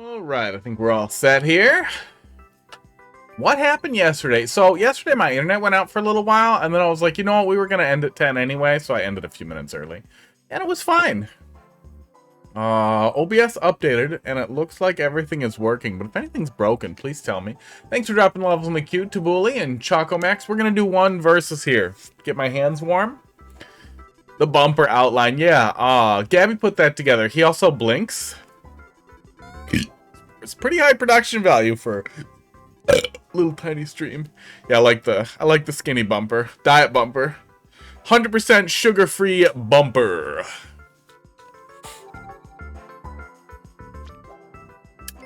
Alright, I think we're all set here. What happened yesterday? So yesterday my internet went out for a little while, and then I was like, you know what, we were going to end at 10 anyway, so I ended a few minutes early. And it was fine. OBS updated, and it looks like everything is working, but if anything's broken, please tell me. Thanks for dropping levels in the queue, Tabuli and Chocomax. We're going to do one versus here. Get my hands warm. The bumper outline, yeah. Gabby put that together. He also blinks. It's pretty high production value for a little tiny stream. Yeah, I like the skinny bumper. Diet bumper. 100% sugar-free bumper.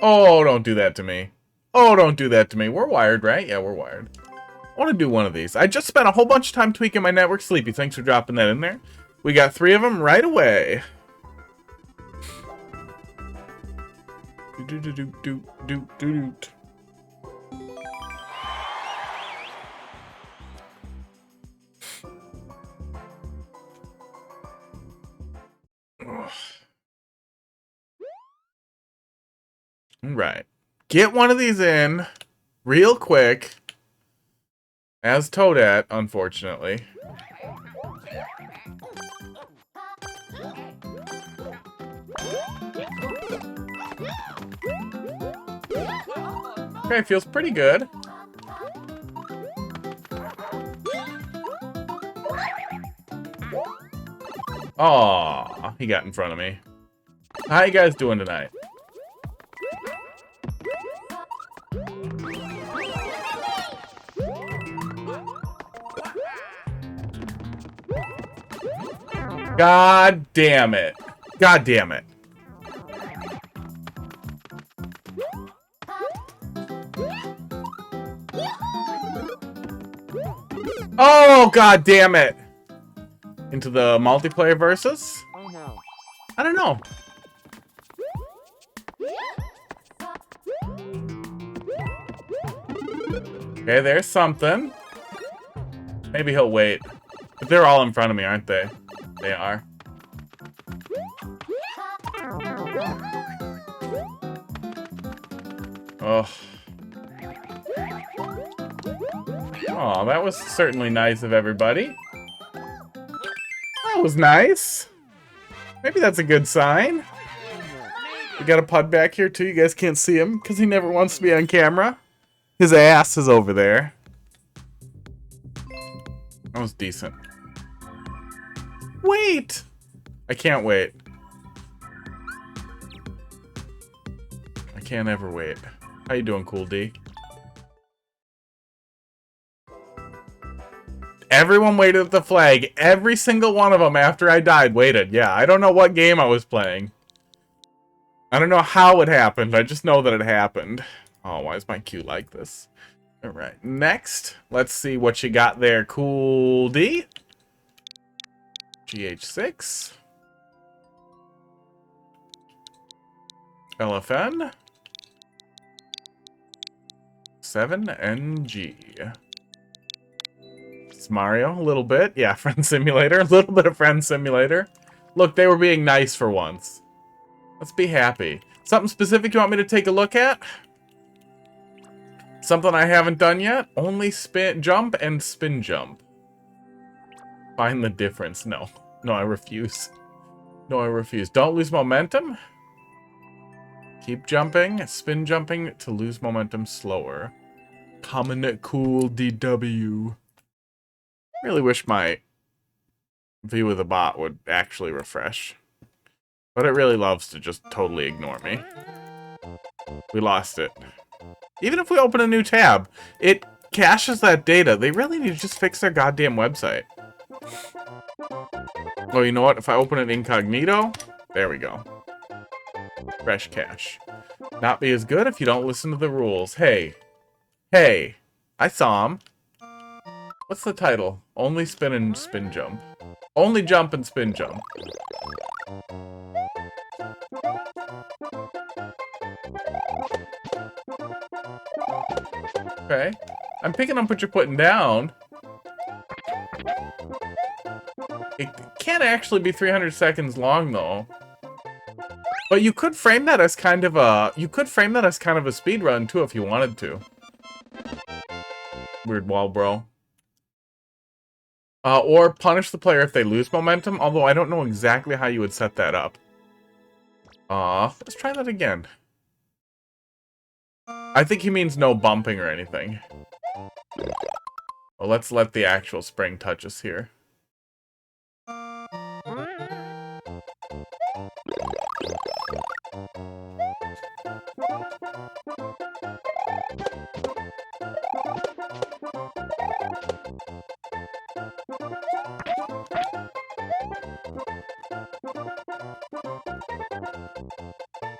Oh, don't do that to me. Oh, don't do that to me. We're wired, right? Yeah, we're wired. I want to do one of these. I just spent a whole bunch of time tweaking my network. Sleepy, thanks for dropping that in there. We got 3 of them right away. Right. Get one of these in real quick. As Toadette, unfortunately. Okay, feels pretty good. Aw, he got in front of me. How you guys doing tonight? God damn it. God damn it. Oh, god damn it. Into the multiplayer versus? Oh no. I don't know. Okay, there's something. Maybe he'll wait. But they're all in front of me, aren't they? They are. Oh. Oh, that was certainly nice of everybody. That was nice. Maybe that's a good sign. We got a Pud back here too. You guys can't see him because he never wants to be on camera. His ass is over there. That was decent. Wait! I can't wait. I can't ever wait. How you doing, Cool D? Everyone waited at the flag. Every single one of them after I died waited. Yeah, I don't know what game I was playing. I don't know how it happened. I just know that it happened. Oh, why is my queue like this? Alright, next. Let's see what you got there, Cool D. GH6. LFN. 7NG. It's Mario, a little bit. Yeah, Friend Simulator. A little bit of Friend Simulator. Look, they were being nice for once. Let's be happy. Something specific you want me to take a look at? Something I haven't done yet? Only spin jump and spin jump. Find the difference. No. No, I refuse. No, I refuse. Don't lose momentum. Keep jumping. Spin jumping to lose momentum slower. Common Cool DW. Really wish my view of the bot would actually refresh. But it really loves to just totally ignore me. We lost it. Even if we open a new tab, it caches that data. They really need to just fix their goddamn website. Oh, you know what? If I open it incognito, there we go. Fresh cache. Not be as good if you don't listen to the rules. Hey. Hey. I saw him. What's the title? Only spin and spin jump. Only jump and spin jump. Okay. I'm picking up what you're putting down. It can't actually be 300 seconds long, though. But you could frame that as kind of a speed run too if you wanted to. Weird wall, bro. Or punish the player if they lose momentum, although I don't know exactly how you would set that up. Let's try that again. I think he means no bumping or anything. Well, let's let the actual spring touch us here.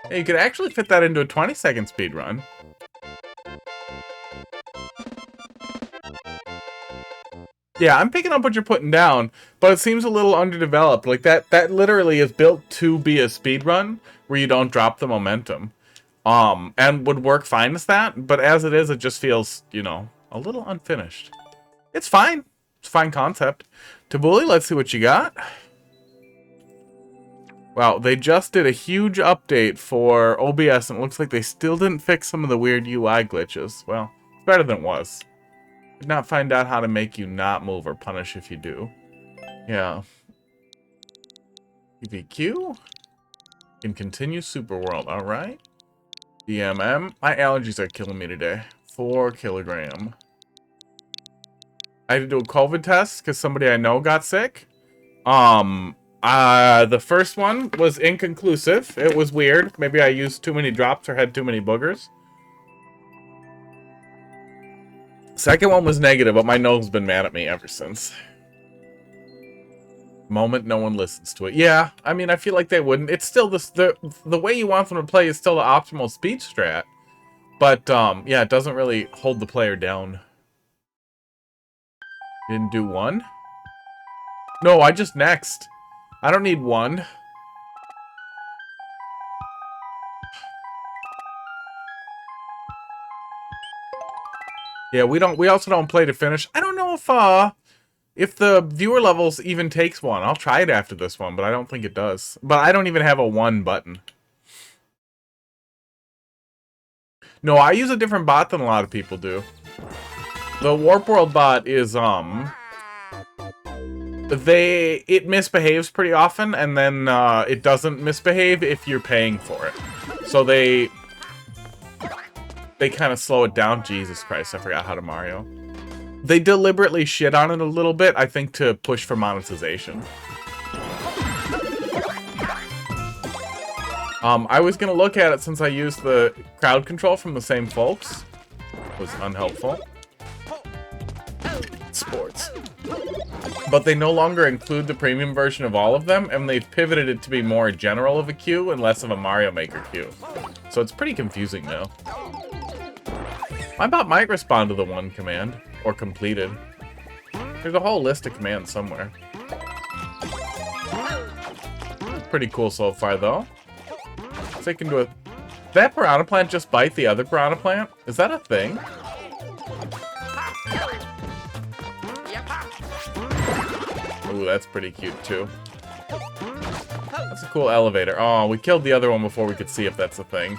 Hey, you could actually fit that into a 20-second speed run. Yeah, I'm picking up what you're putting down, but it seems a little underdeveloped. Like, that literally is built to be a speed run where you don't drop the momentum. And would work fine as that, but as it is, it just feels, you know, a little unfinished. It's fine. It's a fine concept. Tabuli, let's see what you got. Wow, they just did a huge update for OBS, and it looks like they still didn't fix some of the weird UI glitches. Well, it's better than it was. Did not find out how to make you not move or punish if you do. Yeah. PVQ. Can continue Super World, alright. DMM. My allergies are killing me today. 4 kilogram. I had to do a COVID test because somebody I know got sick. The first one was inconclusive. It was weird. Maybe I used too many drops or had too many boogers. Second one was negative, but my nose has been mad at me ever since. Moment no one listens to it. Yeah, I mean, I feel like they wouldn't. It's still the way you want them to play is still the optimal speed strat. But, yeah, it doesn't really hold the player down. Didn't do one? No, I just next. I don't need one. Yeah, we also don't play to finish. I don't know if the viewer levels even takes one. I'll try it after this one, but I don't think it does. But I don't even have a 1 button. No, I use a different bot than a lot of people do. The Warp World bot is, it misbehaves pretty often, and then, it doesn't misbehave if you're paying for it. So they kind of slow it down. Jesus Christ, I forgot how to Mario. They deliberately shit on it a little bit, I think, to push for monetization. I was gonna look at it since I used the crowd control from the same folks. It was unhelpful. Sports. But they no longer include the premium version of all of them, and they've pivoted it to be more general of a queue and less of a Mario Maker queue. So it's pretty confusing now. My bot might respond to the one command, or completed. There's a whole list of commands somewhere. Pretty cool so far, though. So you can do it. That Piranha Plant just bite the other Piranha Plant? Is that a thing? Ooh, that's pretty cute, too. That's a cool elevator. Oh, we killed the other one before we could see if that's a thing.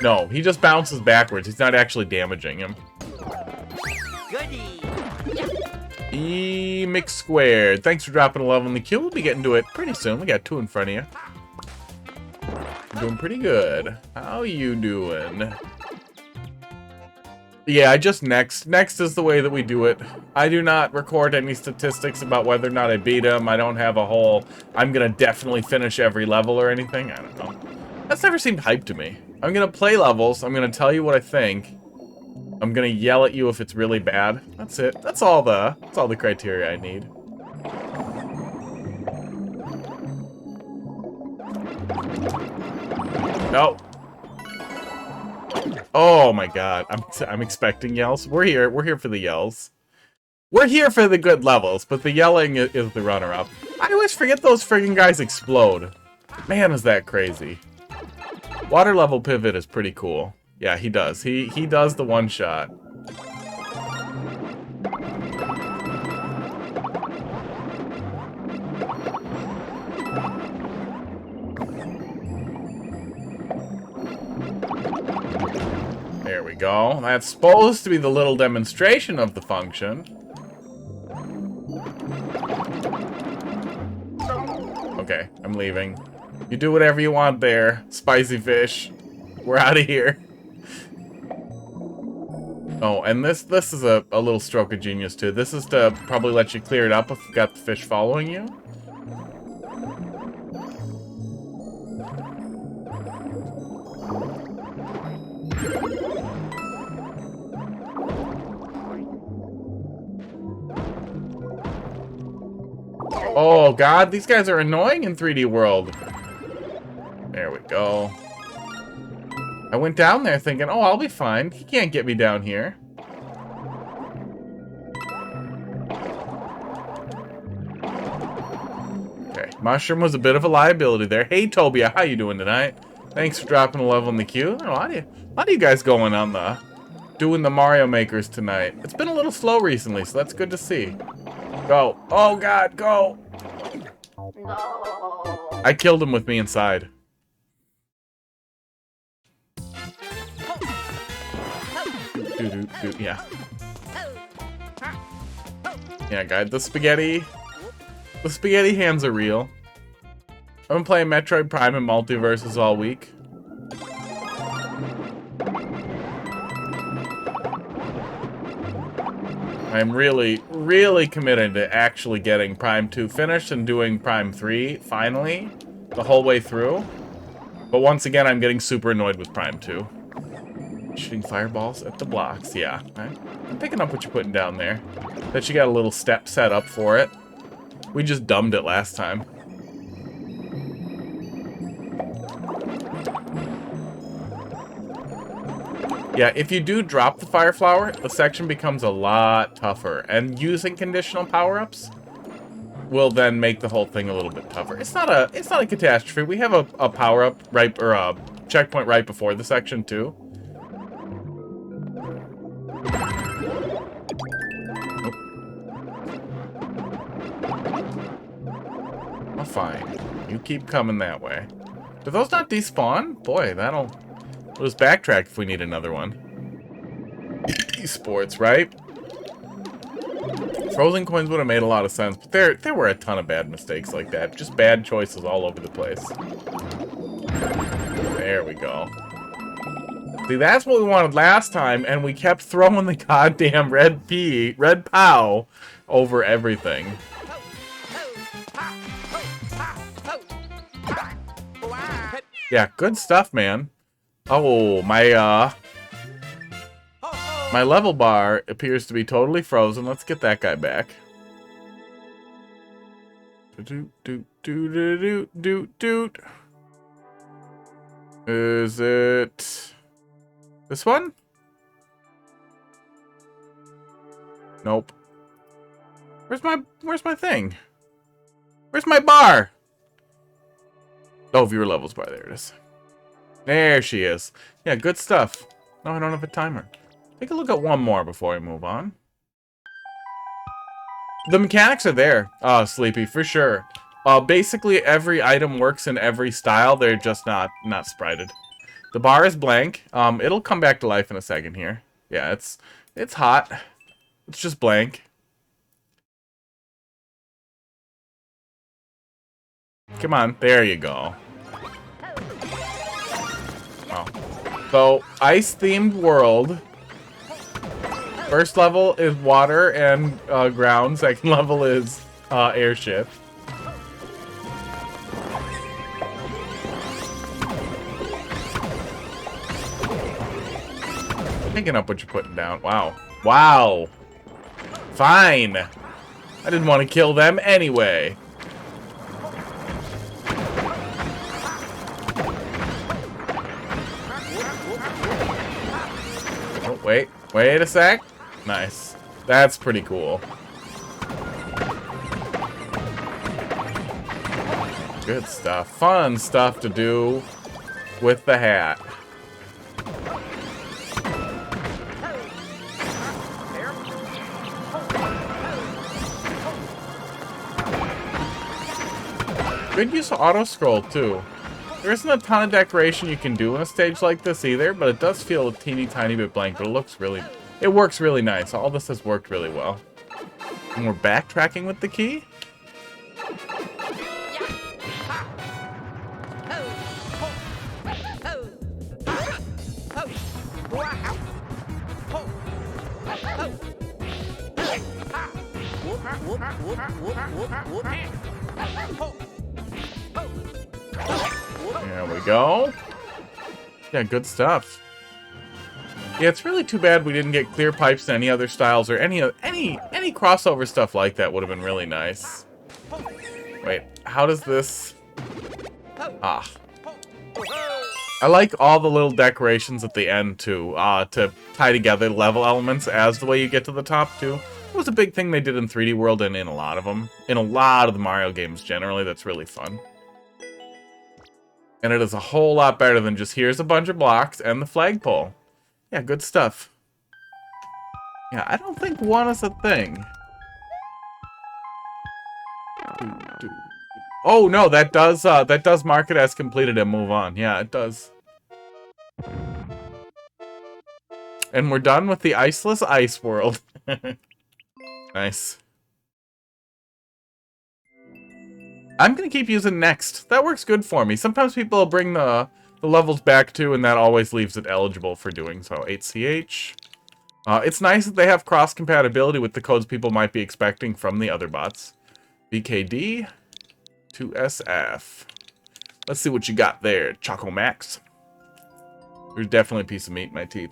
No, he just bounces backwards. He's not actually damaging him. E-Mix Squared. Thanks for dropping a level in the queue. We'll be getting to it pretty soon. We got 2 in front of you. You're doing pretty good. How you doing? Yeah, I just next. Next is the way that we do it. I do not record any statistics about whether or not I beat him. I don't have a whole, I'm gonna definitely finish every level or anything. I don't know. That's never seemed hype to me. I'm gonna play levels. I'm gonna tell you what I think. I'm gonna yell at you if it's really bad. That's it. That's all the criteria I need. No. Oh my god. I'm expecting yells. We're here for the yells. We're here for the good levels, but the yelling is the runner-up. I always forget those friggin' guys explode. Man, is that crazy. Water level pivot is pretty cool. Yeah, he does. He does the one shot. There we go. That's supposed to be the little demonstration of the function. Okay, I'm leaving. You do whatever you want there, spicy fish. We're out of here. Oh, and this is a little stroke of genius too. This is to probably let you clear it up if you've got the fish following you. Oh god, these guys are annoying in 3D World. There we go. I went down there thinking, oh, I'll be fine. He can't get me down here. Okay, Mushroom was a bit of a liability there. Hey, Tobia, how you doing tonight? Thanks for dropping a level in the queue. A lot of you guys going on doing the Mario Makers tonight. It's been a little slow recently, so that's good to see. Go. Oh, God, go. No. I killed him with me inside. Yeah. Yeah, guys, the spaghetti hands are real. I've been playing Metroid Prime and Multiverses all week. I'm really, really committed to actually getting Prime 2 finished and doing Prime 3, finally, the whole way through. But once again, I'm getting super annoyed with Prime 2. Shooting fireballs at the blocks, yeah. I'm picking up what you're putting down there. Bet you got a little step set up for it. We just dumbed it last time. Yeah, if you do drop the fire flower, the section becomes a lot tougher. And using conditional power-ups will then make the whole thing a little bit tougher. It's not a catastrophe. We have a power-up right, or a checkpoint right before the section too. Oh, fine. You keep coming that way. Do those not despawn? Boy, that'll... We'll just backtrack if we need another one. Esports, right? Frozen coins would have made a lot of sense, but there were a ton of bad mistakes like that. Just bad choices all over the place. There we go. See, that's what we wanted last time, and we kept throwing the goddamn red POW over everything. Yeah, good stuff, man. Oh, my level bar appears to be totally frozen. Let's get that guy back. Is it this one? Nope. Where's my thing? Where's my bar? Oh, viewer levels bar. There it is. There she is. Yeah, good stuff. No, I don't have a timer. Take a look at one more before we move on. The mechanics are there, Sleepy, for sure. Basically, every item works in every style. They're just not sprited. The bar is blank. It'll come back to life in a second here. Yeah, it's hot. It's just blank. Come on, there you go. Oh. So, ice-themed world. First level is water and ground. Second level is airship. Picking up what you're putting down. Wow. Wow. Fine. I didn't want to kill them anyway. Oh, wait a sec. Nice. That's pretty cool. Good stuff. Fun stuff to do with the hat. Good use of auto scroll too. There isn't a ton of decoration you can do on a stage like this either, but it does feel a teeny tiny bit blank, but it works really nice. All this has worked really well. And we're backtracking with the key? There we go. Yeah, good stuff. Yeah, it's really too bad we didn't get clear pipes in any other styles or any crossover stuff like that would have been really nice. Wait, how does this... Ah. I like all the little decorations at the end too, to tie together level elements as the way you get to the top too. It was a big thing they did in 3D World and in a lot of them. In a lot of the Mario games generally, that's really fun. And it is a whole lot better than just here's a bunch of blocks and the flagpole. Yeah, good stuff. Yeah, I don't think one is a thing. Oh no, that does mark it as completed and move on. Yeah, it does. And we're done with the iceless ice world. Nice. I'm gonna keep using next. That works good for me. Sometimes people will bring the levels back too, and that always leaves it eligible for doing so. 8CH. It's nice that they have cross-compatibility with the codes people might be expecting from the other bots. BKD to SF. Let's see what you got there, Choco Max. There's definitely a piece of meat in my teeth.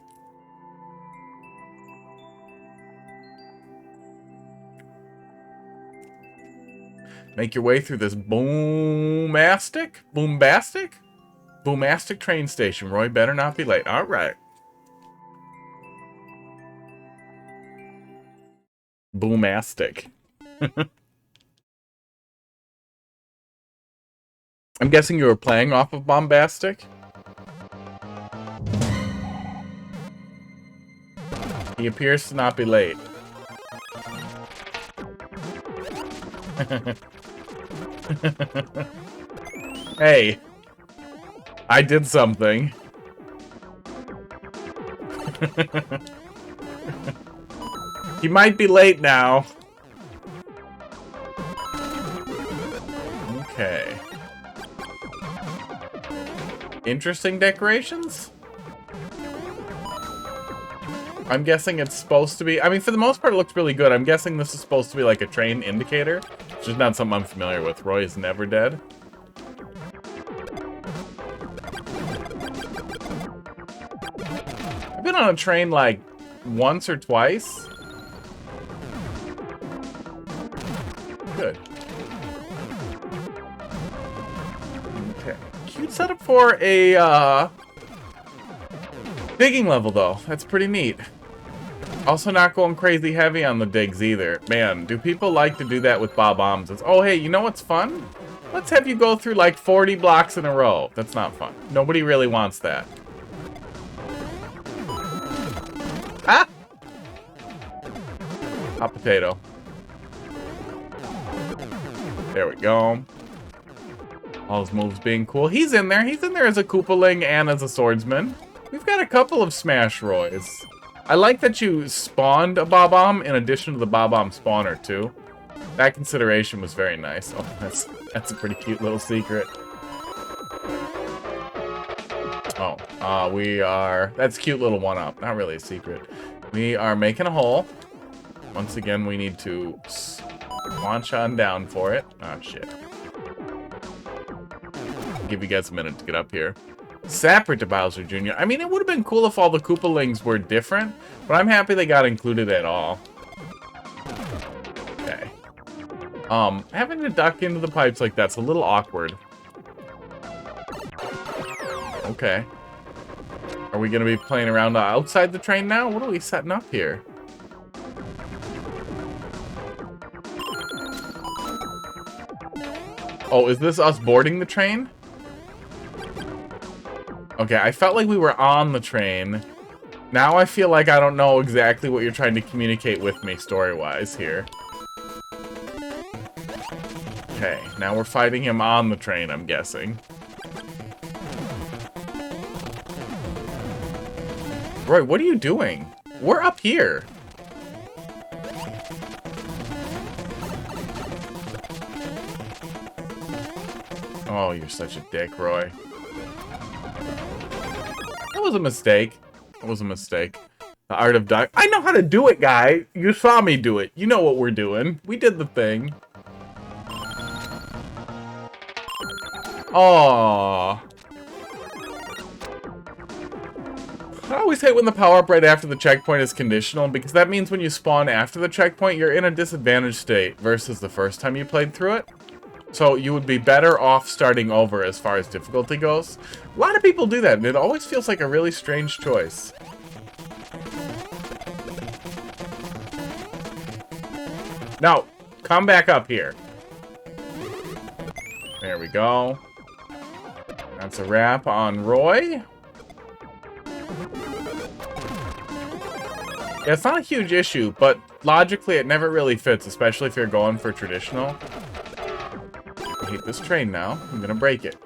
Make your way through this boomastic train station. Roy better not be late. All right. Boomastic. I'm guessing you were playing off of Bombastic? He appears to not be late. Hey, I did something. He might be late now. Okay. Interesting decorations? I'm guessing it's supposed to be... I mean, for the most part, it looks really good. I'm guessing this is supposed to be like a train indicator. It's just not something I'm familiar with. Roy is never dead. I've been on a train, like, once or twice. Good. Okay. Cute setup for a, digging level, though. That's pretty neat. Also not going crazy heavy on the digs either. Man, do people like to do that with Bob-ombs? It's, oh, hey, you know what's fun? Let's have you go through like 40 blocks in a row. That's not fun. Nobody really wants that. Ah! Hot potato. There we go. All his moves being cool. He's in there. He's in there as a Koopaling and as a swordsman. We've got a couple of Smash Roys. I like that you spawned a Bob-omb in addition to the Bob-omb spawner, too. That consideration was very nice. Oh, that's a pretty cute little secret. Oh, that's a cute little one-up. Not really a secret. We are making a hole. Once again, we need to launch on down for it. Oh, shit. I'll give you guys a minute to get up here. Separate to Bowser Jr. I mean, it would have been cool if all the Koopalings were different, but I'm happy they got included at all. Okay. Having to duck into the pipes like that's a little awkward. Okay. Are we gonna be playing around outside the train now? What are we setting up here? Oh, is this us boarding the train? Okay, I felt like we were on the train. Now I feel like I don't know exactly what you're trying to communicate with me story-wise here. Okay, now we're fighting him on the train, I'm guessing. Roy, what are you doing? We're up here. Oh, you're such a dick, Roy. That was a mistake. That was a mistake. The art of duck. I know how to do it, guy. You saw me do it. You know what we're doing. We did the thing. Aww. I always hate when the power-up right after the checkpoint is conditional, because that means when you spawn after the checkpoint, you're in a disadvantaged state versus the first time you played through it. So you would be better off starting over as far as difficulty goes. A lot of people do that, and it always feels like a really strange choice. Now, come back up here. There we go. That's a wrap on Roy. Yeah, it's not a huge issue, but logically it never really fits, especially if you're going for traditional. I hate this train now. I'm gonna break it.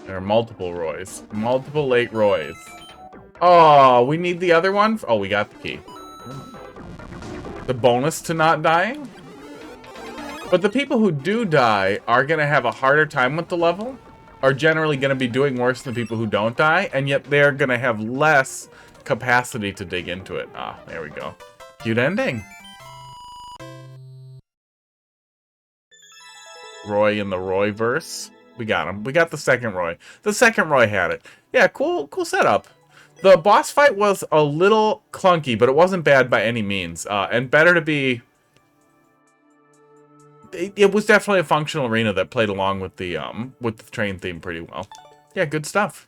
There are multiple Roys. Multiple late Roys. Oh, we need the other one? Oh, we got the key. The bonus to not dying? But the people who do die are going to have a harder time with the level, are generally going to be doing worse than the people who don't die, and yet they're going to have less capacity to dig into it. Ah, there we go. Cute ending. Roy in the Roy-verse. We got him. We got the second Roy. The second Roy had it. Yeah, cool setup. The boss fight was a little clunky, but it wasn't bad by any means. And better to be... It was definitely a functional arena that played along with the train theme pretty well. Yeah, good stuff.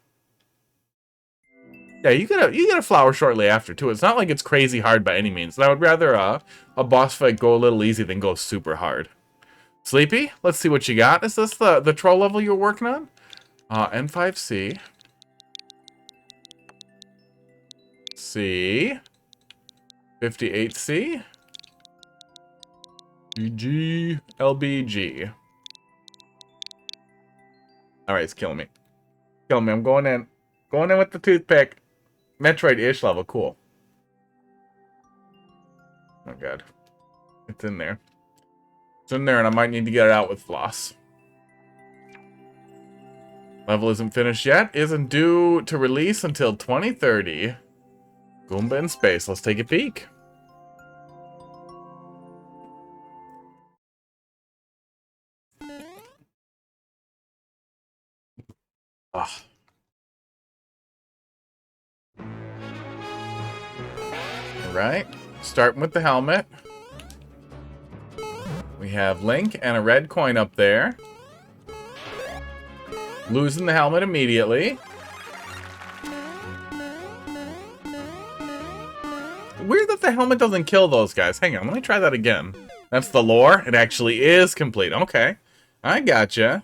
Yeah, you get a flower shortly after too. It's not like it's crazy hard by any means. And I would rather a boss fight go a little easy than go super hard. Sleepy, let's see what you got. Is this the troll level you're working on? N5C. C. 58C. BG. LBG. Alright, it's killing me. Killing me. I'm going in. Going in with the toothpick. Metroid-ish level. Cool. Oh, God. It's in there. It's in there, and I might need to get it out with floss. Level isn't finished yet. Isn't due to release until 2030. Goomba in space. Let's take a peek. Ugh. Alright. Starting with the helmet. We have Link and a red coin up there. Losing the helmet immediately. Weird that the helmet doesn't kill those guys. Hang on, let me try that again. That's the lore. It actually is complete. Okay. I gotcha.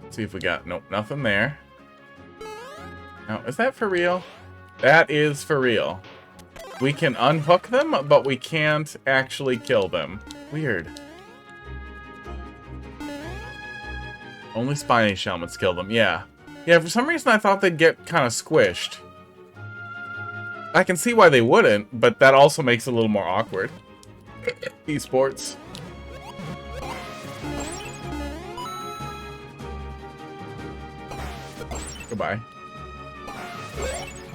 Let's see if we got... Nope, nothing there. Now, is that for real? That is for real. We can unhook them, but we can't actually kill them. Weird. Only Spiny helmets kill them, yeah. Yeah, for some reason I thought they'd get kind of squished. I can see why they wouldn't, but that also makes it a little more awkward. Esports. Goodbye.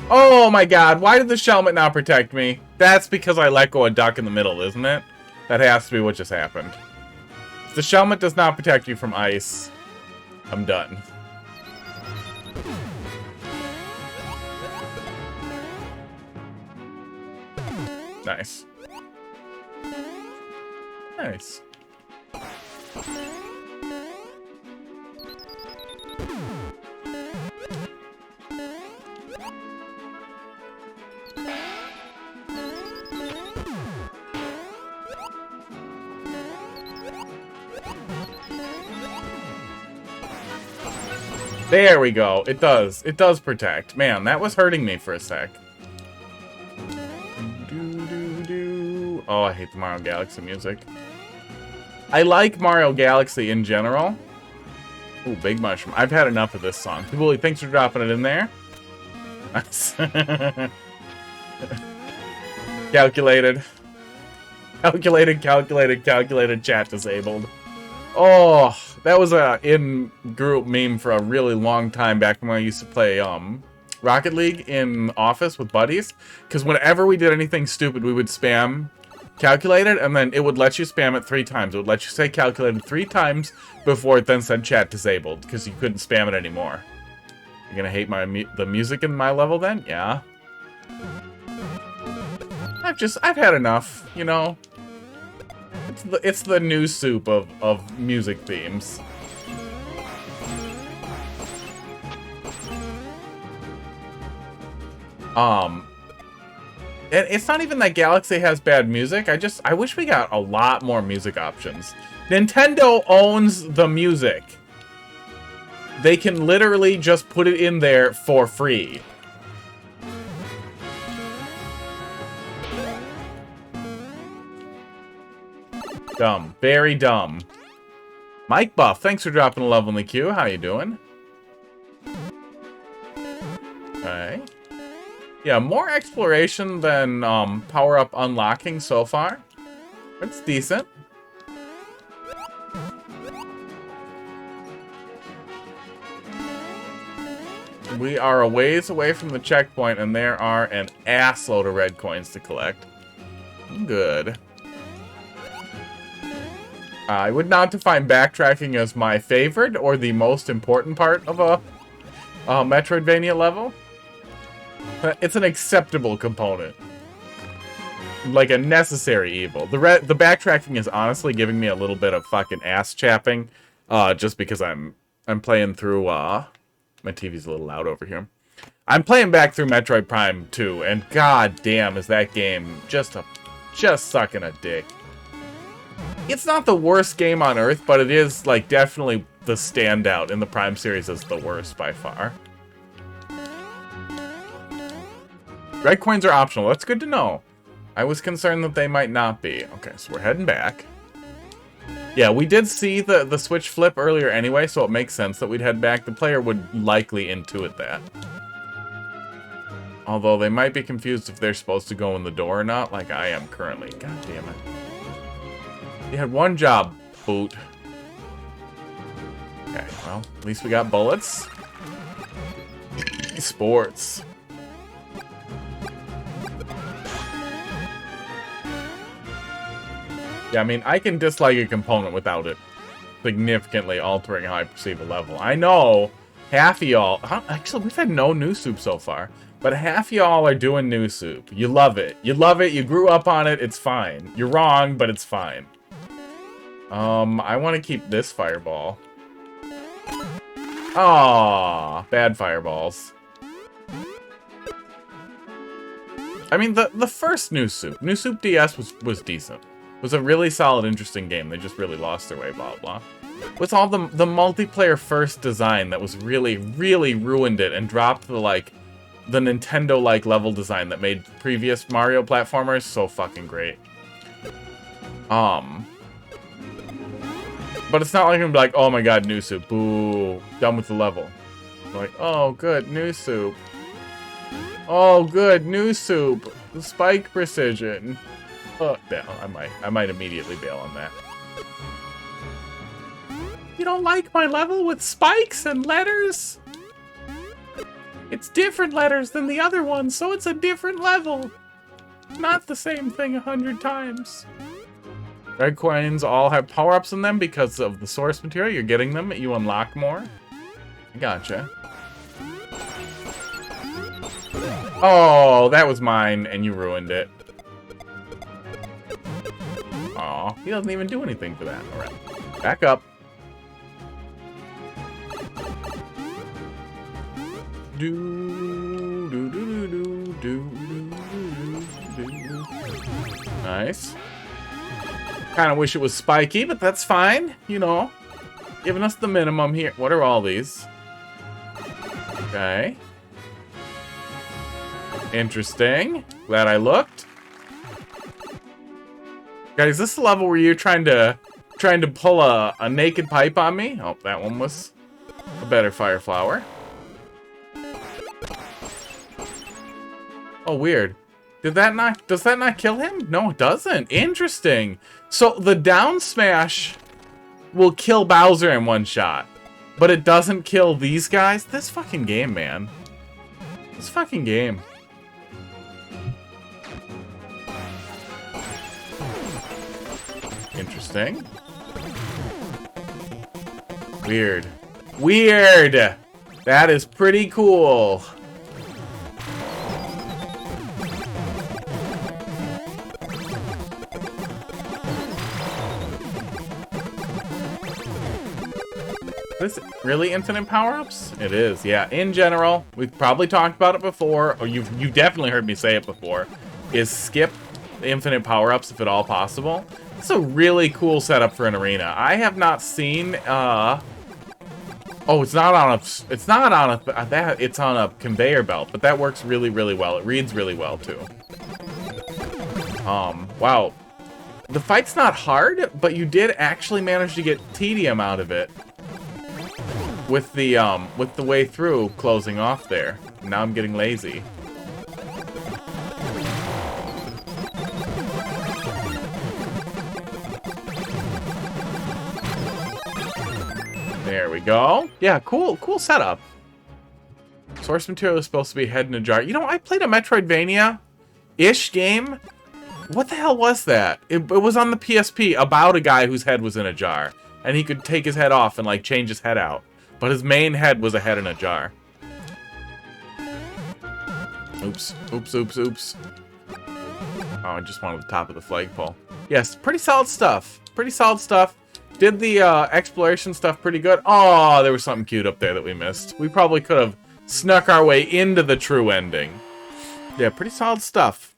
Oh my god, why did the Shelmet not protect me? That's because I let go a duck in the middle, isn't it? That has to be what just happened. If the Shelmet does not protect you from ice, I'm done. Nice. Nice. There we go. It does. It does protect. Man, that was hurting me for a sec. Oh, I hate the Mario Galaxy music. I like Mario Galaxy in general. Ooh, Big Mushroom. I've had enough of this song. Tabooly, thanks for dropping it in there. Nice. Calculated. Calculated, chat disabled. Oh, that was a in-group meme for a really long time back when I used to play Rocket League in Office with buddies. Because whenever we did anything stupid, we would spam calculated, and then it would let you spam it 3 times. It would let you say calculated 3 times before it then said chat disabled, because you couldn't spam it anymore. You're gonna hate the music in my level then? Yeah. I've had enough, you know? It's the new soup of music themes. It's not even that Galaxy has bad music. I wish we got a lot more music options. Nintendo owns the music. They can literally just put it in there for free. Dumb. Very dumb. Mike Buff, thanks for dropping a love on the queue. How you doing? Okay. Yeah, more exploration than power-up unlocking so far. It's decent. We are a ways away from the checkpoint, and there are an assload of red coins to collect. Good. I would not define backtracking as my favorite or the most important part of a Metroidvania level. It's an acceptable component. Like a necessary evil. The backtracking is honestly giving me a little bit of fucking ass chapping. Just because I'm playing through, my TV's a little loud over here. I'm playing back through Metroid Prime 2, and god damn is that game just sucking a dick. It's not the worst game on Earth, but it is, like, definitely the standout in the Prime series as the worst by far. Red coins are optional. That's good to know. I was concerned that they might not be. Okay, so we're heading back. Yeah, we did see the switch flip earlier anyway, so it makes sense that we'd head back. The player would likely intuit that. Although they might be confused if they're supposed to go in the door or not, like I am currently. God damn it. You had one job, boot. Okay, well, at least we got bullets. Sports. Yeah, I mean, I can dislike a component without it significantly altering how I perceive a level. I know half of y'all... Actually, we've had no new soup so far. But half y'all are doing new soup. You love it. You love it. You grew up on it. It's fine. You're wrong, but it's fine. I want to keep this fireball. Aww, bad fireballs. I mean, the first New Soup DS was decent. It was a really solid, interesting game. They just really lost their way, blah, blah. With all the multiplayer first design that was really, really ruined it and dropped the, like, the Nintendo-like level design that made previous Mario platformers so fucking great. But it's not like I'm gonna be like, oh my god, New Soup, boo, done with the level. I'm like, oh good, New Soup. Oh good, New Soup, the spike precision. Yeah, I might immediately bail on that. You don't like my level with spikes and letters? It's different letters than the other ones, so it's a different level. Not the same thing 100 times. Red coins all have power-ups in them because of the source material. You're getting them, you unlock more. Gotcha. Oh, that was mine, and you ruined it. Aw, he doesn't even do anything for that. Alright, back up. Nice. Kind of wish it was spiky, but that's fine. You know, giving us the minimum here. What are all these? Okay. Interesting. Glad I looked. Guys, is this the level where you're trying to pull a naked pipe on me? Oh, that one was a better fire flower. Oh, weird. Does that not kill him? No, it doesn't. Interesting. So the down smash will kill Bowser in one shot, but it doesn't kill these guys? This fucking game, man. This fucking game. Interesting. Weird. Weird! That is pretty cool. Is this really infinite power-ups? It is, yeah. In general, we've probably talked about it before, or you've definitely heard me say it before, is skip the infinite power-ups if at all possible. It's a really cool setup for an arena. I have not seen, oh, it's not on a conveyor belt, but that works really, really well. It reads really well, too. Wow. The fight's not hard, but you did actually manage to get tedium out of it with the way through closing off there. Now I'm getting lazy. There we go. Yeah, cool setup. Source material is supposed to be head in a jar. You know, I played a Metroidvania-ish game. What the hell was that? It was on the PSP about a guy whose head was in a jar. And he could take his head off and, like, change his head out. But his main head was a head in a jar. Oops. Oh, I just wanted the top of the flagpole. Yes, pretty solid stuff. Did the exploration stuff pretty good. Oh, there was something cute up there that we missed. We probably could have snuck our way into the true ending. Yeah, pretty solid stuff.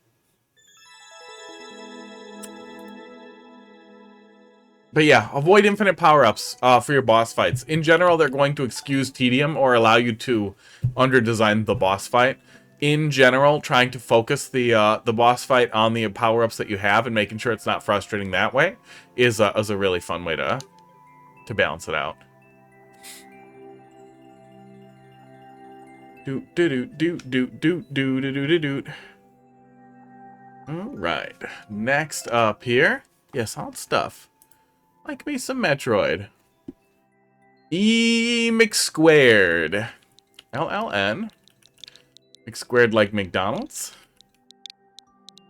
But yeah, avoid infinite power-ups for your boss fights. In general, they're going to excuse tedium or allow you to under-design the boss fight. In general, trying to focus the boss fight on the power-ups that you have and making sure it's not frustrating that way is a really fun way to balance it out. All right, next up here, yeah, solid stuff. Like me some Metroid. E McSquared. LLN. McSquared like McDonald's.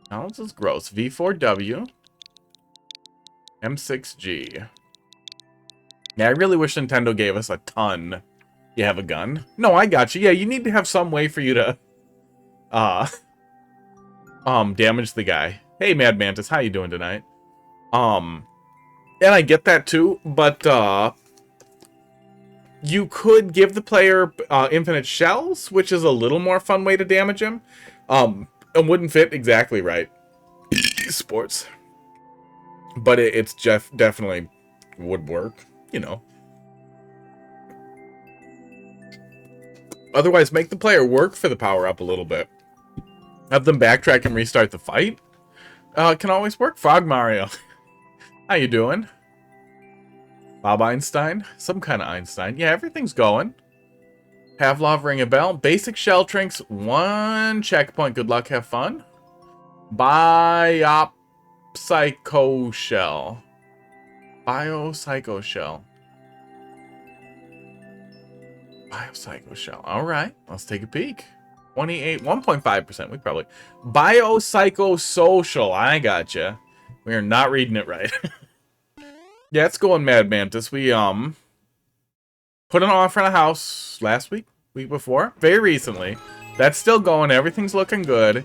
McDonald's is gross. V4W. M6G. Yeah, I really wish Nintendo gave us a ton. You have a gun? No, I got you. Yeah, you need to have some way for you to damage the guy. Hey, Mad Mantis, how you doing tonight? And I get that too, but you could give the player infinite shells, which is a little more fun way to damage him. It wouldn't fit exactly right. Sports. But it's definitely would work, you know. Otherwise, make the player work for the power-up a little bit. Have them backtrack and restart the fight. Can always work. Frog Mario. How you doing? Bob Einstein? Some kind of Einstein. Yeah, everything's going. Pavlov, ring a bell. Basic shell trinks. 1 checkpoint. Good luck. Have fun. Biopsycho shell. Biopsycho shell. Biopsycho shell. All right. Let's take a peek. 1.5%. We probably. Biopsychosocial. I gotcha. We are not reading it right. Yeah, it's going Mad Mantis. We put an offer on a house last week before, very recently. That's still going. Everything's looking good.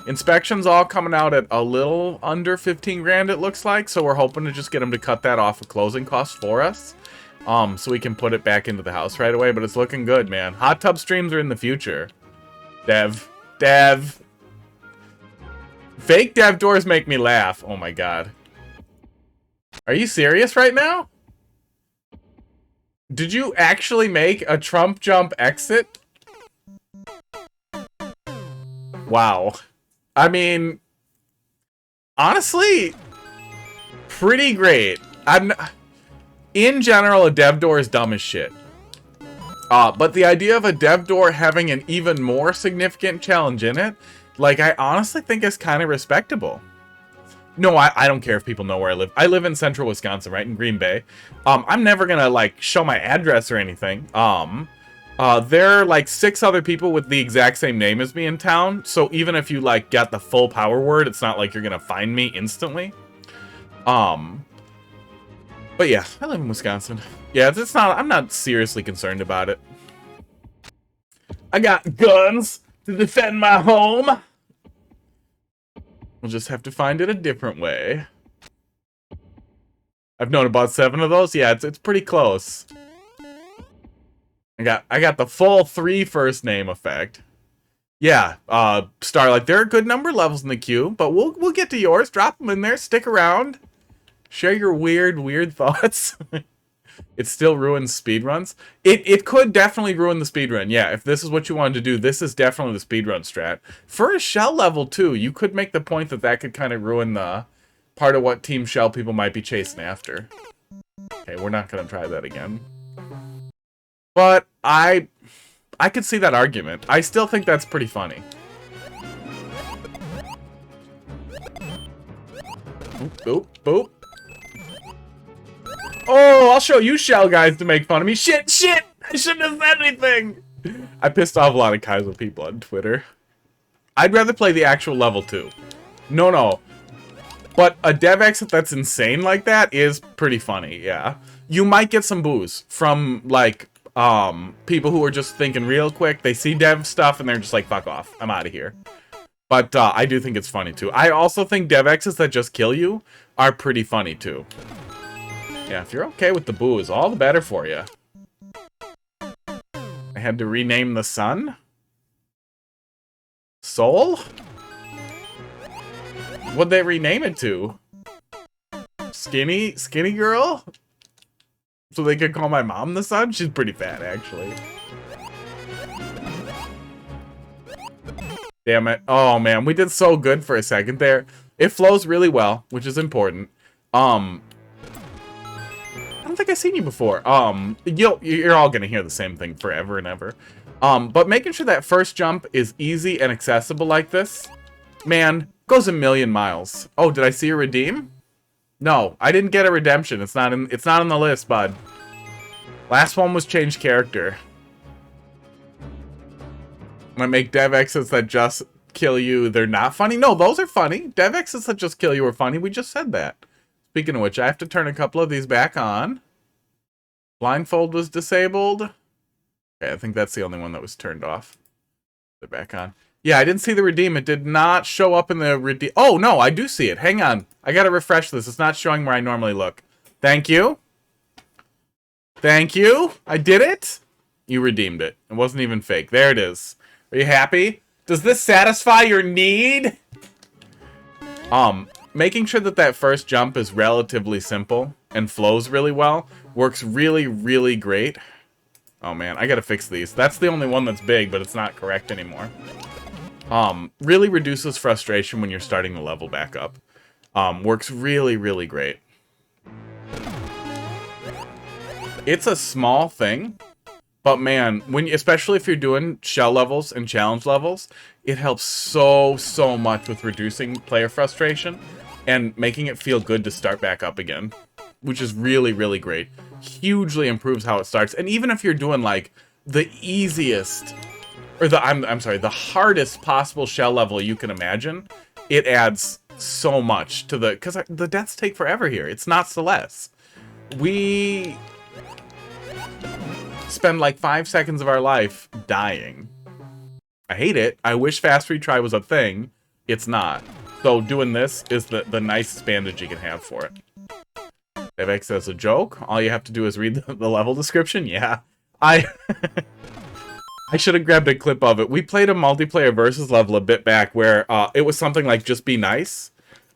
Inspections all coming out at a little under 15 grand, it looks like. So we're hoping to just get them to cut that off of closing costs for us, so we can put it back into the house right away. But it's looking good, man. Hot tub streams are in the future. Dev. Fake dev doors make me laugh. Oh my god. Are you serious right now? Did you actually make a Trump jump exit? Wow. I mean, honestly, pretty great. In general, a dev door is dumb as shit. But the idea of a dev door having an even more significant challenge in it, like, I honestly think is kind of respectable. No, I don't care if people know where I live. I live in central Wisconsin, right in Green Bay. I'm never gonna, like, show my address or anything. There are, like, 6 other people with the exact same name as me in town, so even if you, like, got the full power word, it's not like you're gonna find me instantly. But yeah, I live in Wisconsin. Yeah, it's not, I'm not seriously concerned about it. I got guns to defend my home. We'll just have to find it a different way. I've known about 7 of those. Yeah, it's pretty close. I got the full 3 first name effect. Yeah, Starlight, there are a good number of levels in the queue, but we'll get to yours. Drop them in there. Stick around. Share your weird thoughts. It still ruins speedruns. It could definitely ruin the speedrun. Yeah, if this is what you wanted to do, this is definitely the speedrun strat. For a shell level, too, you could make the point that that could kind of ruin the part of what Team Shell people might be chasing after. Okay, we're not going to try that again. But I could see that argument. I still think that's pretty funny. Boop, boop. Oh, I'll show you shell guys to make fun of me. Shit! I shouldn't have said anything! I pissed off a lot of Kaizo people on Twitter. I'd rather play the actual level 2. No. But a dev exit that's insane like that is pretty funny, yeah. You might get some boos from, like, people who are just thinking real quick. They see dev stuff and they're just like, fuck off. I'm out of here. But I do think it's funny, too. I also think dev exits that just kill you are pretty funny, too. Yeah, if you're okay with the booze, all the better for you. I had to rename the son? Soul? What'd they rename it to? Skinny girl? So they could call my mom the son? She's pretty fat, actually. Damn it. Oh, man. We did so good for a second there. It flows really well, which is important. I don't think I've seen you before. You're all gonna hear the same thing forever and ever. But making sure that first jump is easy and accessible like this, man, goes a million miles. Oh, did I see a redeem? No, I didn't get a redemption. It's not on the list, bud. Last one was change character. I'm gonna make dev exits that just kill you. They're not funny? No, those are funny. Dev exits that just kill you are funny. We just said that. Speaking of which, I have to turn a couple of these back on. Blindfold was disabled. Okay, I think that's the only one that was turned off. They're back on. Yeah, I didn't see the redeem. It did not show up in the redeem. Oh, no, I do see it. Hang on. I gotta refresh this. It's not showing where I normally look. Thank you. Thank you. I did it. You redeemed it. It wasn't even fake. There it is. Are you happy? Does this satisfy your need? Making sure that that first jump is relatively simple and flows really well works really, really great. Oh man, I gotta fix these. That's the only one that's big, but it's not correct anymore. Really reduces frustration when you're starting the level back up. Works really, really great. It's a small thing, but man, especially if you're doing shell levels and challenge levels, it helps so much with reducing player frustration and making it feel good to start back up again, which is really, really great. Hugely improves how it starts. And even if you're doing like the easiest, or the hardest possible shell level you can imagine, it adds so much to because the deaths take forever here. It's not Celeste. We spend like 5 seconds of our life dying. I hate it. I wish fast retry was a thing. It's not. So doing this is the nicest bandage you can have for it. DevX says a joke. All you have to do is read the level description. Yeah. I should have grabbed a clip of it. We played a multiplayer versus level a bit back where it was something like just be nice.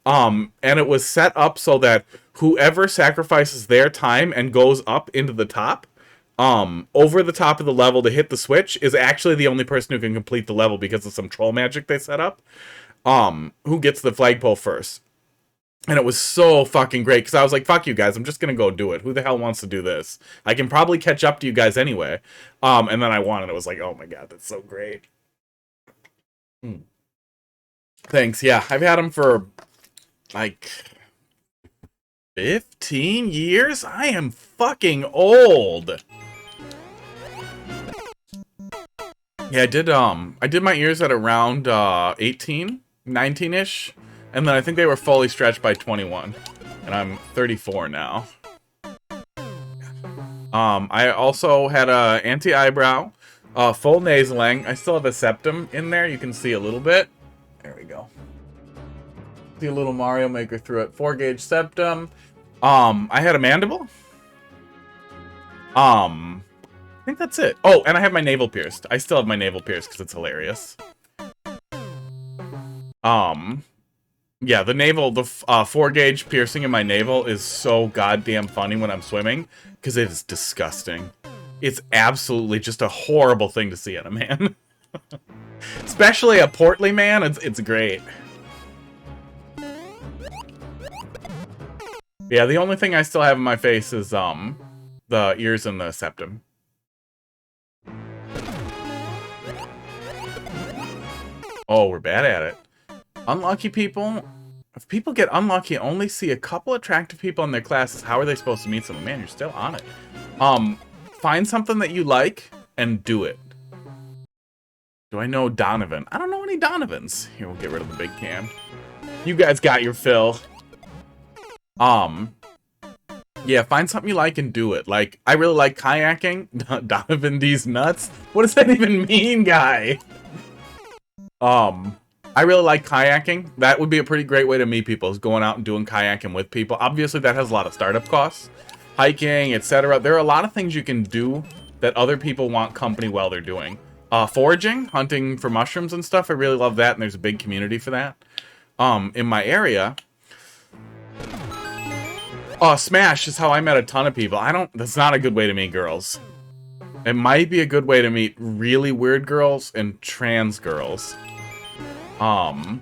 And it was set up so that whoever sacrifices their time and goes up into the top over the top of the level to hit the switch is actually the only person who can complete the level because of some troll magic they set up. Who gets the flagpole first. And it was so fucking great because I was like, fuck you guys, I'm just gonna go do it. Who the hell wants to do this? I can probably catch up to you guys anyway. And then I won, and it was like, oh my god, that's so great. Thanks, yeah. I've had them for, like, 15 years? I am fucking old. Yeah, I did my ears at around 18, 19-ish. And then I think they were fully stretched by 21. And I'm 34 now. I also had a anti-eyebrow, full nasaling. I still have a septum in there. You can see a little bit. There we go. See a little Mario Maker through it. 4-gauge septum. I had a mandible. I think that's it. Oh, and I have my navel pierced. I still have my navel pierced because it's hilarious. Yeah, the navel, the 4-gauge piercing in my navel is so goddamn funny when I'm swimming, because it is disgusting. It's absolutely just a horrible thing to see in a man. Especially a portly man, it's great. Yeah, the only thing I still have in my face is, the ears and the septum. Oh, we're bad at it. Unlucky people. If people get unlucky, only see a couple attractive people in their classes. How are they supposed to meet someone? Man, you're still on it. Find something that you like and do it. Do I know Donovan? I don't know any Donovans. Here, we'll get rid of the big can. You guys got your fill. Yeah, find something you like and do it. Like, I really like kayaking. Donovan D's nuts? What does that even mean, guy? I really like kayaking. That would be a pretty great way to meet people, is going out and doing kayaking with people. Obviously, that has a lot of startup costs. Hiking, etc. There are a lot of things you can do that other people want company while they're doing. Foraging, hunting for mushrooms and stuff. I really love that, and there's a big community for that. In my area... Smash is how I met a ton of people. That's not a good way to meet girls. It might be a good way to meet really weird girls and trans girls. But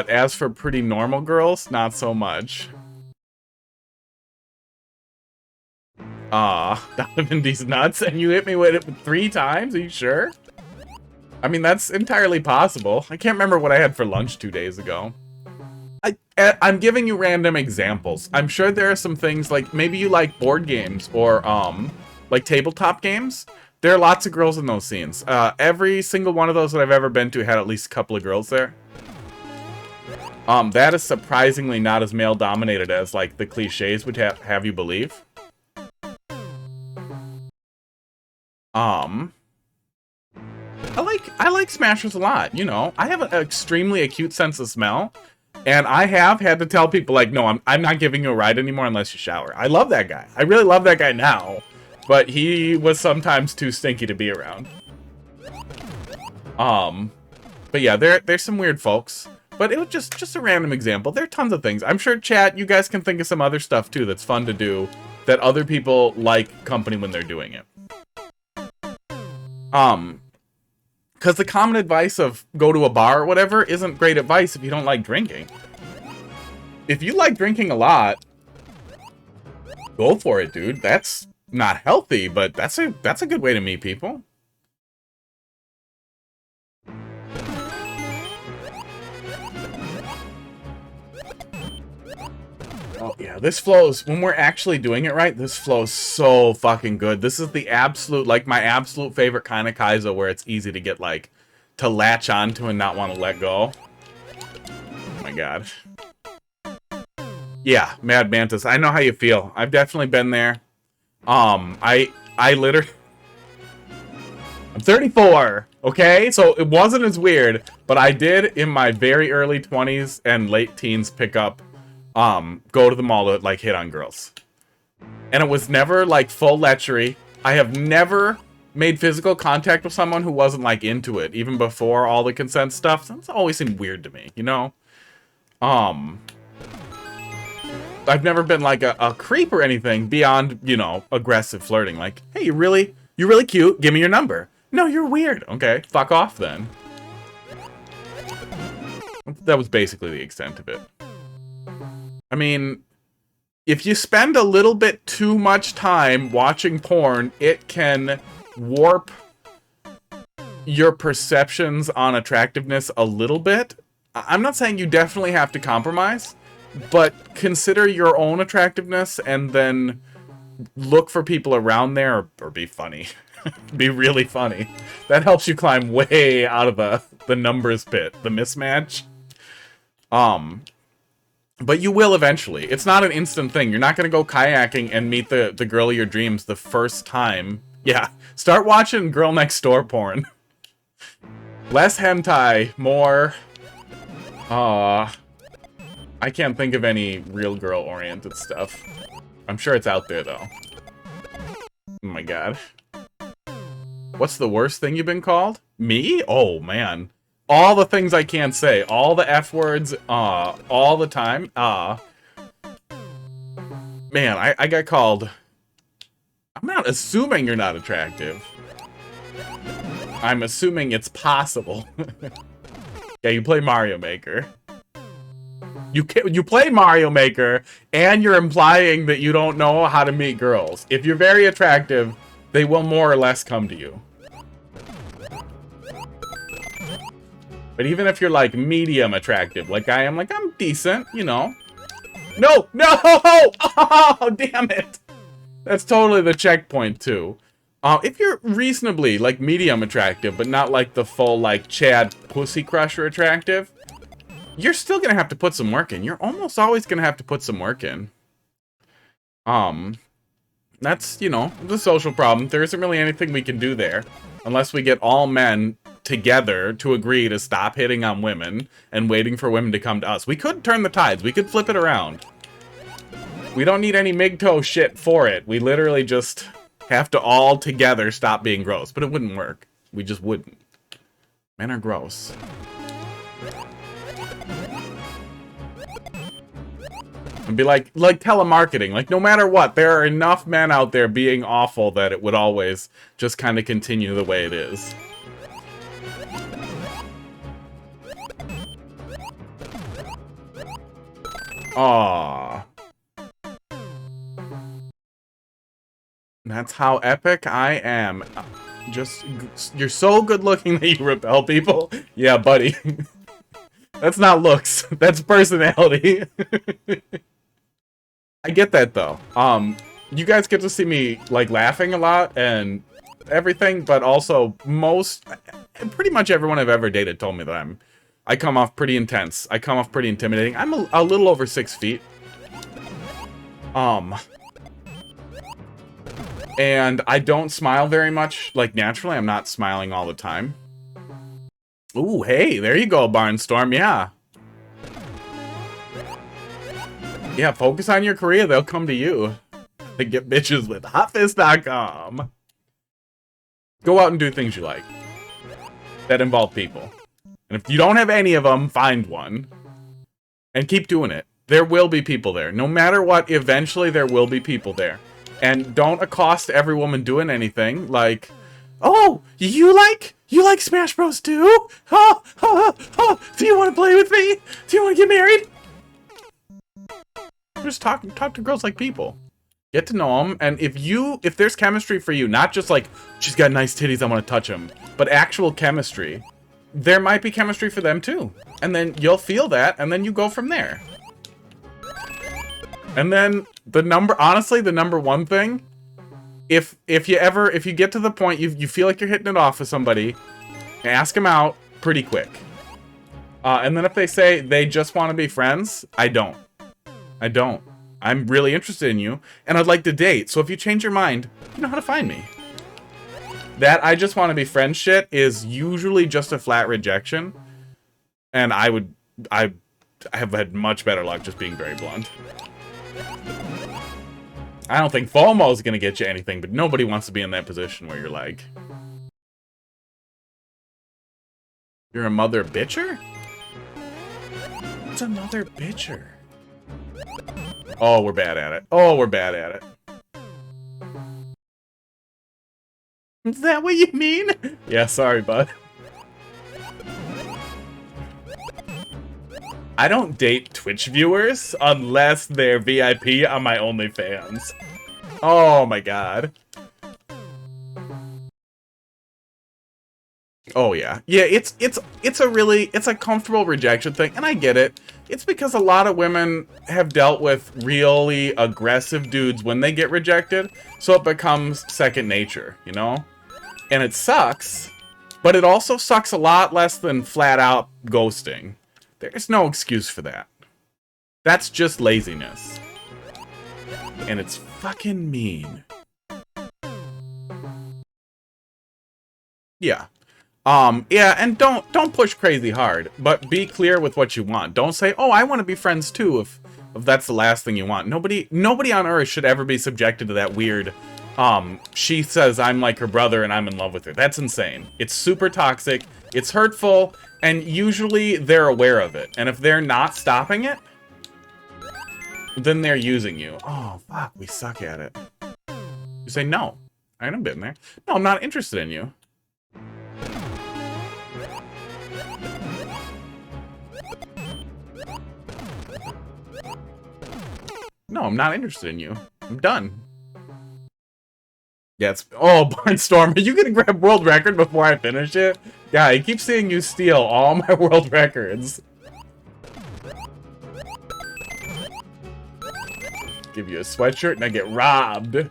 as for pretty normal girls, not so much. Donovan D's nuts, and you hit me with it 3 times? Are you sure? I mean, that's entirely possible. I can't remember what I had for lunch 2 days ago. I'm giving you random examples. I'm sure there are some things, like, maybe you like board games, or, like tabletop games. There are lots of girls in those scenes. Every single one of those that I've ever been to had at least a couple of girls there. That is surprisingly not as male-dominated as, like, the cliches would have you believe. I like Smashers a lot, you know. I have an extremely acute sense of smell. And I have had to tell people, like, no, I'm not giving you a ride anymore unless you shower. I love that guy. I really love that guy now. But he was sometimes too stinky to be around. But yeah, there's some weird folks. But it was just a random example. There are tons of things. I'm sure, chat, you guys can think of some other stuff, too, that's fun to do. That other people like company when they're doing it. Because the common advice of go to a bar or whatever isn't great advice if you don't like drinking. If you like drinking a lot, go for it, dude. That's not healthy, but that's a good way to meet people. Oh, yeah, this flows, when we're actually doing it right, this flows so fucking good. This is the absolute, like, my absolute favorite kind of Kaizo, where it's easy to get, like, to latch onto and not want to let go. Oh my god. Yeah, Mad Mantis, I know how you feel. I've definitely been there. I literally... I'm 34, okay? So it wasn't as weird, but I did, in my very early 20s and late teens, pick up go to the mall to, like, hit on girls. And it was never, like, full lechery. I have never made physical contact with someone who wasn't, like, into it, even before all the consent stuff. That's always seemed weird to me, you know? I've never been like a creep or anything beyond, you know, aggressive flirting. Like, hey, you're really cute. Give me your number. No, you're weird. Okay, fuck off then. That was basically the extent of it. I mean, if you spend a little bit too much time watching porn, it can warp your perceptions on attractiveness a little bit. I'm not saying you definitely have to compromise, but consider your own attractiveness and then look for people around there, or be funny. Be really funny. That helps you climb way out of the numbers pit, the mismatch. But you will eventually. It's not an instant thing. You're not going to go kayaking and meet the girl of your dreams the first time. Yeah, start watching Girl Next Door porn. Less hentai, more... I can't think of any real girl-oriented stuff. I'm sure it's out there, though. Oh my god. What's the worst thing you've been called? Me? Oh, man. All the things I can't say. All the F words, all the time. Man, I got called... I'm not assuming you're not attractive. I'm assuming it's possible. Yeah, you play Mario Maker. You play Mario Maker, and you're implying that you don't know how to meet girls. If you're very attractive, they will more or less come to you. But even if you're, like, medium attractive, like I am, like, I'm decent, you know. No! No! Oh, damn it! That's totally the checkpoint, too. If you're reasonably, like, medium attractive, but not, like, the full, like, Chad Pussy Crusher attractive, you're still gonna have to put some work in. You're almost always gonna have to put some work in. That's, you know, the social problem. There isn't really anything we can do there. Unless we get all men together to agree to stop hitting on women and waiting for women to come to us. We could turn the tides. We could flip it around. We don't need any MGTOW shit for it. We literally just have to all together stop being gross. But it wouldn't work. We just wouldn't. Men are gross. And be like telemarketing. Like, no matter what, there are enough men out there being awful that it would always just kind of continue the way it is. Aww. That's how epic I am. Just, you're so good looking that you repel people. Yeah, buddy. That's not looks. That's personality. I get that, though. You guys get to see me, like, laughing a lot and everything, but also pretty much everyone I've ever dated told me that I come off pretty intense. I come off pretty intimidating. I'm a little over 6 feet. And I don't smile very much, like, naturally. I'm not smiling all the time. Ooh, hey, there you go, Barnstorm, yeah. Yeah, focus on your career, they'll come to you. They get bitches with hotfist.com. Go out and do things you like that involve people. And if you don't have any of them, find one. And keep doing it. There will be people there. No matter what, eventually there will be people there. And don't accost every woman doing anything. Like, oh, you like Smash Bros. Too? Do you want to play with me? Do you want to get married? Just talk to girls like people. Get to know them, and if there's chemistry for you, not just like, she's got nice titties, I want to touch them, but actual chemistry, there might be chemistry for them too. And then you'll feel that, and then you go from there. And then honestly, the number one thing, if you get to the point you feel like you're hitting it off with somebody, ask them out pretty quick. And then if they say they just want to be friends, I don't. I'm really interested in you, and I'd like to date. So if you change your mind, you know how to find me. That I just want to be friends shit is usually just a flat rejection. And I have had much better luck just being very blunt. I don't think FOMO is going to get you anything, but nobody wants to be in that position where you're like, you're a mother bitcher? What's a mother bitcher? Oh, we're bad at it. Oh, we're bad at it. Is that what you mean? Yeah, sorry, bud. I don't date Twitch viewers unless they're VIP on my OnlyFans. Oh my god. Oh yeah. Yeah, it's a comfortable rejection thing, and I get it. It's because a lot of women have dealt with really aggressive dudes when they get rejected, so it becomes second nature, you know? And it sucks, but it also sucks a lot less than flat out ghosting. There's no excuse for that. That's just laziness. And it's fucking mean. Yeah. Yeah, and don't push crazy hard, but be clear with what you want. Don't say, "Oh, I want to be friends too," if that's the last thing you want. Nobody on Earth should ever be subjected to that weird, she says I'm like her brother and I'm in love with her. That's insane. It's super toxic, it's hurtful, and usually they're aware of it. And if they're not stopping it, then they're using you. Oh, fuck, we suck at it. You say, "No, I ain't been there. No, I'm not interested in you." No, I'm not interested in you. I'm done. Yeah, it's... Oh, Barnstorm, are you gonna grab world record before I finish it? Yeah, I keep seeing you steal all my world records. Give you a sweatshirt and I get robbed.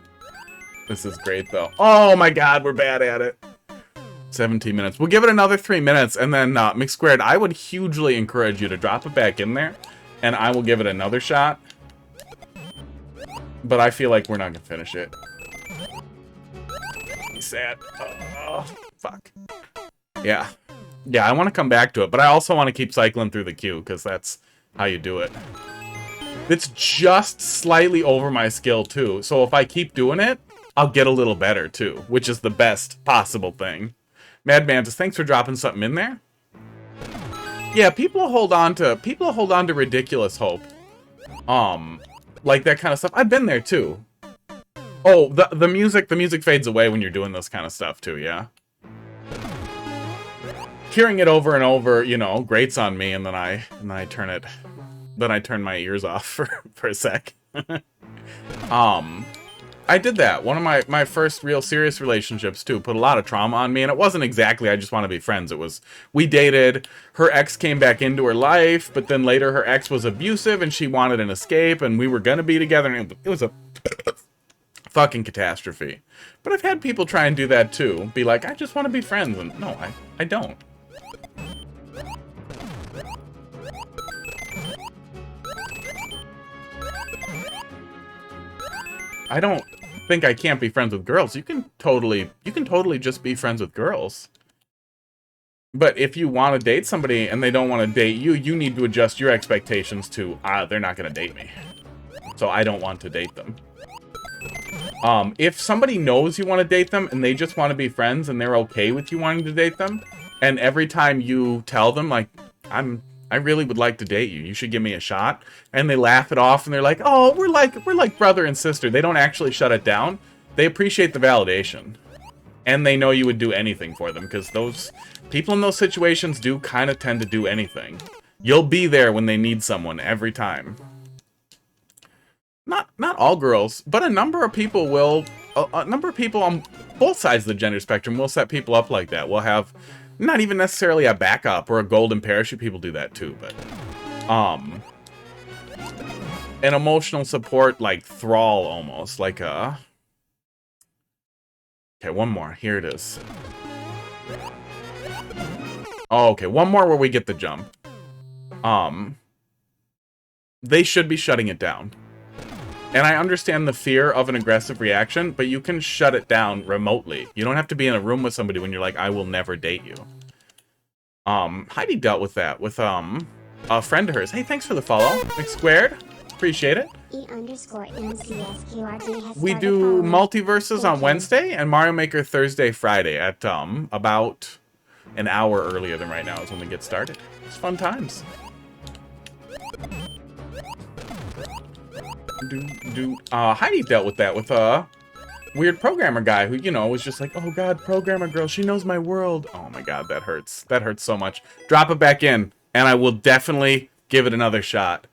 This is great, though. Oh my god, we're bad at it. 17 minutes. We'll give it another 3 minutes, and then, McSquared, I would hugely encourage you to drop it back in there, and I will give it another shot. But I feel like we're not gonna finish it. Sad. Oh, fuck. Yeah. Yeah, I want to come back to it, but I also want to keep cycling through the queue, because that's how you do it. It's just slightly over my skill, too, so if I keep doing it, I'll get a little better, too, which is the best possible thing. Mad Mantis, thanks for dropping something in there. Yeah, people hold on to ridiculous hope. Like that kind of stuff. I've been there too. Oh, the music fades away when you're doing this kind of stuff too, yeah. Hearing it over and over, you know, grates on me, and then I turn my ears off for a sec. I did that. One of my first real serious relationships, too, put a lot of trauma on me, and it wasn't exactly, I just want to be friends. It was, we dated, her ex came back into her life, but then later her ex was abusive, and she wanted an escape, and we were gonna be together, and it was a fucking catastrophe. But I've had people try and do that, too. Be like, I just want to be friends, and no, I don't. I don't think I can't be friends with girls. You can totally just be friends with girls. But if you want to date somebody and they don't want to date you, you need to adjust your expectations to, they're not going to date me, so I don't want to date them. If somebody knows you want to date them and they just want to be friends and they're okay with you wanting to date them, and every time you tell them, like, I really would like to date you, you should give me a shot, and they laugh it off and they're like, oh, we're like brother and sister. They don't actually shut it down. They appreciate the validation. And they know you would do anything for them, because those people in those situations do kind of tend to do anything. You'll be there when they need someone every time. Not all girls, but a number of people will, a number of people on both sides of the gender spectrum will set people up like that. We'll have not even necessarily a backup or a golden parachute. People do that too, but an emotional support, like thrall, almost like a... Okay, one more. Here it is. Oh, okay, one more where we get the jump. They should be shutting it down. And I understand the fear of an aggressive reaction, but you can shut it down remotely. You don't have to be in a room with somebody when you're like, I will never date you. Heidi dealt with that with, a friend of hers. Hey, thanks for the follow. McSquared. Appreciate it. We do Multiverses on Wednesday and Mario Maker Thursday, Friday at, about an hour earlier than right now is when we get started. It's fun times. Heidi dealt with that with a weird programmer guy who, you know, was just like, oh god, programmer girl, she knows my world. Oh my god, that hurts. That hurts so much. Drop it back in, and I will definitely give it another shot.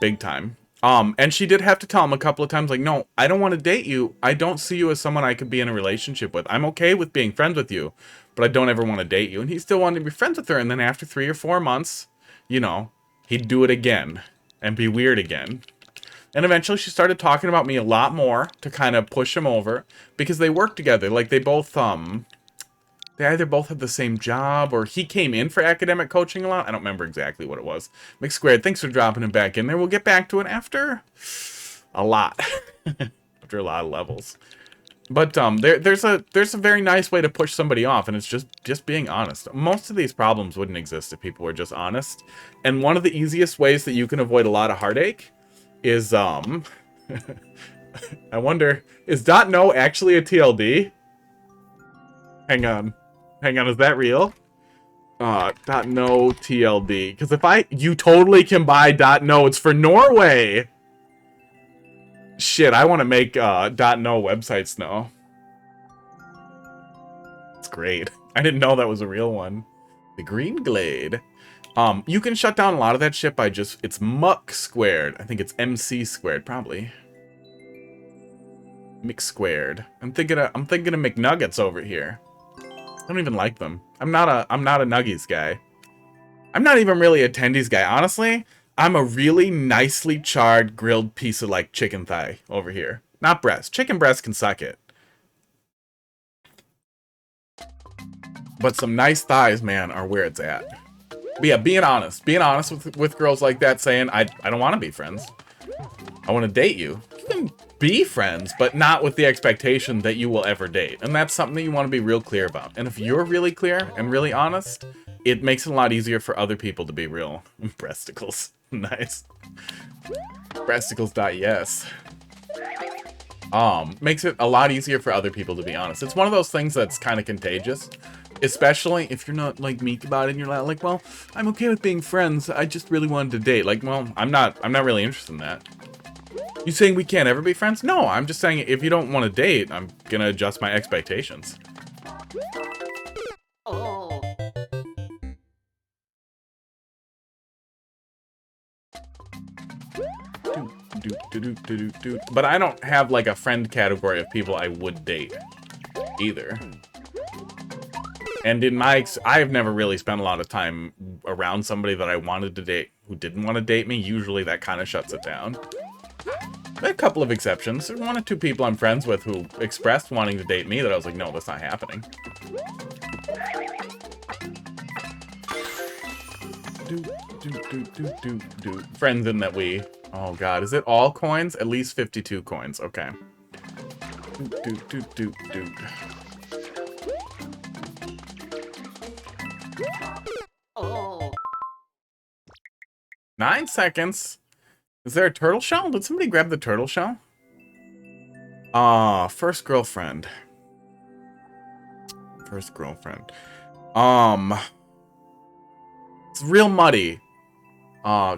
Big time. And she did have to tell him a couple of times, like, no, I don't want to date you. I don't see you as someone I could be in a relationship with. I'm okay with being friends with you, but I don't ever want to date you. And he still wanted to be friends with her, and then after 3 or 4 months, you know, he'd do it again and be weird again. And eventually she started talking about me a lot more to kind of push him over, because they worked together. Like, they both, they either both had the same job, or he came in for academic coaching a lot. I don't remember exactly what it was. McSquared, thanks for dropping him back in there. We'll get back to it after a lot. After a lot of levels. But there's a very nice way to push somebody off, and it's just being honest. Most of these problems wouldn't exist if people were just honest. And one of the easiest ways that you can avoid a lot of heartache is I wonder, is .no actually a TLD? Hang on, is that real? .no TLD, because you totally can buy .no, it's for Norway. Shit, I want to make .no websites now. It's great. I didn't know that was a real one. The Green Glade. You can shut down a lot of that shit by just, it's muck squared. I think it's MC squared, probably. Mix squared. I'm thinking of McNuggets over here. I don't even like them. I'm not a Nuggies guy. I'm not even really a Tendies guy. Honestly, I'm a really nicely charred grilled piece of like chicken thigh over here. Not breast. Chicken breast can suck it. But some nice thighs, man, are where it's at. But yeah, being honest with girls like that, saying, I don't want to be friends. I want to date you. You can be friends, but not with the expectation that you will ever date. And that's something that you want to be real clear about. And if you're really clear and really honest, it makes it a lot easier for other people to be real. Breasticles. Nice. Breasticles.yes. Makes it a lot easier for other people to be honest. It's one of those things that's kind of contagious. Especially if you're not, like, meek about it and you're like, well, I'm okay with being friends. I just really wanted to date. Like, well, I'm not really interested in that. You saying we can't ever be friends? No, I'm just saying if you don't want to date, I'm gonna adjust my expectations. Oh. But I don't have, like, a friend category of people I would date either. And I have never really spent a lot of time around somebody that I wanted to date who didn't want to date me. Usually that kind of shuts it down. There are a couple of exceptions. There's 1 or 2 people I'm friends with who expressed wanting to date me that I was like, no, that's not happening. Friends in that we... Oh god, is it all coins? At least 52 coins. Okay. 9 seconds. Is there a turtle shell? Did somebody grab the turtle shell? First girlfriend. First girlfriend. It's real muddy.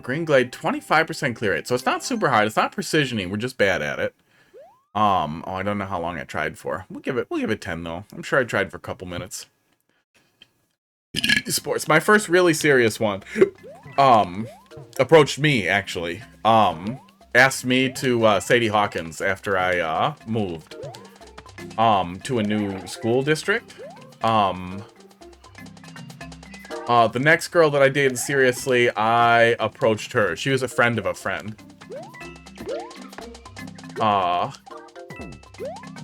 Green Glade, 25% clear rate. So it's not super hard. It's not precisioning. We're just bad at it. Oh, I don't know how long I tried for. We'll give it 10 though. I'm sure I tried for a couple minutes. Sports. My first really serious one. Approached me, actually. Asked me to Sadie Hawkins after I moved to a new school district. The next girl that I dated seriously, I approached her. She was a friend of a friend.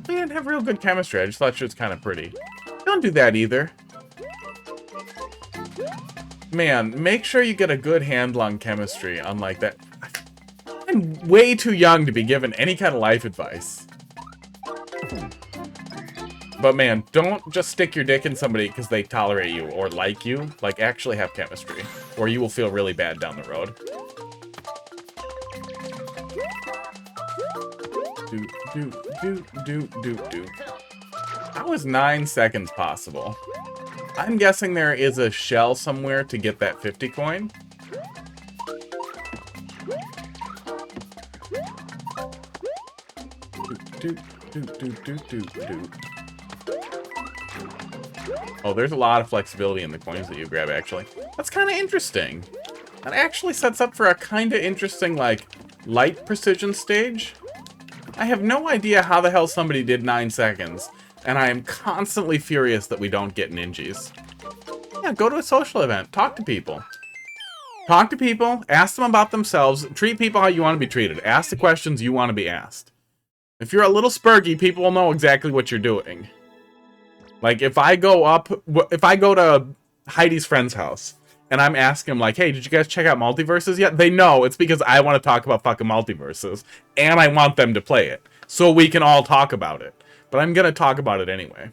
We didn't have real good chemistry. I just thought she was kind of pretty. Don't do that either. Man, make sure you get a good handle on chemistry, unlike that. I'm way too young to be given any kind of life advice. But man, don't just stick your dick in somebody because they tolerate you or like you. Like, actually have chemistry, or you will feel really bad down the road. How is 9 seconds possible? I'm guessing there is a shell somewhere to get that 50 coin. Oh, there's a lot of flexibility in the coins that you grab, actually. That's kind of interesting. That actually sets up for a kind of interesting, like, light precision stage. I have no idea how the hell somebody did 9 seconds, and I am constantly furious that we don't get ninjas. Yeah, go to a social event. Talk to people. Talk to people. Ask them about themselves. Treat people how you want to be treated. Ask the questions you want to be asked. If you're a little spurgy, people will know exactly what you're doing. Like, if I go to Heidi's friend's house, and I'm asking them, like, hey, did you guys check out Multiverses yet? They know it's because I want to talk about fucking Multiverses, and I want them to play it, so we can all talk about it. But I'm going to talk about it anyway.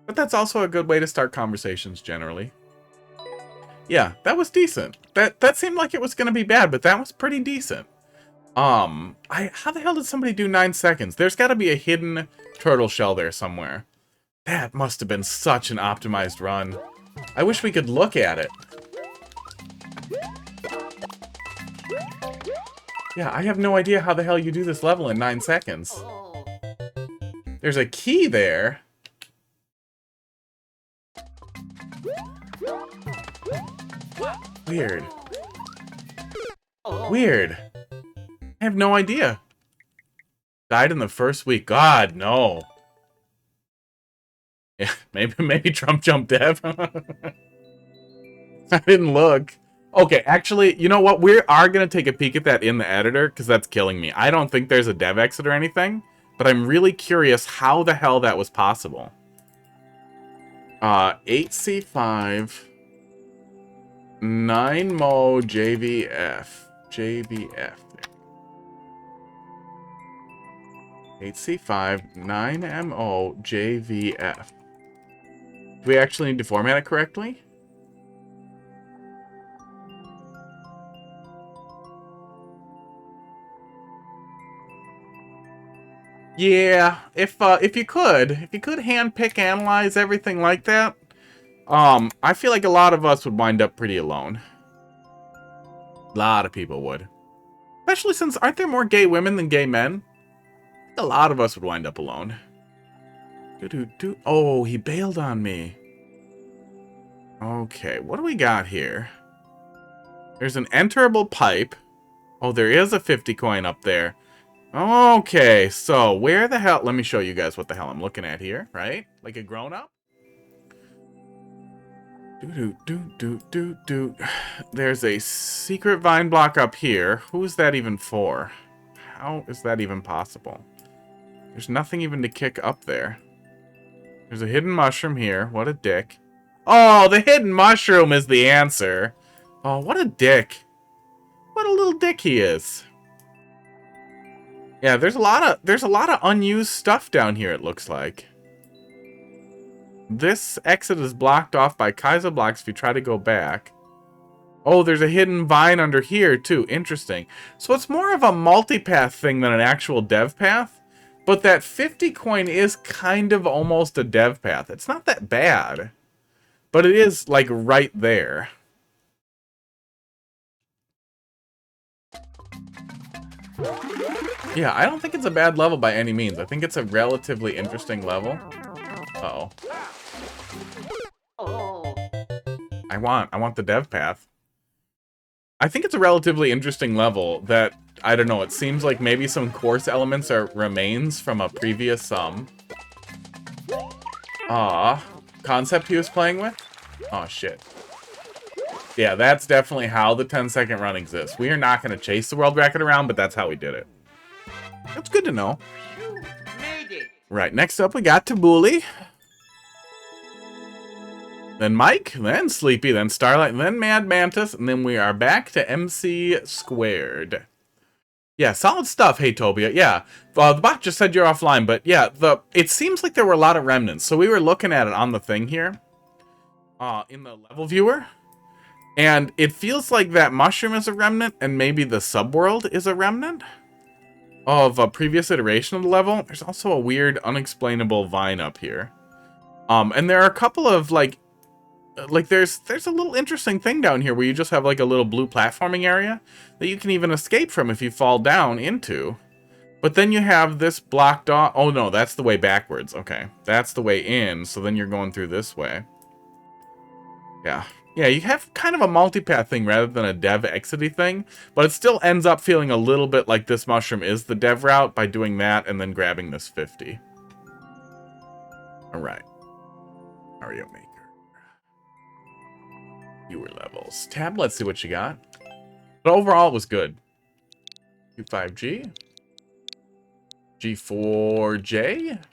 But that's also a good way to start conversations, generally. Yeah, that was decent. That seemed like it was going to be bad, but that was pretty decent. How the hell did somebody do 9 seconds? There's got to be a hidden turtle shell there somewhere. That must have been such an optimized run. I wish we could look at it. Yeah, I have no idea how the hell you do this level in 9 seconds. There's a key there. Weird. Weird. I have no idea. Died in the first week. God, no. Yeah, maybe Trump jumped dev. I didn't look. Okay, actually, you know what? We are going to take a peek at that in the editor, because that's killing me. I don't think there's a dev exit or anything, but I'm really curious how the hell that was possible. 8C5, 9mo JVF. JBF. 8C5, 9mo JVF. Do we actually need to format it correctly? Yeah, if you could handpick, analyze everything like that, I feel like a lot of us would wind up pretty alone. A lot of people would. Especially since, aren't there more gay women than gay men? A lot of us would wind up alone. Oh, he bailed on me. Okay, what do we got here? There's an enterable pipe. Oh, there is a 50 coin up there. Okay, so where the hell... Let me show you guys what the hell I'm looking at here, right? Like a grown-up? There's a secret vine block up here. Who is that even for? How is that even possible? There's nothing even to kick up there. There's a hidden mushroom here. What a dick. Oh, the hidden mushroom is the answer. Oh, what a dick. What a little dick he is. Yeah, there's a lot of unused stuff down here, it looks like. This exit is blocked off by Kaiser blocks if you try to go back. Oh, there's a hidden vine under here, too. Interesting. So it's more of a multipath thing than an actual dev path. But that 50 coin is kind of almost a dev path. It's not that bad. But it is, like, right there. Yeah, I don't think it's a bad level by any means. I think it's a relatively interesting level. Uh-oh. I want the dev path. I think it's a relatively interesting level that, I don't know, it seems like maybe some course elements are remains from a previous, concept he was playing with? Oh, shit. Yeah, that's definitely how the 10-second run exists. We are not going to chase the world record around, but that's how we did it. That's good to know. You made it. Right, next up we got Tabuli. Then Mike, then Sleepy, then Starlight, then Mad Mantis, and then we are back to MC Squared. Yeah, solid stuff, hey Tobia. Yeah, the bot just said you're offline, but yeah, it seems like there were a lot of remnants. So we were looking at it on the thing here, in the level viewer, and it feels like that mushroom is a remnant, and maybe the subworld is a remnant of a previous iteration of the level. There's also a weird, unexplainable vine up here. And there are a couple of, like there's a little interesting thing down here where you just have, like, a little blue platforming area that you can even escape from if you fall down into. But then you have this blocked off. Oh, no, that's the way backwards. Okay, that's the way in. So then you're going through this way. Yeah. Yeah, you have kind of a multipath thing rather than a dev exity thing. But it still ends up feeling a little bit like this mushroom is the dev route by doing that and then grabbing this 50. All right. Mario Maker. Fewer levels. Tab, let's see what you got. But overall, it was good. Q5G. G4J.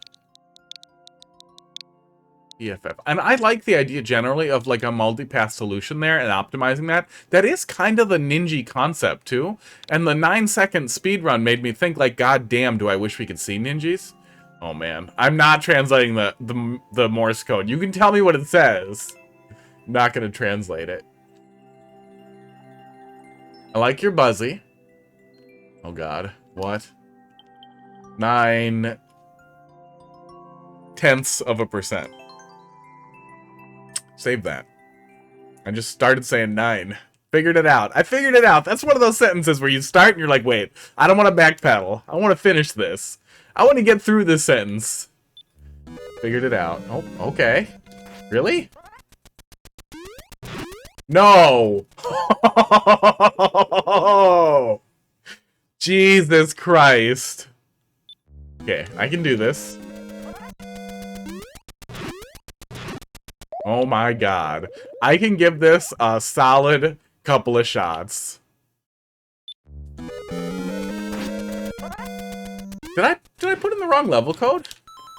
EFF. And I like the idea generally of like a multipath solution there and optimizing that. That is kind of the Ninja concept too. And the 9-second speedrun made me think like, God damn, do I wish we could see ninjas? Oh man, I'm not translating the Morse code. You can tell me what it says. I'm not gonna translate it. I like your Buzzy. Oh god, what? 0.9%. Save that. I just started saying 9. Figured it out. I figured it out. That's one of those sentences where you start and you're like, wait, I don't want to backpedal. I want to finish this. I want to get through this sentence. Figured it out. Oh, okay. Really? No! Jesus Christ. Okay, I can do this. Oh my god. I can give this a solid couple of shots. Did I put in the wrong level code?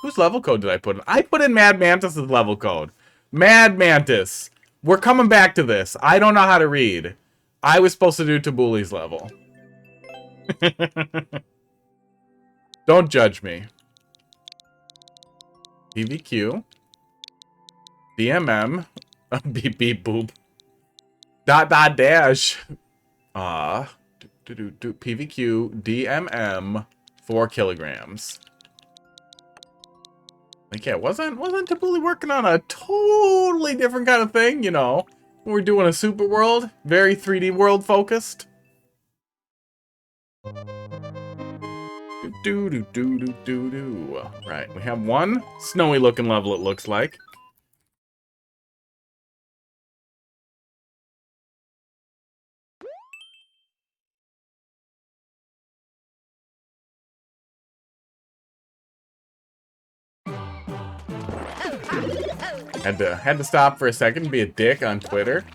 Whose level code did I put in? I put in Mad Mantis' level code. Mad Mantis. We're coming back to this. I don't know how to read. I was supposed to do Tabuli's level. Don't judge me. PVQ. DMM. Beep beep boop. Dot dot dash. PVQ. DMM. 4 kilograms. Like, yeah, wasn't Tabuli working on a totally different kind of thing, you know? We're doing a super world, very 3D world focused. Right, we have one snowy looking level, it looks like. Had to stop for a second and be a dick on Twitter.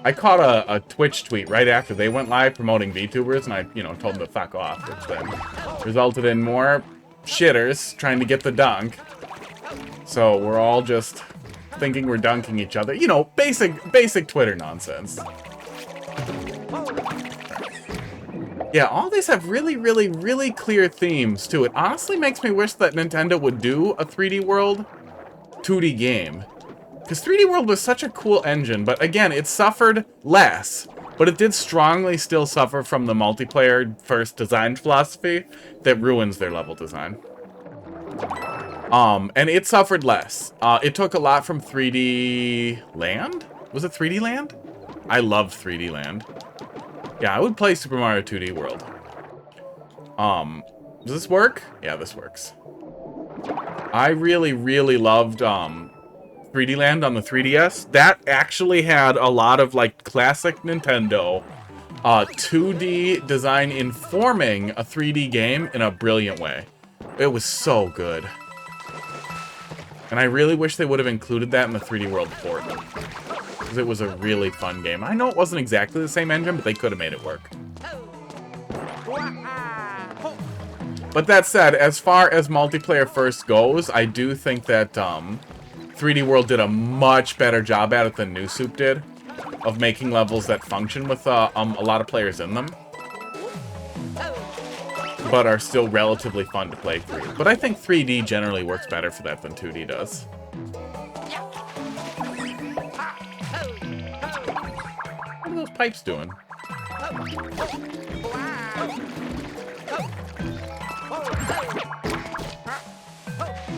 I caught a Twitch tweet right after they went live promoting VTubers, and I, you know, told them to fuck off, which then resulted in more shitters trying to get the dunk. So we're all just thinking we're dunking each other. You know, basic Twitter nonsense. Yeah, all these have really clear themes, too. It honestly makes me wish that Nintendo would do a 3D World 2D game. Because 3D World was such a cool engine, but again, it suffered less. But it did strongly still suffer from the multiplayer first design philosophy that ruins their level design. And it suffered less. It took a lot from 3D Land? Was it 3D Land? I loved 3D Land. Yeah, I would play Super Mario 2D World. Does this work? Yeah, this works. I really loved 3D Land on the 3DS. That actually had a lot of like classic Nintendo 2D design informing a 3D game in a brilliant way. It was so good. And I really wish they would have included that in the 3D World port. Because it was a really fun game. I know it wasn't exactly the same engine, but they could have made it work. But that said, as far as multiplayer first goes, I do think that 3D World did a much better job at it than New Soup did. Of making levels that function with a lot of players in them. But are still relatively fun to play through. But I think 3D generally works better for that than 2D does. What are those pipes doing?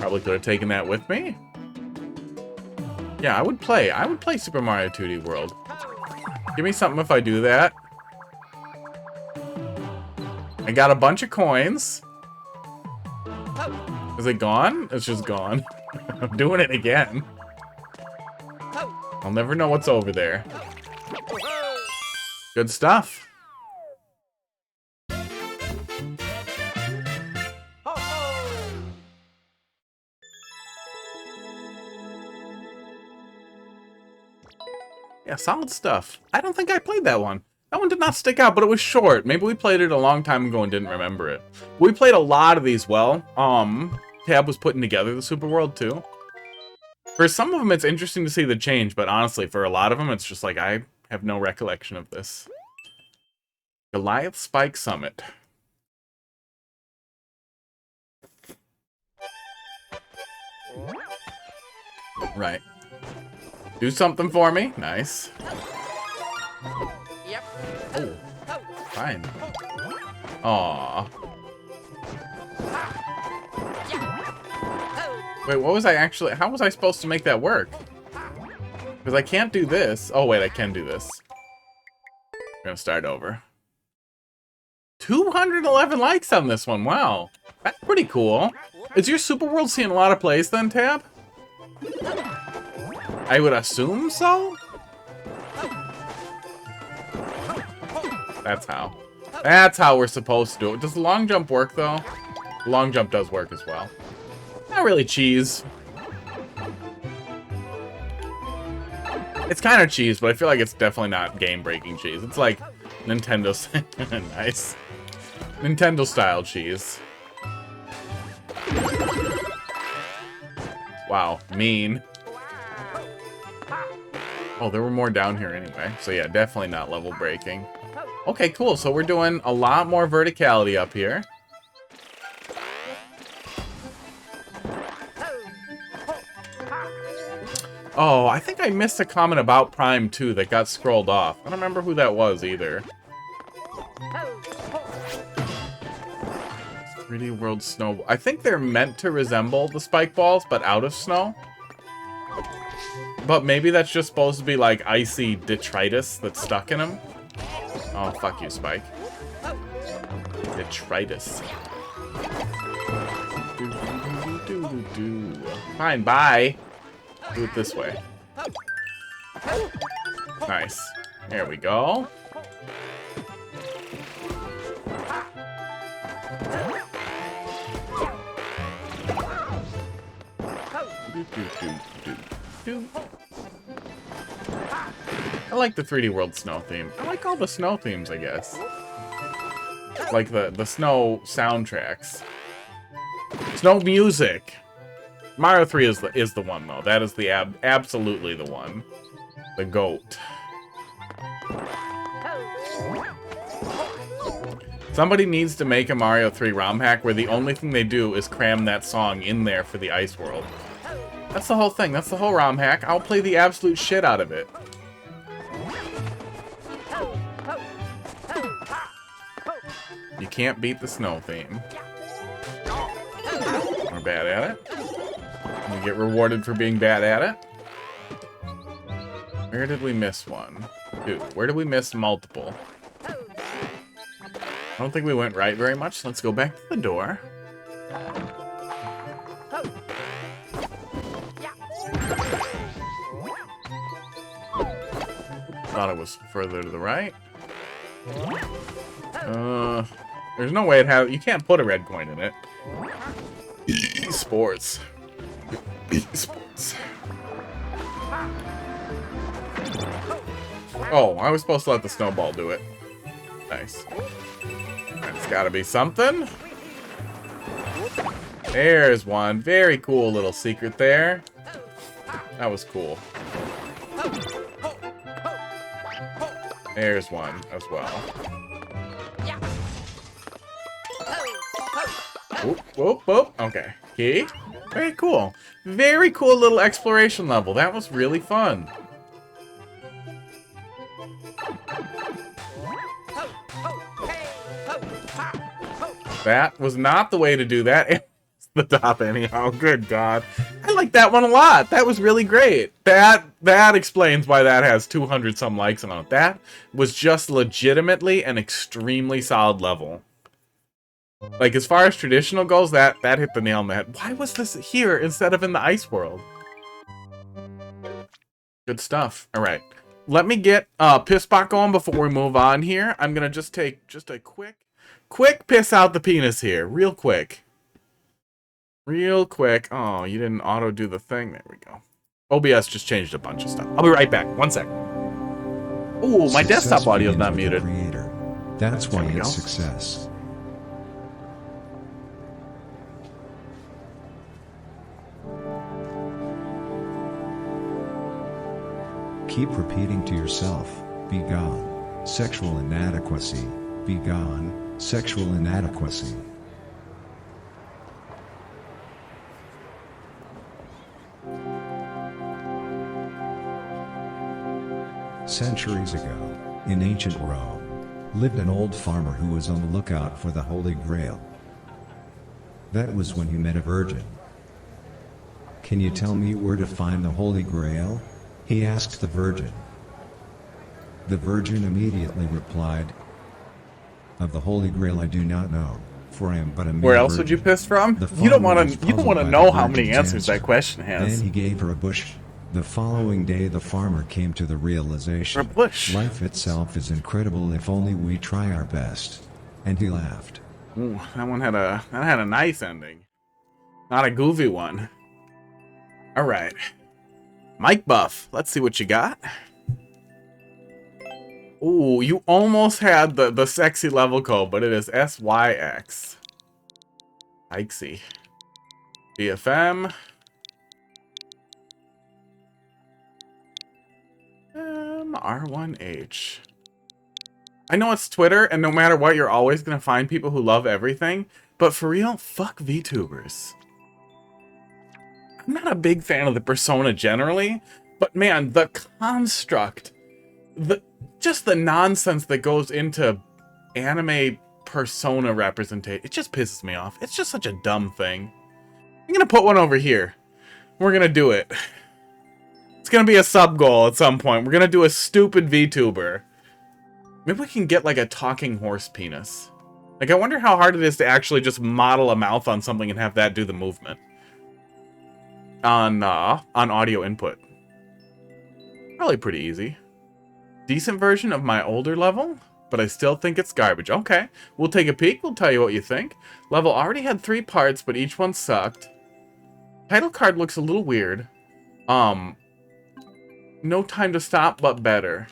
Probably could have taken that with me. Yeah, I would play Super Mario 2D World. Give me something if I do that. I got a bunch of coins. Is it gone? It's just gone. I'm doing it again. I'll never know what's over there. Good stuff. Yeah, solid stuff. I don't think I played that one. That one did not stick out, but it was short. Maybe we played it a long time ago and didn't remember it. We played a lot of these well. Tab was putting together the Super World too. For some of them, it's interesting to see the change, but honestly, for a lot of them, it's just like, I have no recollection of this. Goliath Spike Summit. Right. Do something for me. Nice. Yep. Oh, fine. Aww. Wait, what was I actually... How was I supposed to make that work? Because I can't do this. Oh, wait, I can do this. I'm gonna start over. 211 likes on this one. Wow. That's pretty cool. Is your Super World seeing a lot of plays then, Tab? I would assume so? That's how. That's how we're supposed to do it. Does the long jump work, though? The long jump does work as well. Not really cheese. It's kind of cheese, but I feel like it's definitely not game-breaking cheese. It's like Nintendo... Nice. Nintendo-style cheese. Wow, mean. Oh, there were more down here anyway. So yeah, definitely not level breaking. Okay, cool. So we're doing a lot more verticality up here. Oh, I think I missed a comment about Prime 2 that got scrolled off. I don't remember who that was either. 3D World Snow... I think they're meant to resemble the spike balls, but out of snow. But maybe that's just supposed to be like icy detritus that's stuck in them. Oh, fuck you, Spike. Detritus. Fine, bye. Do it this way. Nice. There we go. I like the 3D World snow theme. I like all the snow themes, I guess. Like the snow soundtracks. Snow music. Mario 3 is the one, though. That is the absolutely the one. The GOAT. Somebody needs to make a Mario 3 ROM hack where the only thing they do is cram that song in there for the Ice World. That's the whole thing. That's the whole ROM hack. I'll play the absolute shit out of it. You can't beat the snow theme. We're bad at it. We get rewarded for being bad at it. Where did we miss one? Dude, where did we miss multiple? I don't think we went right very much. Let's go back to the door. Thought it was further to the right. There's no way it has... You can't put a red coin in it. Sports. Sports. Oh, I was supposed to let the snowball do it. Nice. That's gotta be something. There's one. Very cool little secret there. That was cool. There's one as well. Whoop, whoop, whoop. Okay. Key. Very cool. Very cool little exploration level. That was really fun. That was not the way to do that. It's the top anyhow. Good God. I like that one a lot. That was really great. That explains why that has 200 some likes on it. That was just legitimately an extremely solid level. Like, as far as traditional goes, that hit the nail on the head. Why was this here instead of in the ice world? Good stuff. All right. Let me get piss spot going before we move on here. I'm going to just take just a quick piss out the penis here. Real quick. Real quick. Oh, you didn't auto do the thing. There we go. OBS just changed a bunch of stuff. I'll be right back. 1 sec. Ooh, my desktop audio is not muted. Creator. That's why it's success. Keep repeating to yourself, be gone. Sexual inadequacy, be gone. Sexual inadequacy. Centuries ago, in ancient Rome, lived an old farmer who was on the lookout for the Holy Grail. That was when he met a virgin. "Can you tell me where to find the Holy Grail?" he asked the virgin. The virgin immediately replied, "Of the Holy Grail I do not know, for I am but a mere Where else would you virgin." piss from? The You don't farmer want was to. You don't puzzled want to by know the how many virgin's answers that answer. question has. Then he gave her a bush. The following day the farmer came to the realization, A bush. life itself is incredible if only we try our best. And he laughed. Ooh, that one had a nice ending, not a goofy one. All right, Mike Buff. Let's see what you got. Ooh, you almost had the sexy level code, but it is SYX. Ikesy. BFM. R1H. I know it's Twitter, and no matter what, you're always going to find people who love everything, but for real, fuck VTubers. I'm not a big fan of the persona generally, but man, the construct, just the nonsense that goes into anime persona representation, it just pisses me off. It's just such a dumb thing. I'm going to put one over here. We're going to do it. It's gonna be a sub goal at some point. We're gonna do a stupid VTuber. Maybe we can get like a talking horse penis. Like, I wonder how hard it is to actually just model a mouth on something and have that do the movement. On audio input. Probably pretty easy. Decent version of my older level, but I still think it's garbage. Okay, we'll take a peek. We'll tell you what you think. Level already had 3 parts, but each one sucked. Title card looks a little weird. No time to stop, but better.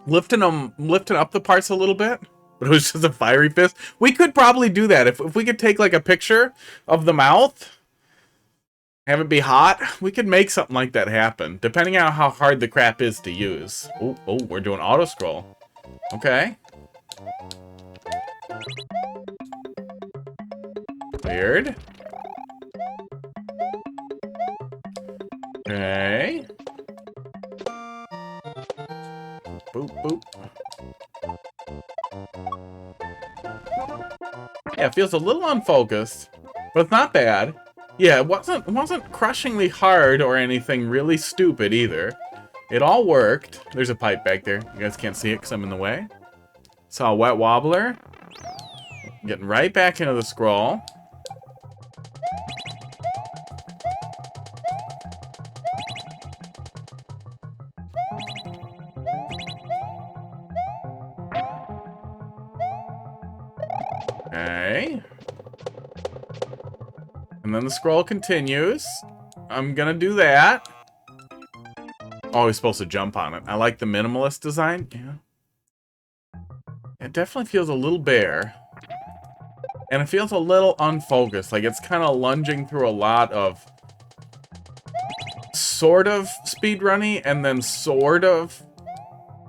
Lifting up the parts a little bit, but it was just a fiery fist. We could probably do that if we could take like a picture of the mouth, have it be hot. We could make something like that happen, depending on how hard the crap is to use. Oh, we're doing auto scroll. Okay. Weird. Okay. Boop, boop. Yeah, it feels a little unfocused, but it's not bad. Yeah, it wasn't crushingly hard or anything really stupid either. It all worked. There's a pipe back there. You guys can't see it because I'm in the way. Saw a wet wobbler. Getting right back into the scroll. Okay. And then the scroll continues. I'm gonna do that. Oh, he's supposed to jump on it. I like the minimalist design. Yeah. It definitely feels a little bare. And it feels a little unfocused. Like it's kind of lunging through a lot of sort of speedrunny and then sort of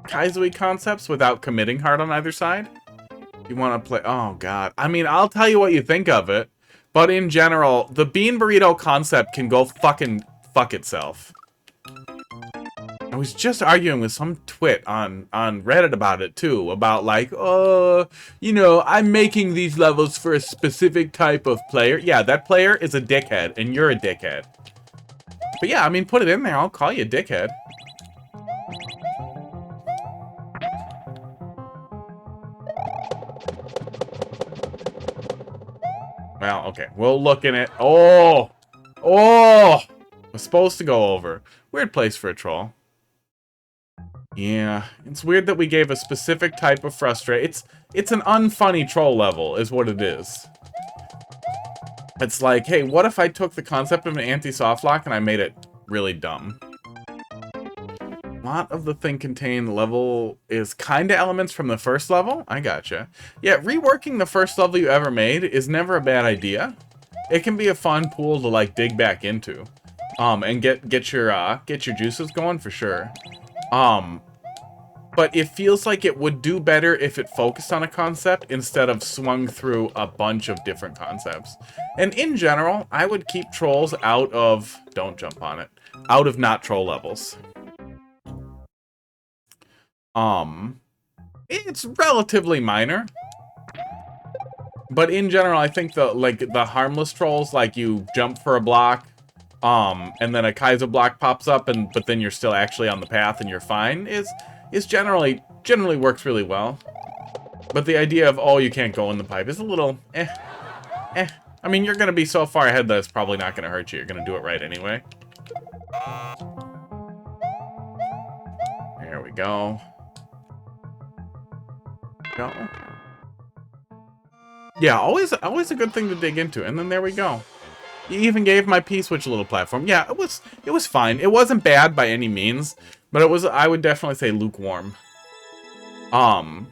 Kaizui concepts without committing hard on either side. You want to play... Oh, God. I mean, I'll tell you what you think of it. But in general, the bean burrito concept can go fucking fuck itself. I was just arguing with some twit on Reddit about it, too. About, like, you know, I'm making these levels for a specific type of player. Yeah, that player is a dickhead, and you're a dickhead. But yeah, I mean, put it in there. I'll call you a dickhead. Well, okay. We'll look in it. Oh! Oh! Was supposed to go over. Weird place for a troll. Yeah. It's weird that we gave a specific type of frustrate. It's an unfunny troll level, is what it is. It's like, hey, what if I took the concept of an anti-softlock and I made it really dumb? A lot of the thing contained level is kinda elements from the first level. I gotcha. Yeah, reworking the first level you ever made is never a bad idea. It can be a fun pool to like dig back into, and get your juices going for sure. But it feels like it would do better if it focused on a concept instead of swung through a bunch of different concepts. And in general, I would keep trolls out of, don't jump on it, out of not troll levels. It's relatively minor. But in general, I think the harmless trolls, like you jump for a block, and then a Kaiser block pops up, but then you're still actually on the path and you're fine, is generally works really well. But the idea of, oh, you can't go in the pipe is a little eh. I mean, you're gonna be so far ahead that it's probably not gonna hurt you. You're gonna do it right anyway. There we go. Go. Yeah, always a good thing to dig into. And then there we go. You even gave my P-switch a little platform. Yeah, it was fine. It wasn't bad by any means, but it was, I would definitely say, lukewarm. I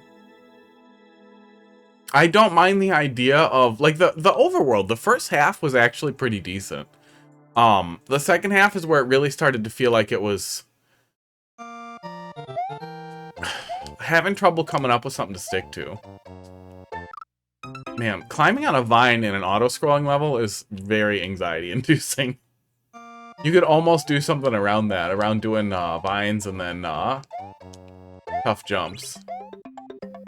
don't mind the idea of like the overworld. The first half was actually pretty decent. The second half is where it really started to feel like it was having trouble coming up with something to stick to. Man, climbing on a vine in an auto-scrolling level is very anxiety-inducing. You could almost do something around that, around doing vines and then tough jumps.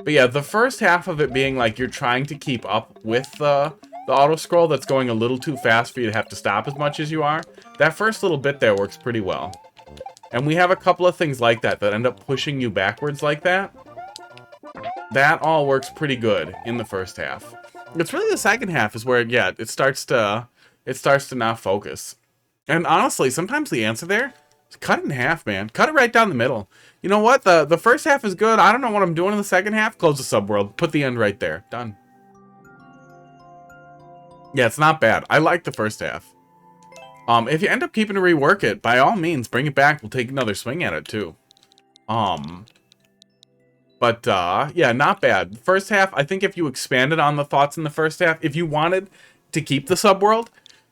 But yeah, the first half of it being like you're trying to keep up with the auto-scroll that's going a little too fast for you to have to stop as much as you are, that first little bit there works pretty well. And we have a couple of things like that end up pushing you backwards like that. That all works pretty good in the first half. It's really the second half is where, yeah, it starts to not focus. And honestly, sometimes the answer there is cut it in half, man. Cut it right down the middle. You know what? The first half is good. I don't know what I'm doing in the second half. Close the subworld. Put the end right there. Done. Yeah, it's not bad. I like the first half. If you end up keeping to rework it, by all means, bring it back. We'll take another swing at it, too. But, yeah, not bad. First half, I think if you expanded on the thoughts in the first half, if you wanted to keep the subworld,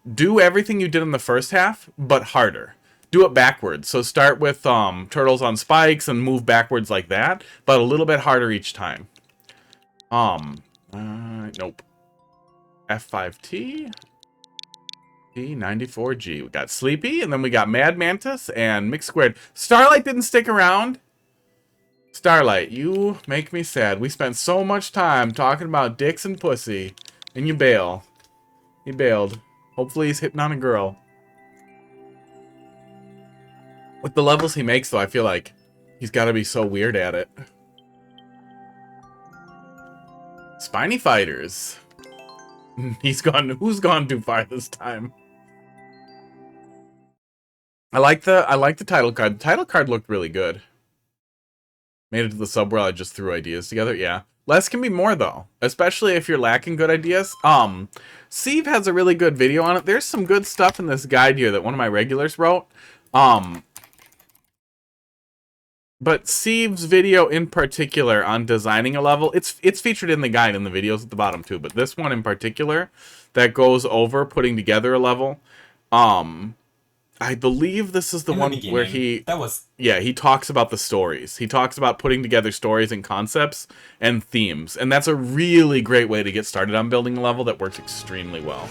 do everything you did in the first half, but harder. Do it backwards. So start with turtles on spikes and move backwards like that, but a little bit harder each time. Nope. F5T. T94G. We got Sleepy, and then we got Mad Mantis and Mixed Squared. Starlight didn't stick around. Starlight, you make me sad. We spent so much time talking about dicks and pussy, and you bail. He bailed. Hopefully he's hitting on a girl. With the levels he makes, though, I feel like he's got to be so weird at it. Spiny Fighters. Who's gone too far this time? I like the title card. The title card looked really good. Made it to the subworld, I just threw ideas together. Yeah. Less can be more, though. Especially if you're lacking good ideas. Steve has a really good video on it. There's some good stuff in this guide here that one of my regulars wrote. But Steve's video in particular on designing a level, it's featured in the guide in the videos at the bottom too, but this one in particular that goes over putting together a level, I believe this is the one where he talks about the stories. He talks about putting together stories and concepts and themes, and that's a really great way to get started on building a level that works extremely well.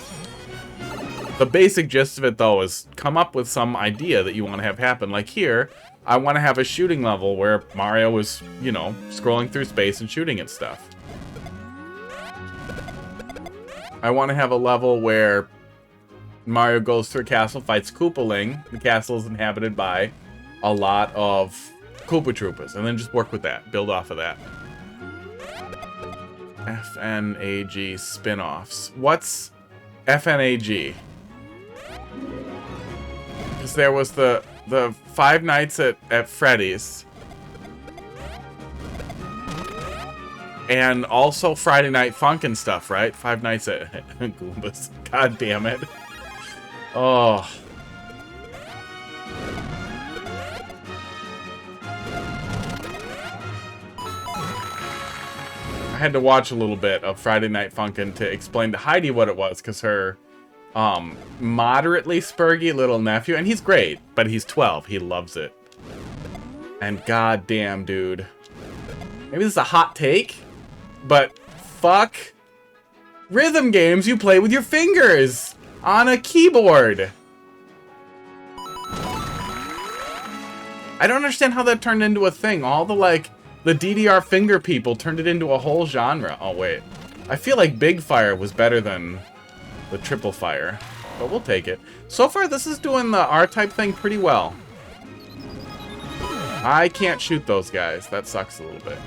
The basic gist of it, though, is come up with some idea that you want to have happen. Like here, I want to have a shooting level where Mario is, you know, scrolling through space and shooting at stuff. I want to have a level where Mario goes through a castle, fights Koopaling. The castle is inhabited by a lot of Koopa Troopas, and then just work with that. Build off of that. FNAG spin-offs. What's FNAG. Because there was the Five Nights at Freddy's. And also Friday Night Funkin' stuff, right? Five Nights at Goombas. God damn it. Oh. I had to watch a little bit of Friday Night Funkin' to explain to Heidi what it was, because her moderately spurgy little nephew, and he's great, but he's 12. He loves it. And goddamn, dude. Maybe this is a hot take, but fuck rhythm games you play with your fingers on a keyboard. I don't understand how that turned into a thing. All the, like, the DDR finger people turned it into a whole genre. Oh, wait. I feel like Big Fire was better than the Triple Fire, but we'll take it. So far, this is doing the R-type thing pretty well. I can't shoot those guys. That sucks a little bit.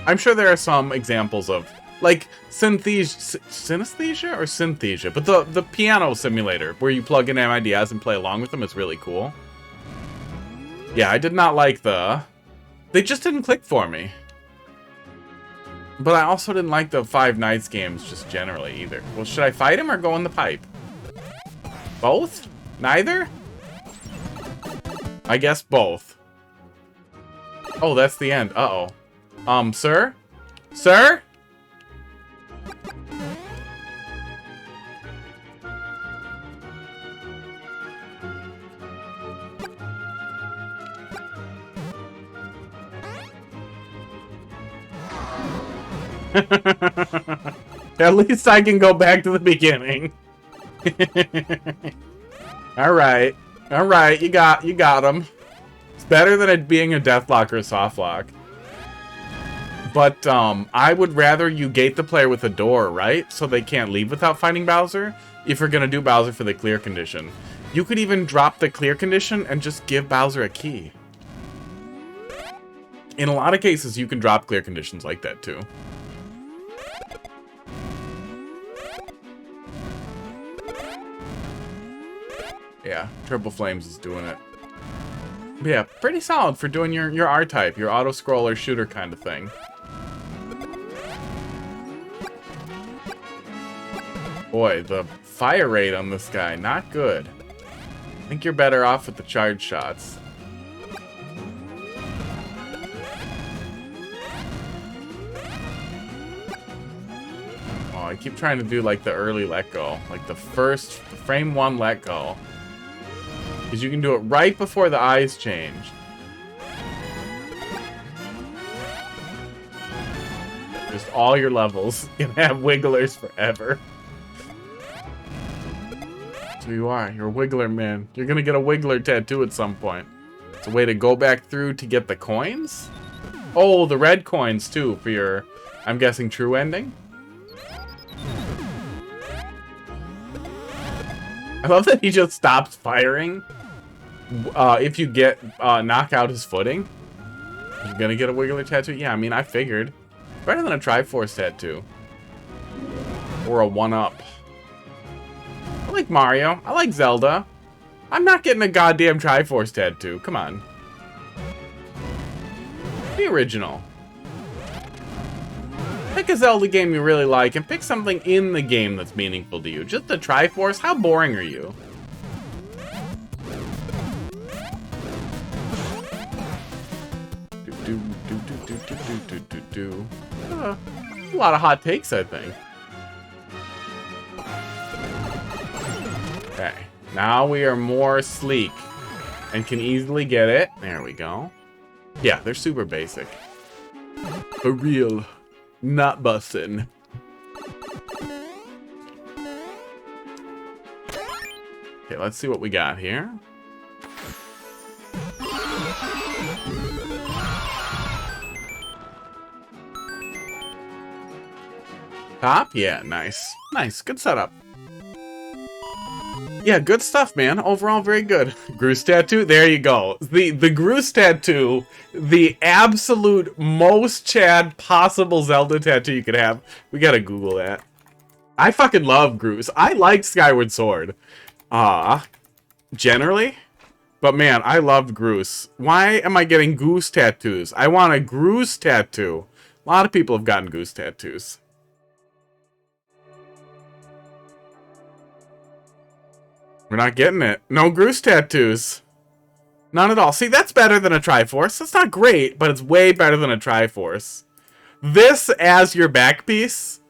I'm sure there are some examples of, like, synesthesia or synthesia, but the piano simulator where you plug in MIDIs and play along with them is really cool. Yeah, I did not like they just didn't click for me. But I also didn't like the Five Nights games just generally either. Well, should I fight him or go in the pipe? Both? Neither? I guess both. Oh, that's the end. Uh-oh. Sir? Sir? At least I can go back to the beginning. Alright. Alright, you got him. It's better than it being a deathlock or a softlock. But, I would rather you gate the player with a door, right? So they can't leave without fighting Bowser, if you're gonna do Bowser for the clear condition. You could even drop the clear condition and just give Bowser a key. In a lot of cases, you can drop clear conditions like that, too. Yeah, Triple Flames is doing it. But yeah, pretty solid for doing your R-type, your auto-scroller shooter kind of thing. Boy, the fire rate on this guy, not good. I think you're better off with the charge shots. Oh, I keep trying to do like the early let go. Like the first frame 1 let go. Because you can do it right before the eyes change. Just all your levels can have wigglers forever. So you are. You're a wiggler, man. You're gonna get a wiggler tattoo at some point. It's a way to go back through to get the coins? Oh, the red coins, too, for your, I'm guessing, true ending? I love that he just stops firing. If you knock out his footing, you're gonna get a wiggler tattoo? Yeah, I mean, I figured. Better than a Triforce tattoo. Or a 1-up. I like Mario. I like Zelda. I'm not getting a goddamn Triforce tattoo. Come on. Be original. Pick a Zelda game you really like and pick something in the game that's meaningful to you. Just a Triforce? How boring are you? A lot of hot takes, I think. Okay, now we are more sleek and can easily get it. There we go. Yeah, they're super basic. For real, not bussin'. Okay, let's see what we got here. Top? Yeah, nice. Nice, good setup. Yeah, good stuff, man. Overall, very good. Groose tattoo, there you go. The Groose tattoo, the absolute most Chad possible Zelda tattoo you could have. We gotta Google that. I fucking love Groose. I liked Skyward Sword. Generally. But man, I loved Groose. Why am I getting goose tattoos? I want a Groose tattoo. A lot of people have gotten goose tattoos. We're not getting it. No Groose tattoos. None at all. See, that's better than a Triforce. That's not great, but it's way better than a Triforce. This as your back piece,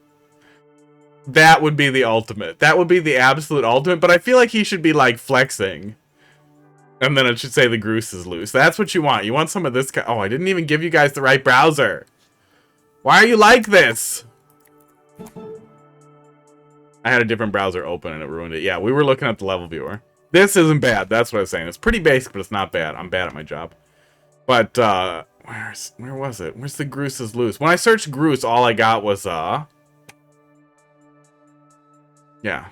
that would be the ultimate. That would be the absolute ultimate, but I feel like he should be, like, flexing. And then it should say the Groose is loose. That's what you want. You want some of this Oh, I didn't even give you guys the right browser. Why are you like this? I had a different browser open and it ruined it. Yeah, we were looking at the level viewer. This isn't bad. That's what I was saying. It's pretty basic, but it's not bad. I'm bad at my job. But, where was it? Where's the Groose is loose? When I searched Groose, all I got was, yeah,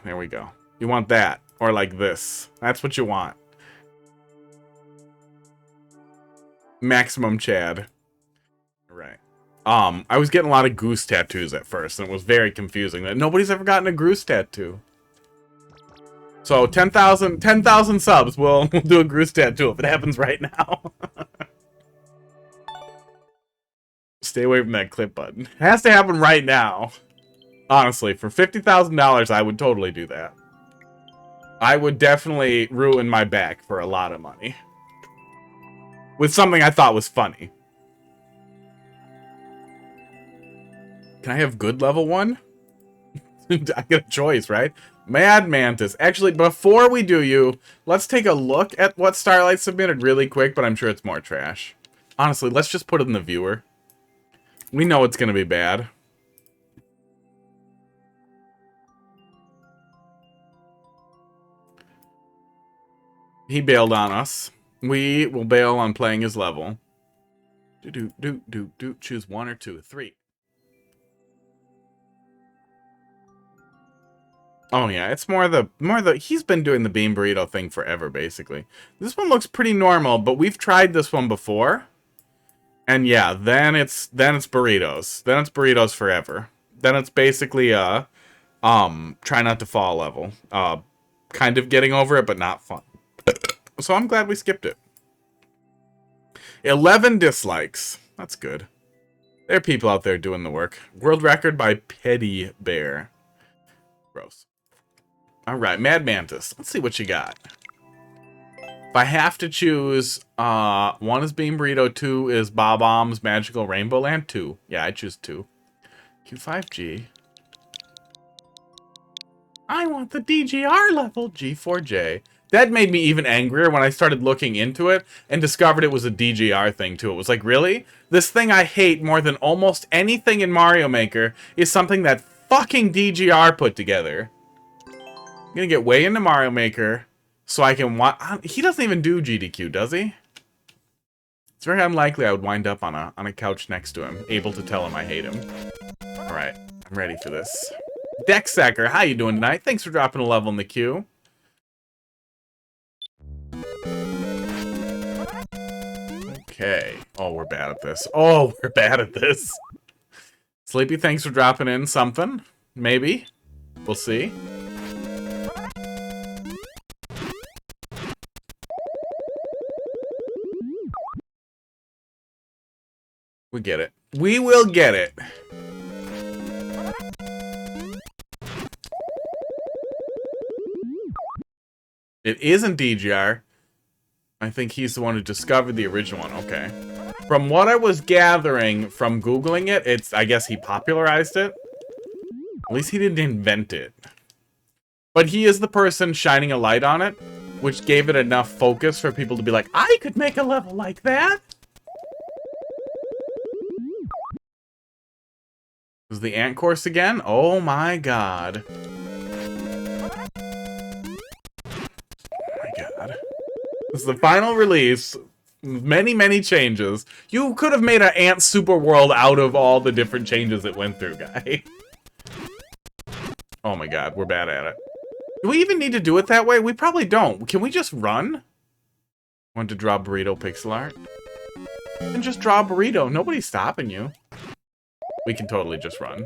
there we go. You want that. Or like this. That's what you want. Maximum Chad. Right. I was getting a lot of goose tattoos at first, and it was very confusing that nobody's ever gotten a Groose tattoo. So 10,000 subs, we'll do a Groose tattoo if it happens right now. Stay away from that clip button. It has to happen right now. Honestly, for $50,000, I would totally do that. I would definitely ruin my back for a lot of money. With something I thought was funny. Can I have good level 1? I get a choice, right? Mad Mantis. Actually, before we do you, let's take a look at what Starlight submitted really quick, but I'm sure it's more trash. Honestly, let's just put it in the viewer. We know it's going to be bad. He bailed on us. We will bail on playing his level. Choose 1 or 2. 3. Oh yeah, it's more the he's been doing the bean burrito thing forever, basically. This one looks pretty normal, but we've tried this one before. And yeah, then it's burritos. Then it's burritos forever. Then it's basically try not to fall level. Kind of getting over it, but not fun. So I'm glad we skipped it. 11 dislikes. That's good. There are people out there doing the work. World record by Petty Bear. Gross. Alright, Mad Mantis. Let's see what you got. If I have to choose, 1 is Bean Burrito, 2 is Bob-omb's Magical Rainbow Land. 2. Yeah, I choose 2. Q5G. I want the DGR level. G4J. That made me even angrier when I started looking into it and discovered it was a DGR thing too. It was like, really? This thing I hate more than almost anything in Mario Maker is something that fucking DGR put together. I'm gonna get way into Mario Maker so I can he doesn't even do GDQ, does he? It's very unlikely I would wind up on a couch next to him, able to tell him I hate him. Alright, I'm ready for this. Dexsacker, how you doing tonight? Thanks for dropping a level in the queue. Okay. Oh, we're bad at this. Oh, we're bad at this. Sleepy, thanks for dropping in something. Maybe. We'll see. We get it. We will get it. It isn't DGR. I think he's the one who discovered the original one. Okay. From what I was gathering from Googling it, I guess he popularized it. At least he didn't invent it. But he is the person shining a light on it, which gave it enough focus for people to be like, I could make a level like that. Is the ant course again? Oh my god. This is the final release. Many, many changes. You could have made an Ant Super World out of all the different changes it went through, guy. Oh my god, we're bad at it. Do we even need to do it that way? We probably don't. Can we just run? Want to draw burrito pixel art? And just draw a burrito. Nobody's stopping you. We can totally just run.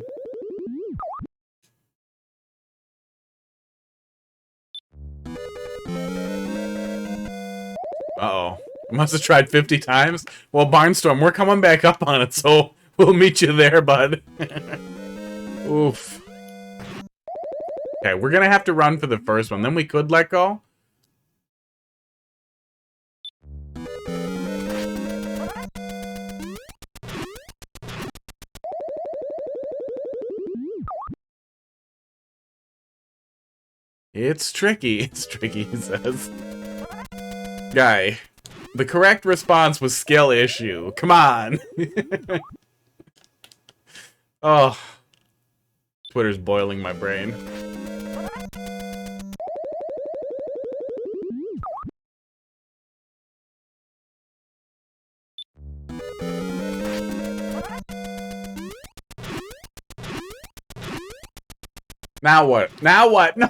Uh-oh. Must have tried 50 times. Well, Barnstorm, we're coming back up on it, so we'll meet you there, bud. Oof. Okay, we're gonna have to run for the first one. Then we could let go. It's tricky. It's tricky, he says. Guy, the correct response was skill issue. Come on. Oh. Twitter's boiling my brain. Now what? Now what? No!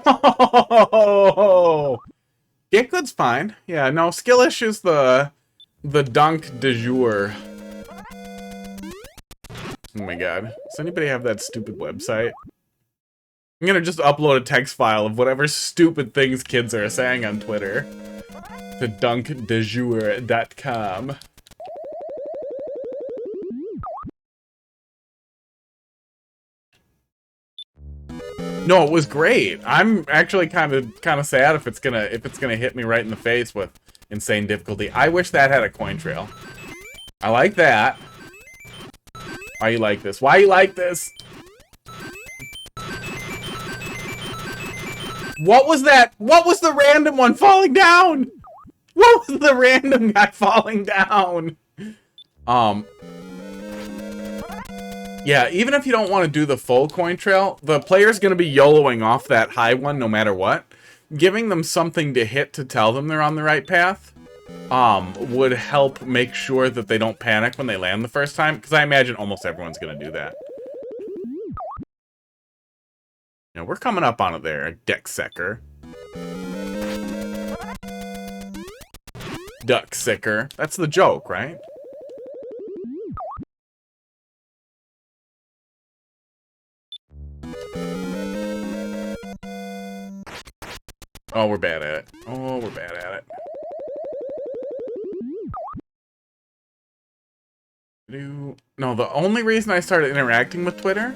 Get good's fine. Yeah, no, skill issue's the dunk de jour. Oh my god. Does anybody have that stupid website? I'm gonna just upload a text file of whatever stupid things kids are saying on Twitter to dunkdejour.com. No, it was great. I'm actually kind of sad if it's gonna hit me right in the face with insane difficulty. I wish that had a coin trail. I like that. Why you like this? Why you like this? What was that? What was the random one falling down? What was the random guy falling down? Yeah, even if you don't want to do the full coin trail, the player's going to be YOLOing off that high one no matter what. Giving them something to hit to tell them they're on the right path would help make sure that they don't panic when they land the first time, because I imagine almost everyone's going to do that. Yeah, we're coming up on it there, Decksecker. Duck-sicker. That's the joke, right? Oh, we're bad at it. Oh, we're bad at it. No, the only reason I started interacting with Twitter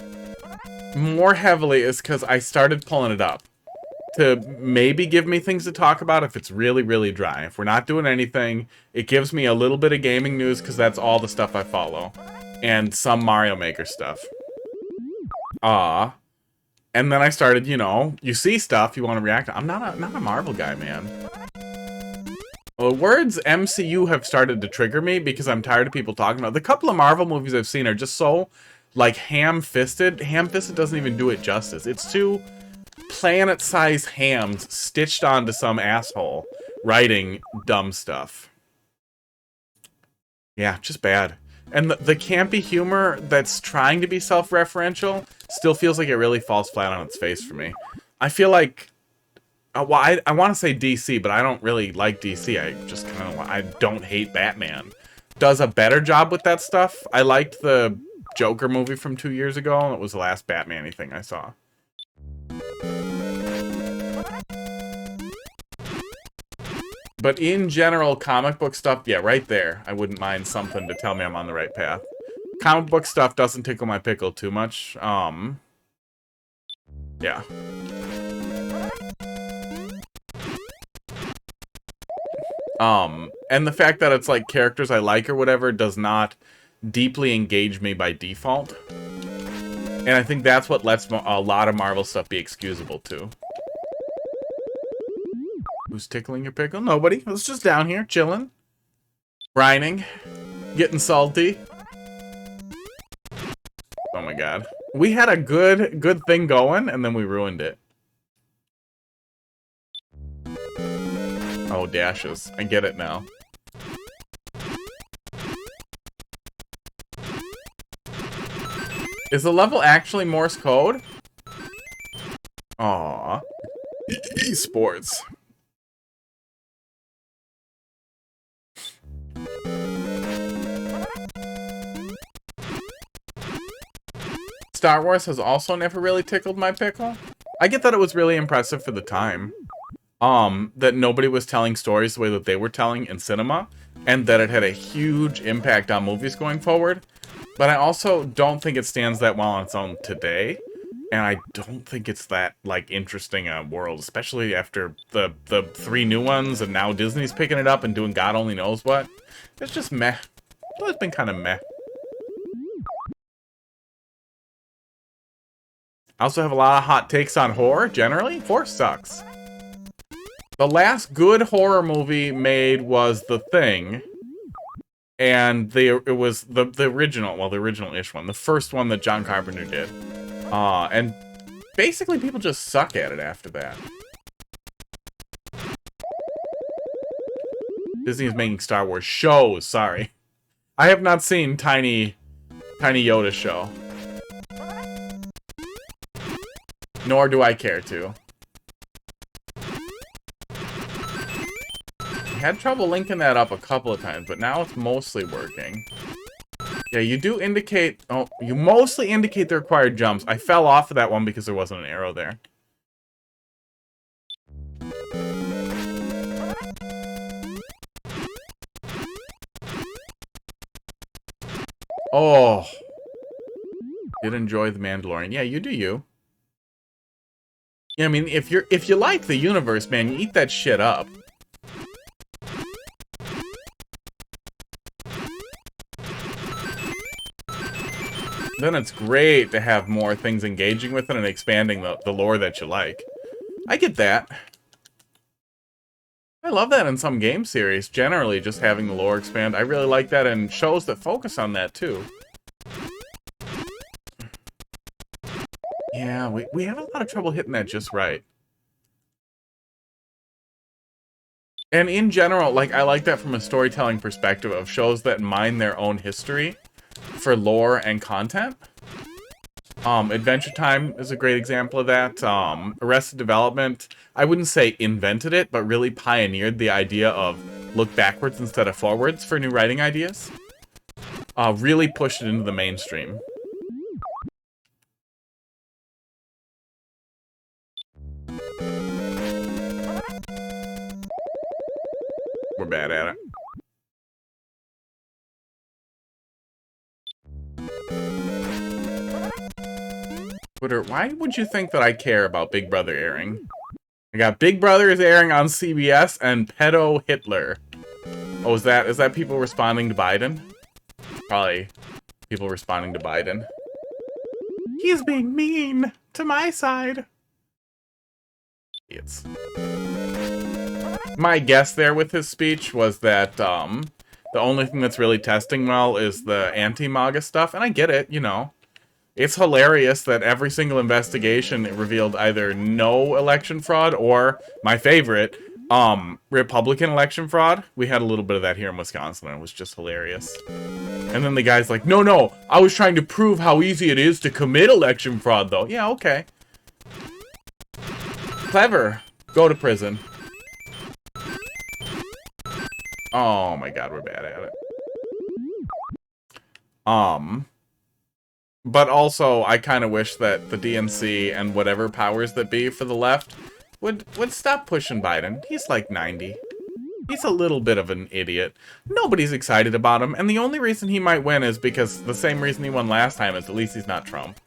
more heavily is because I started pulling it up to maybe give me things to talk about if it's really, really dry. If we're not doing anything, it gives me a little bit of gaming news because that's all the stuff I follow. And some Mario Maker stuff. And then I started, you know, you see stuff, you want to react. I'm not a Marvel guy, man. Well, the words MCU have started to trigger me because I'm tired of people talking about. The couple of Marvel movies I've seen are just so, like, ham-fisted. Ham-fisted doesn't even do it justice. It's two planet-sized hams stitched onto some asshole writing dumb stuff. Yeah, just bad. And the campy humor that's trying to be self-referential still feels like it really falls flat on its face for me. I feel like... well, I want to say DC, but I don't really like DC. I just kind of... I don't hate Batman. Does a better job with that stuff. I liked the Joker movie from 2 years ago, and it was the last Batman-y thing I saw. But in general, comic book stuff, yeah, right there. I wouldn't mind something to tell me I'm on the right path. Comic book stuff doesn't tickle my pickle too much. Yeah. And the fact that it's like characters I like or whatever does not deeply engage me by default. And I think that's what lets a lot of Marvel stuff be excusable too. Who's tickling your pickle? Nobody. I was just down here, chilling. Brining. Getting salty. Oh my god. We had a good thing going, and then we ruined it. Oh, dashes. I get it now. Is the level actually Morse code? Aww. Esports. Star Wars has also never really tickled my pickle. I get that it was really impressive for the time. that nobody was telling stories the way that they were telling in cinema, and that it had a huge impact on movies going forward. But I also don't think it stands that well on its own today, and I don't think it's that, like, interesting a world, especially after the 3 new ones, and now Disney's picking it up and doing God only knows what. It's just meh. It's always been kind of meh. I also have a lot of hot takes on horror, generally. Horror sucks. The last good horror movie made was The Thing. And it was the original, well, the original-ish one. The first one that John Carpenter did. And basically people just suck at it after that. Disney is making Star Wars shows, sorry. I have not seen Tiny Yoda show. Nor do I care to. I had trouble linking that up a couple of times, but now it's mostly working. Yeah, you do indicate... Oh, you mostly indicate the required jumps. I fell off of that one because there wasn't an arrow there. Oh. Did enjoy The Mandalorian. Yeah, you do you. Yeah, I mean, if you like the universe, man, you eat that shit up. Then it's great to have more things engaging with it and expanding the lore that you like. I get that. I love that in some game series, generally, just having the lore expand. I really like that in shows that focus on that, too. Yeah, we have a lot of trouble hitting that just right. And in general, like, I like that from a storytelling perspective of shows that mine their own history for lore and content. Adventure Time is a great example of that. Arrested Development, I wouldn't say invented it, but really pioneered the idea of look backwards instead of forwards for new writing ideas. Really pushed it into the mainstream. We're bad at it. Twitter, why would you think that I care about Big Brother airing? I got Big Brother is airing on CBS and Pedo Hitler. Oh, is that people responding to Biden? Probably people responding to Biden. He's being mean to my side. Idiots. My guess there with his speech was that the only thing that's really testing well is the anti-MAGA stuff, and I get it, you know. It's hilarious that every single investigation revealed either no election fraud or, my favorite, Republican election fraud. We had a little bit of that here in Wisconsin, and it was just hilarious. And then the guy's like, no, I was trying to prove how easy it is to commit election fraud, though. Yeah, okay. Clever. Go to prison. Oh my god, we're bad at it. But also, I kind of wish that the DNC and whatever powers that be for the left would stop pushing Biden. He's like 90. He's a little bit of an idiot. Nobody's excited about him, and the only reason he might win is because the same reason he won last time is at least he's not Trump.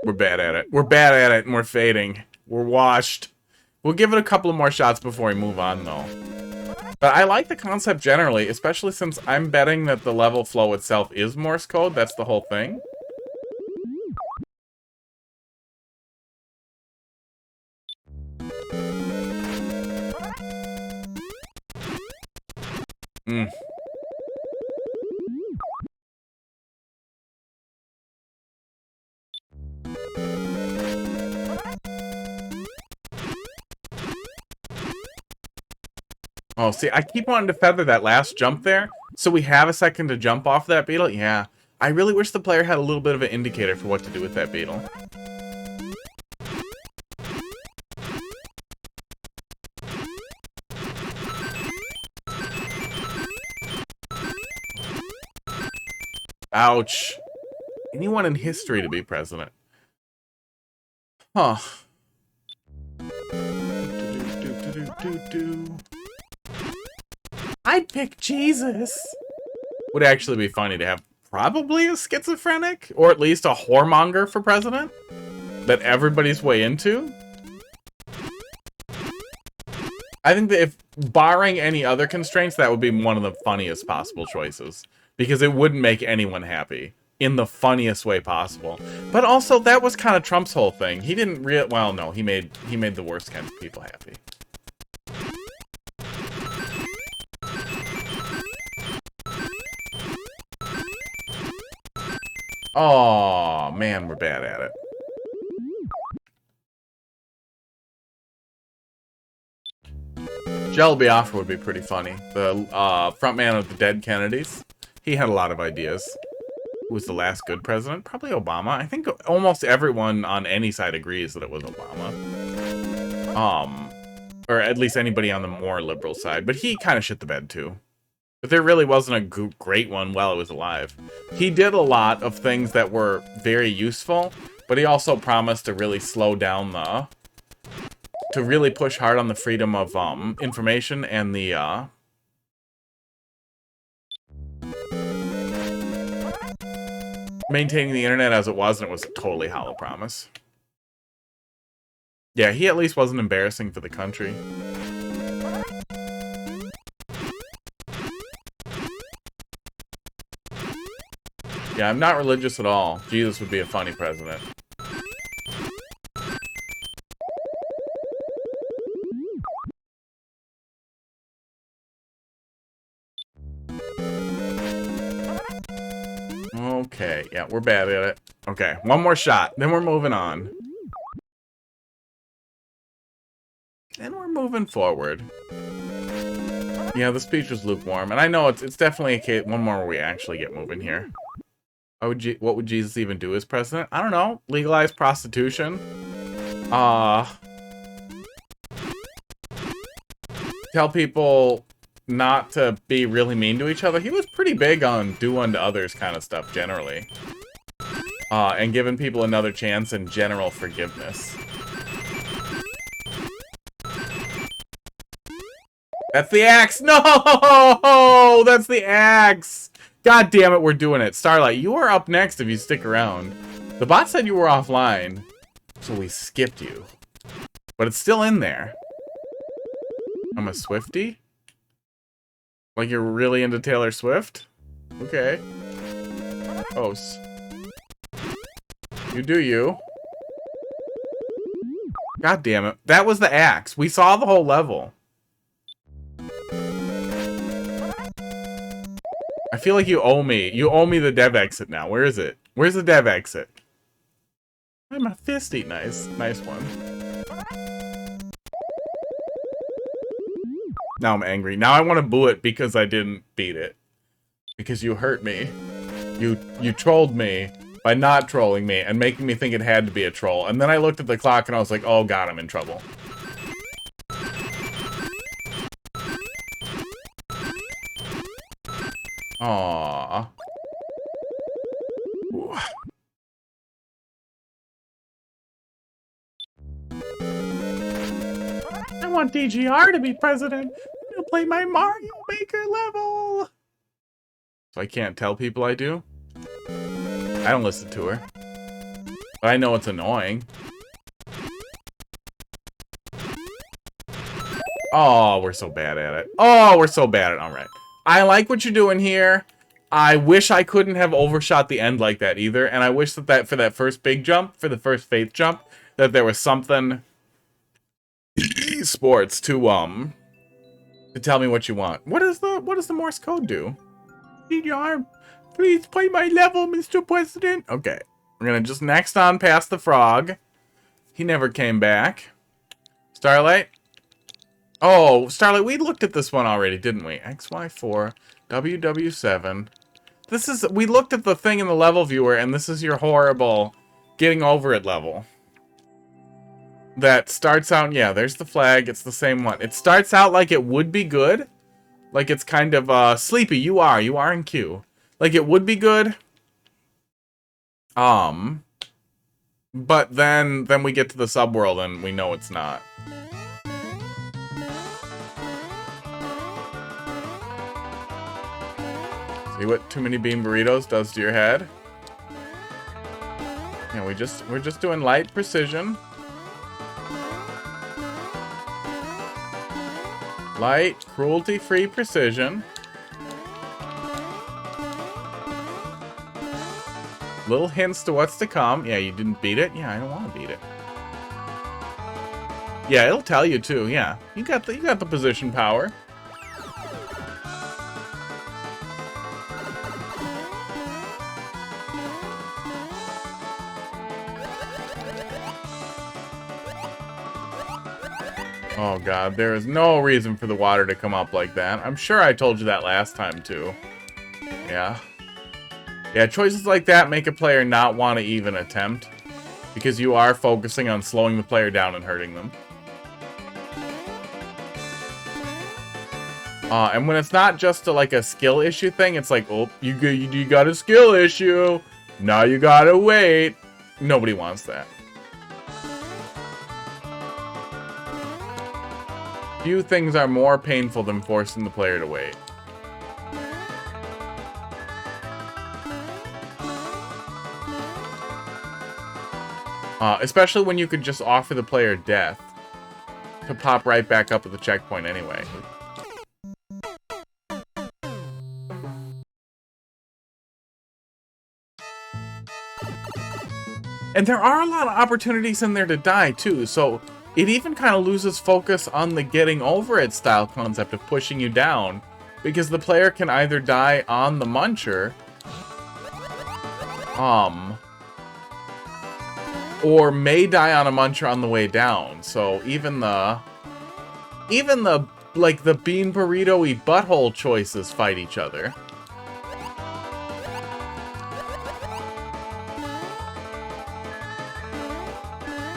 We're bad at it. We're bad at it, and we're fading. We're washed. We'll give it a couple of more shots before we move on, though. But I like the concept generally, especially since I'm betting that the level flow itself is Morse code. That's the whole thing. Oh, see, I keep wanting to feather that last jump there, so we have a second to jump off that beetle. Yeah, I really wish the player had a little bit of an indicator for what to do with that beetle. Ouch. Anyone in history to be president. Huh. I'd pick Jesus. Would actually be funny to have probably a schizophrenic, or at least a whoremonger for president that everybody's way into. I think that if, barring any other constraints, that would be one of the funniest possible choices. Because it wouldn't make anyone happy. In the funniest way possible. But also, that was kind of Trump's whole thing. He didn't well, no, he made the worst kinds of people happy. Oh, man, we're bad at it. Jello Biafra would be pretty funny. The frontman of the Dead Kennedys. He had a lot of ideas. Who was the last good president? Probably Obama. I think almost everyone on any side agrees that it was Obama. Or at least anybody on the more liberal side. But he kind of shit the bed too. But there really wasn't a great one while he was alive. He did a lot of things that were very useful, but he also promised to really slow down to really push hard on the freedom of information and the maintaining the internet as it was, and it was a totally hollow promise. Yeah, he at least wasn't embarrassing for the country. Yeah, I'm not religious at all. Jesus would be a funny president. Okay, yeah, we're bad at it. Okay, one more shot, then we're moving on. And we're moving forward. Yeah, the speech was lukewarm, and I know it's definitely a case, one more where we actually get moving here. What would Jesus even do as president? I don't know. Legalize prostitution. Tell people not to be really mean to each other. He was pretty big on do unto others kind of stuff generally. And giving people another chance and general forgiveness. That's the axe! No! That's the axe! God damn it, we're doing it. Starlight, you are up next if you stick around. The bot said you were offline, so we skipped you. But it's still in there. I'm a Swiftie? Like you're really into Taylor Swift? Okay. Oh. You do you. God damn it. That was the axe. We saw the whole level. I feel like you owe me. You owe me the dev exit now. Where is it? Where's the dev exit? I'm a fisty. Nice. Nice one. Now I'm angry. Now I want to boo it because I didn't beat it. Because you hurt me. You trolled me by not trolling me and making me think it had to be a troll. And then I looked at the clock and I was like, oh god, I'm in trouble. Aww. Ooh. I want DGR to be president. I'm gonna play my Mario Maker level. So I can't tell people I do? I don't listen to her. But I know it's annoying. Oh, we're so bad at it. Oh, we're so bad at it. Alright. I like what you're doing here. I wish I couldn't have overshot the end like that either. And I wish that for that first big jump, for the first faith jump, that there was something sports to tell me what you want. What does the Morse code do? DGR, please play my level, Mr. President. Okay. We're gonna just next on past the frog. He never came back. Starlight? Oh, Starlight, we looked at this one already, didn't we? XY4, WW7. We looked at the thing in the level viewer, and this is your horrible getting over it level. That starts out, yeah, there's the flag, it's the same one. It starts out like it would be good. Like it's kind of, Sleepy, you are in queue. Like it would be good, But then we get to the subworld and we know it's not. See what too many bean burritos does to your head? Yeah, we're just doing light precision. Light, cruelty-free precision. Little hints to what's to come. Yeah, you didn't beat it? Yeah, I don't want to beat it. Yeah, it'll tell you too, yeah. You got the position power. Oh god, there is no reason for the water to come up like that. I'm sure I told you that last time too. Yeah. Yeah, choices like that make a player not want to even attempt, because you are focusing on slowing the player down and hurting them. And when it's not just like a skill issue thing, it's like, oh, you got a skill issue. Now you gotta wait. Nobody wants that. Few things are more painful than forcing the player to wait. Especially when you could just offer the player death to pop right back up at the checkpoint anyway. And there are a lot of opportunities in there to die too, so it even kind of loses focus on the getting over it style concept of pushing you down, because the player can either die on the muncher, or may die on a muncher on the way down. So even the like the bean burrito-y butthole choices fight each other.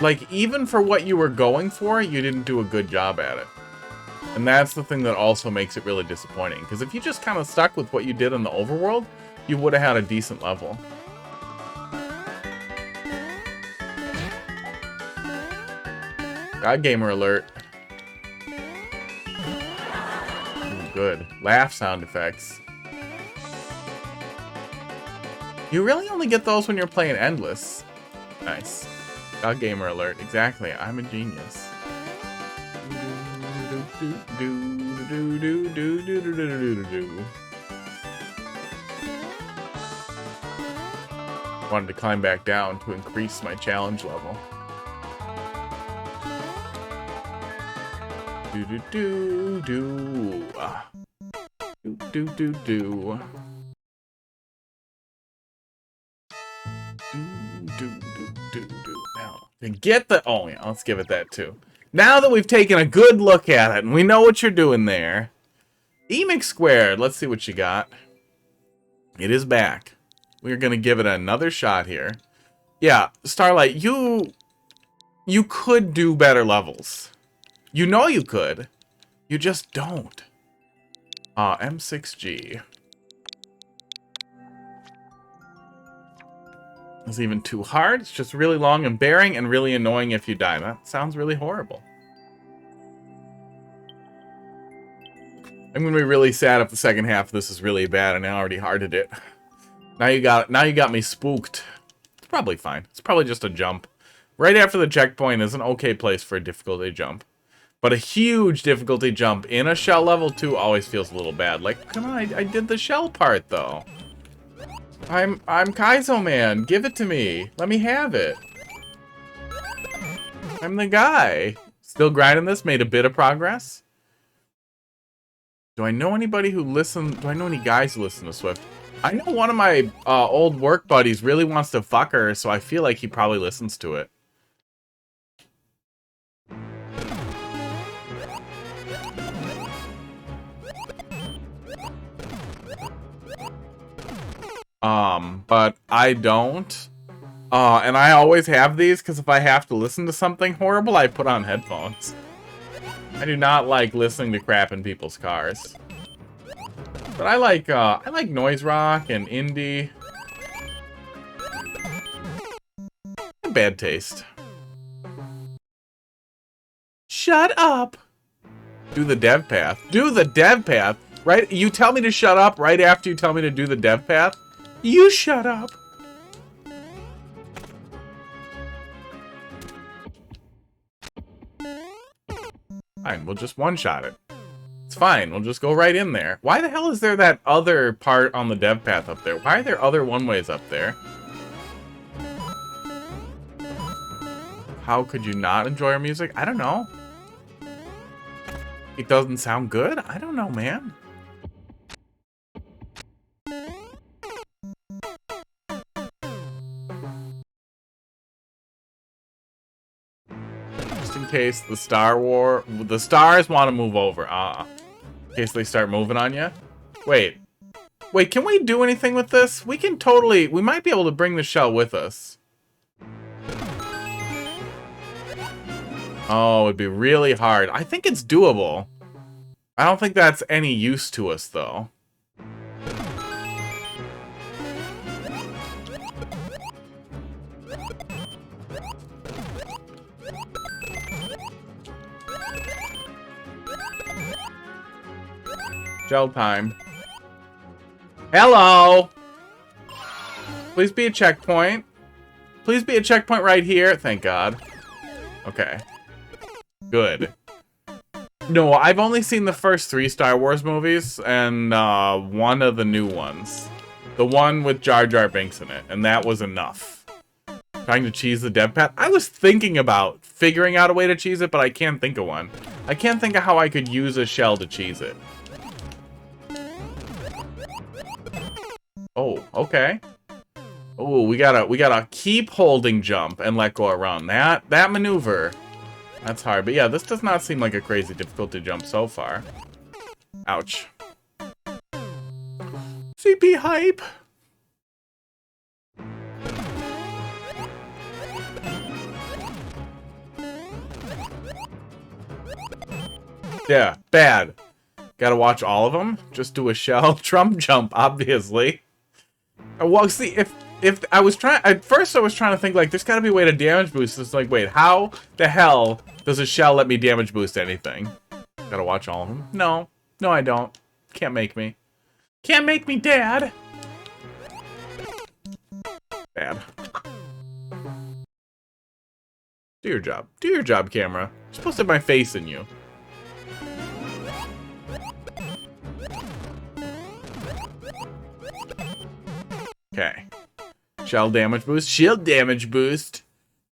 Like, even for what you were going for, you didn't do a good job at it. And that's the thing that also makes it really disappointing. Because if you just kind of stuck with what you did in the overworld, you would have had a decent level. God gamer alert. Ooh, good. Laugh sound effects. You really only get those when you're playing Endless. Nice. God gamer alert. Exactly. I'm a genius. Wanted to climb back down to increase my challenge level. Do do do do. Do do do do. And get the... Oh, yeah, let's give it that, too. Now that we've taken a good look at it, and we know what you're doing there. Emix Squared, let's see what you got. It is back. We're going to give it another shot here. Yeah, Starlight, you could do better levels. You know you could. You just don't. M6G. It's even too hard. It's just really long and bearing and really annoying if you die. That sounds really horrible. I'm gonna be really sad if the second half of this is really bad and I already hearted it. Now you got me spooked. It's probably fine. It's probably just a jump. Right after the checkpoint is an okay place for a difficulty jump. But a huge difficulty jump in a shell level 2 always feels a little bad. Like, come on, I did the shell part though. I'm Kaizo Man. Give it to me. Let me have it. I'm the guy. Still grinding this. Made a bit of progress. Do I know anybody who listens? Do I know any guys who listen to Swift? I know one of my old work buddies really wants to fuck her, so I feel like he probably listens to it. But I don't. And I always have these, because if I have to listen to something horrible, I put on headphones. I do not like listening to crap in people's cars. But I like noise rock and indie. bad taste. Shut up. Do the dev path. Do the dev path. Right? You tell me to shut up right after you tell me to do the dev path? You shut up. Fine, we'll just one-shot it. It's fine, we'll just go right in there. Why the hell is there that other part on the dev path up there? Why are there other one-ways up there? How could you not enjoy our music? I don't know. It doesn't sound good? I don't know, man. Just in case the the stars want to move over. In case they start moving on you. Wait, can we do anything with this? We can totally, we might be able to bring the shell with us. Oh, it'd be really hard. I think it's doable. I don't think that's any use to us, though. Gel time. Hello! Please be a checkpoint. Please be a checkpoint right here. Thank God. Okay. Good. No, I've only seen the first 3 Star Wars movies and one of the new ones. The one with Jar Jar Binks in it, and that was enough. Trying to cheese the dev path? I was thinking about figuring out a way to cheese it, but I can't think of one. I can't think of how I could use a shell to cheese it. Oh, okay. Oh, we gotta keep holding jump and let go around. That maneuver. That's hard, but yeah, this does not seem like a crazy difficulty jump so far. Ouch. CP hype! Yeah, bad. Gotta watch all of them? Just do a shell Trump jump, obviously. Well, see, if I was trying, at first I was trying to think, like, there's gotta be a way to damage boost. It's like, wait, how the hell does a shell let me damage boost anything? Gotta watch all of them. No, I don't. Can't make me. Can't make me, Dad! Bad. Do your job. Do your job, camera. You're supposed to have my face in you. Okay. Shell damage boost. Shield damage boost.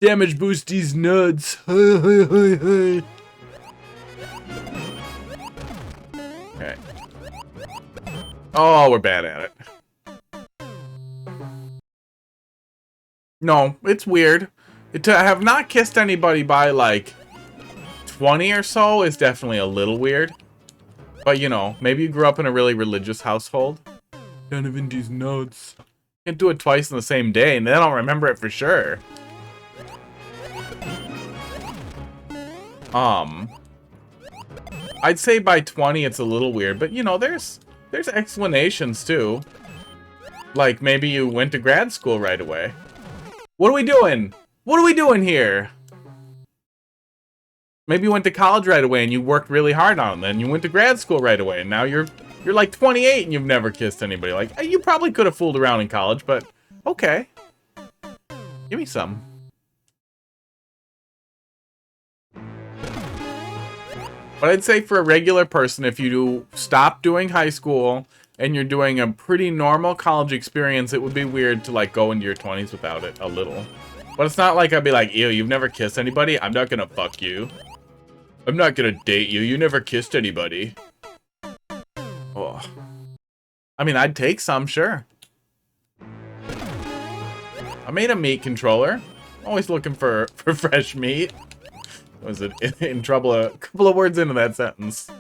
Damage boost these nuts. Okay. Oh, we're bad at it. No, it's weird. To have not kissed anybody by, like, 20 or so is definitely a little weird. But, you know, maybe you grew up in a really religious household. Donovan these nuts. Can't do it twice in the same day, and then I'll remember it for sure. I'd say by 20 it's a little weird, but you know, there's explanations too. Like maybe you went to grad school right away. What are we doing? What are we doing here? Maybe you went to college right away and you worked really hard on it. Then you went to grad school right away and now you're like 28 and you've never kissed anybody. Like, you probably could have fooled around in college, but okay. Give me some. But I'd say for a regular person, if you stop doing high school and you're doing a pretty normal college experience, it would be weird to like go into your 20s without it a little. But it's not like I'd be like, ew, you've never kissed anybody? I'm not gonna fuck you. I'm not gonna date you. You never kissed anybody. Oh. I mean, I'd take some, sure. I made a meat controller. Always looking for fresh meat. Was it in trouble a couple of words into that sentence?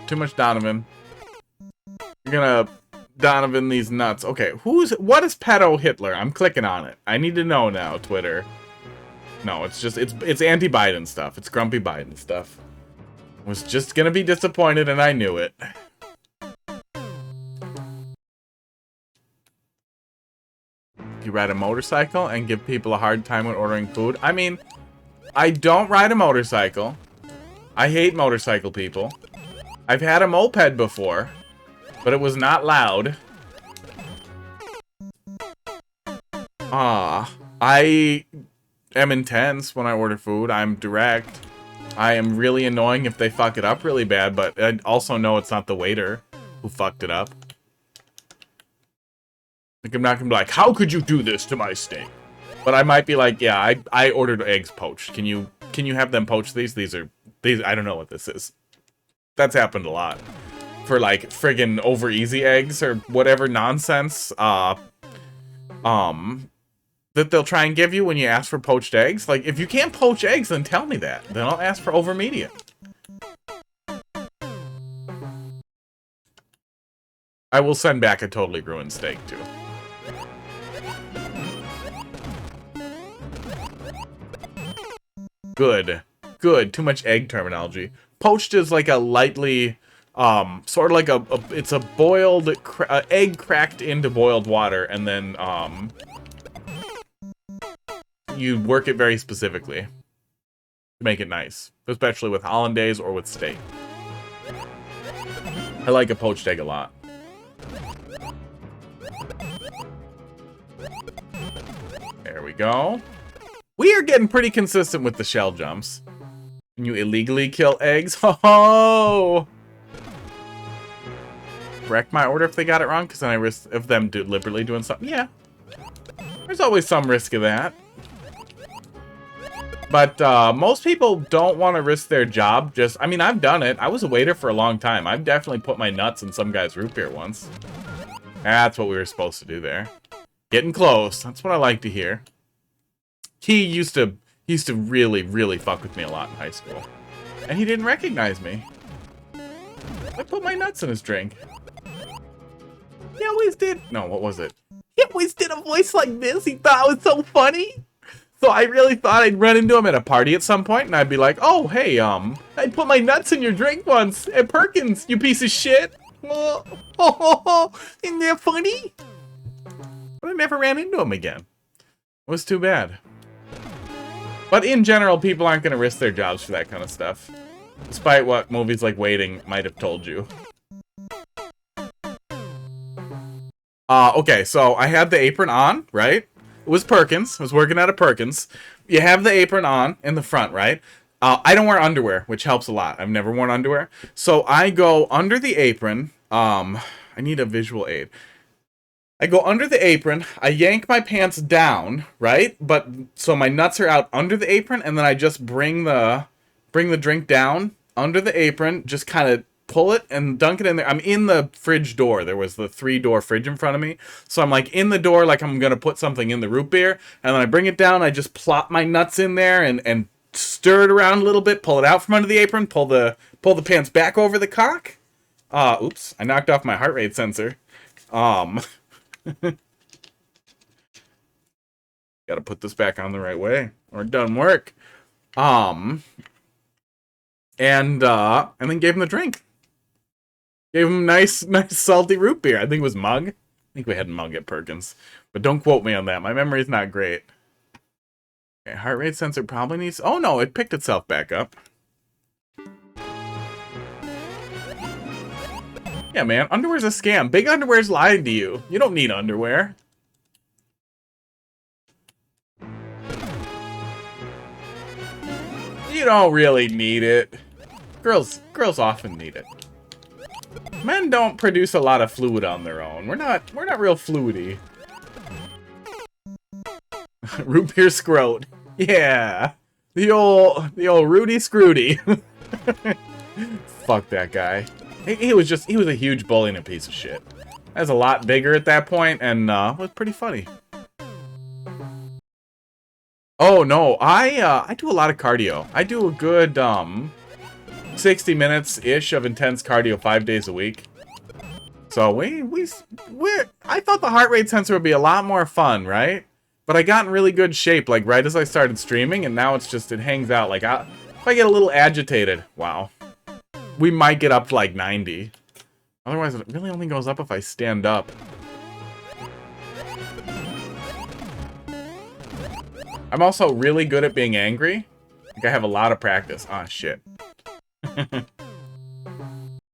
Too much Donovan. You're gonna Donovan these nuts. Okay, what is pedo Hitler? I'm clicking on it. I need to know now, Twitter. No, it's anti-Biden stuff. It's grumpy Biden stuff. Was just gonna be disappointed, and I knew it. You ride a motorcycle and give people a hard time when ordering food? I mean, I don't ride a motorcycle. I hate motorcycle people. I've had a moped before, but it was not loud. I am intense when I order food. I'm direct. I am really annoying if they fuck it up really bad, but I also know it's not the waiter who fucked it up. Like, I'm not gonna be like, how could you do this to my steak? But I might be like, yeah, I ordered eggs poached. Can you have them poach these? These, I don't know what this is. That's happened a lot. For like friggin' over easy eggs or whatever nonsense, that they'll try and give you when you ask for poached eggs. Like, if you can't poach eggs, then tell me that. Then I'll ask for over medium. I will send back a totally ruined steak, too. Good. Good. Too much egg terminology. Poached is like a lightly, sort of like it's a boiled, egg cracked into boiled water, and then, you work it very specifically to make it nice, especially with hollandaise or with steak. I like a poached egg a lot. There we go. We are getting pretty consistent with the shell jumps. Can you illegally kill eggs? Ho ho! Correct my order if they got it wrong, because then I risk of them deliberately doing something. Yeah. There's always some risk of that. But most people don't want to risk their job. I mean, I've done it. I was a waiter for a long time. I've definitely put my nuts in some guy's root beer once. That's what we were supposed to do there. Getting close. That's what I like to hear. He used to really, really fuck with me a lot in high school. And he didn't recognize me. I put my nuts in his drink. He always did. No, what was it? He always did a voice like this. He thought it was so funny. So I really thought I'd run into him at a party at some point, and I'd be like, oh, hey, I put my nuts in your drink once at Perkins, you piece of shit. Isn't that funny? But I never ran into him again. It was too bad. But in general, people aren't going to risk their jobs for that kind of stuff. Despite what movies like Waiting might have told you. Okay, so I had the apron on, right? It was Perkins. I was working at a Perkins. You have the apron on in the front, right? I don't wear underwear, which helps a lot. I've never worn underwear. So I go under the apron. I need a visual aid. I go under the apron, I yank my pants down, right? But so my nuts are out under the apron, and then I just bring the drink down under the apron, just kind of pull it and dunk it in there. I'm in the fridge door. There was the 3-door fridge in front of me. So I'm like in the door like I'm going to put something in the root beer, and then I bring it down, I just plop my nuts in there and stir it around a little bit, pull it out from under the apron, pull the pants back over the cock. Oops, I knocked off my heart rate sensor. Gotta put this back on the right way, or it doesn't work. And then gave him the drink. Gave him nice salty root beer. I think it was Mug. I think we had Mug at Perkins. But don't quote me on that. My memory's not great. Okay, heart rate sensor probably needs... Oh no, it picked itself back up. Yeah, man, underwear's a scam. Big Underwear's lying to you. You don't need underwear. You don't really need it. Girls often need it. Men don't produce a lot of fluid on their own. We're not real fluidy. Root beer scrote. Yeah. The old Rudy Scrooty. Fuck that guy. He was a huge bully and a piece of shit. I was a lot bigger at that point, and was pretty funny. Oh no, I do a lot of cardio. I do a good 60 minutes ish of intense cardio 5 days a week. So I thought the heart rate sensor would be a lot more fun, right? But I got in really good shape, like, right as I started streaming, and now it's just, it hangs out. Like, if I get a little agitated, wow. We might get up to, like, 90. Otherwise, it really only goes up if I stand up. I'm also really good at being angry. Like, I have a lot of practice. Ah, shit.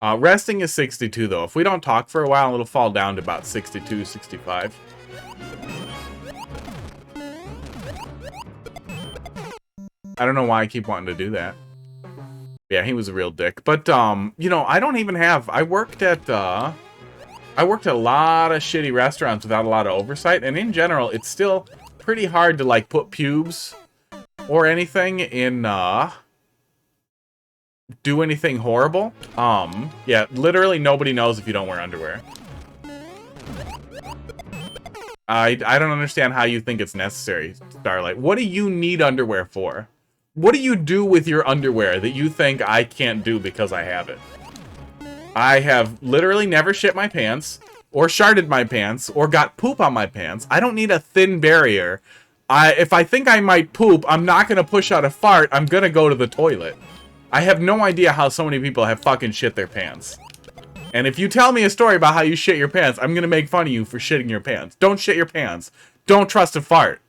Resting is 62, though. If we don't talk for a while, it'll fall down to about 62, 65. I don't know why I keep wanting to do that. Yeah, he was a real dick. But, you know, I don't even have... I worked at a lot of shitty restaurants without a lot of oversight. And in general, it's still pretty hard to, like, put pubes or anything in, do anything horrible. Yeah, literally nobody knows if you don't wear underwear. I don't understand how you think it's necessary, Starlight. What do you need underwear for? What do you do with your underwear that you think I can't do because I have it? I have literally never shit my pants, or sharted my pants, or got poop on my pants. I don't need a thin barrier. If I think I might poop, I'm not going to push out a fart. I'm going to go to the toilet. I have no idea how so many people have fucking shit their pants. And if you tell me a story about how you shit your pants, I'm going to make fun of you for shitting your pants. Don't shit your pants. Don't trust a fart.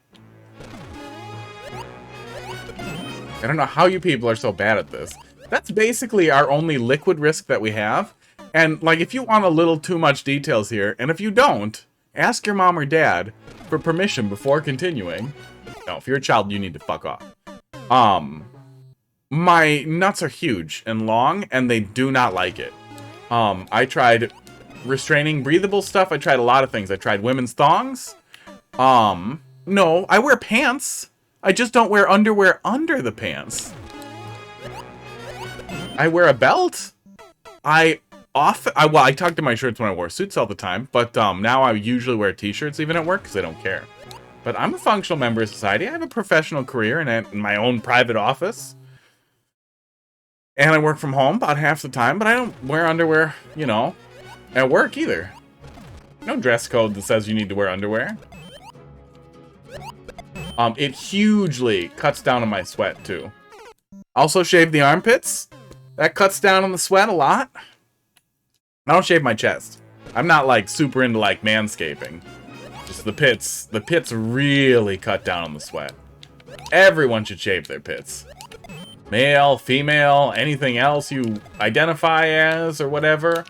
I don't know how you people are so bad at this. That's basically our only liquid risk that we have. And, like, if you want a little too much details here, and if you don't, ask your mom or dad for permission before continuing. No, if you're a child, you need to fuck off. My nuts are huge and long, and they do not like it. I tried restraining breathable stuff. I tried a lot of things. I tried women's thongs. No, I wear pants. I just don't wear underwear under the pants. I wear a belt. I tucked in my shirts when I wore suits all the time, but now I usually wear t-shirts even at work because I don't care. But I'm a functional member of society. I have a professional career in my own private office. And I work from home about half the time, but I don't wear underwear, you know, at work either. No dress code that says you need to wear underwear. It hugely cuts down on my sweat, too. Also shave the armpits. That cuts down on the sweat a lot. I don't shave my chest. I'm not, like, super into, like, manscaping. Just the pits. The pits really cut down on the sweat. Everyone should shave their pits. Male, female, anything else you identify as or whatever.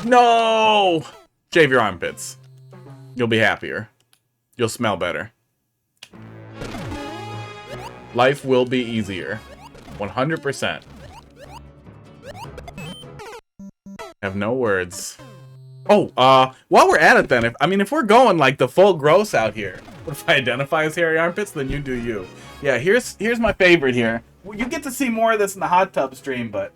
No! Shave your armpits. You'll be happier. You'll smell better. Life will be easier. 100%. Have no words. Oh, while we're at it then, if we're going like the full gross out here, what if I identify as hairy armpits? Then you do you. Yeah, here's my favorite here. You get to see more of this in the hot tub stream, but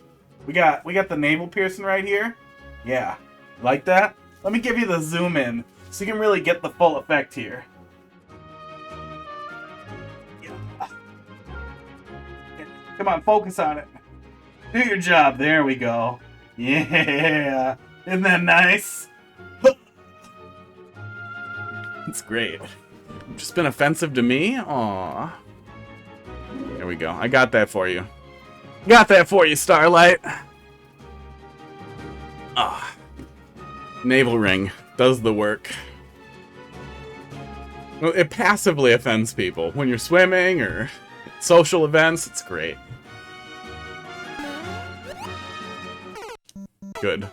we got the navel piercing right here. Yeah, like that? Let me give you the zoom in so you can really get the full effect here. Yeah. Come on, focus on it. Do your job. There we go. Yeah. Isn't that nice? It's great. Just been offensive to me? Aww. There we go. I got that for you. Got that for you, Starlight. Ah. Navel ring does the work. Well, it passively offends people. When you're swimming or social events, it's great. Good.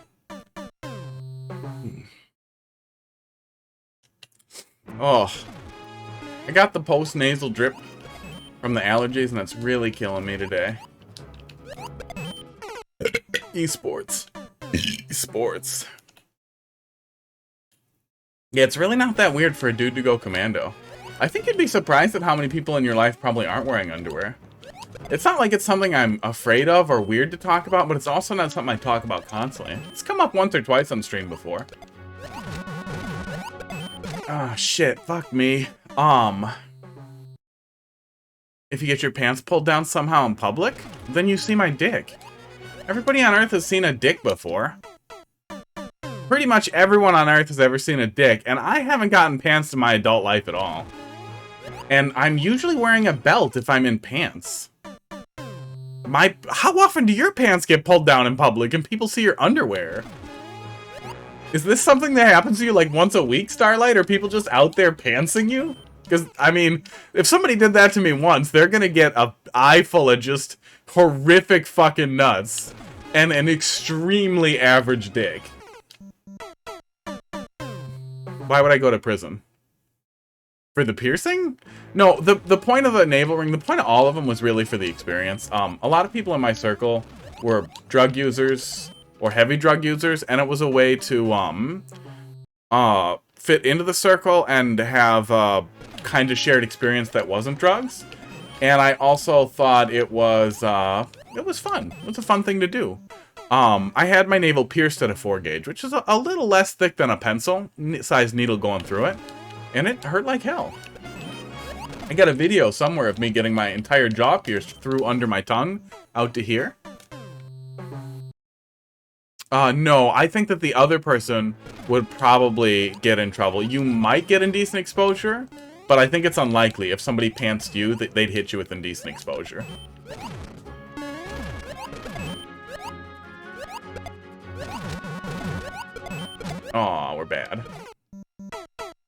Oh. I got the post-nasal drip from the allergies, and that's really killing me today. Esports. Esports. Yeah, it's really not that weird for a dude to go commando. I think you'd be surprised at how many people in your life probably aren't wearing underwear. It's not like it's something I'm afraid of or weird to talk about, but it's also not something I talk about constantly. It's come up once or twice on stream before. Ah, shit. Fuck me. If you get your pants pulled down somehow in public, then you see my dick. Everybody on Earth has seen a dick before. pretty much everyone on Earth has ever seen a dick, and I haven't gotten pants in my adult life at all. And I'm usually wearing a belt if I'm in pants. How often do your pants get pulled down in public and people see your underwear? Is this something that happens to you like once a week, Starlight? Are people just out there pantsing you? Because, I mean, if somebody did that to me once, they're gonna get an eye full of just horrific fucking nuts and an extremely average dick. Why would I go to prison? For the piercing? No, the point of the navel ring, the point of all of them was really for the experience. A lot of people in my circle were drug users or heavy drug users, and it was a way to fit into the circle and have kind of shared experience that wasn't drugs. And I also thought it was fun. It was a fun thing to do. I had my navel pierced at a 4 gauge, which is a little less thick than a pencil size needle going through it, and it hurt like hell. I got a video somewhere of me getting my entire jaw pierced through under my tongue out to here. No, I think that the other person would probably get in trouble. You might get indecent exposure, but I think it's unlikely. If somebody pantsed you, they'd hit you with indecent exposure. Aw, we're bad.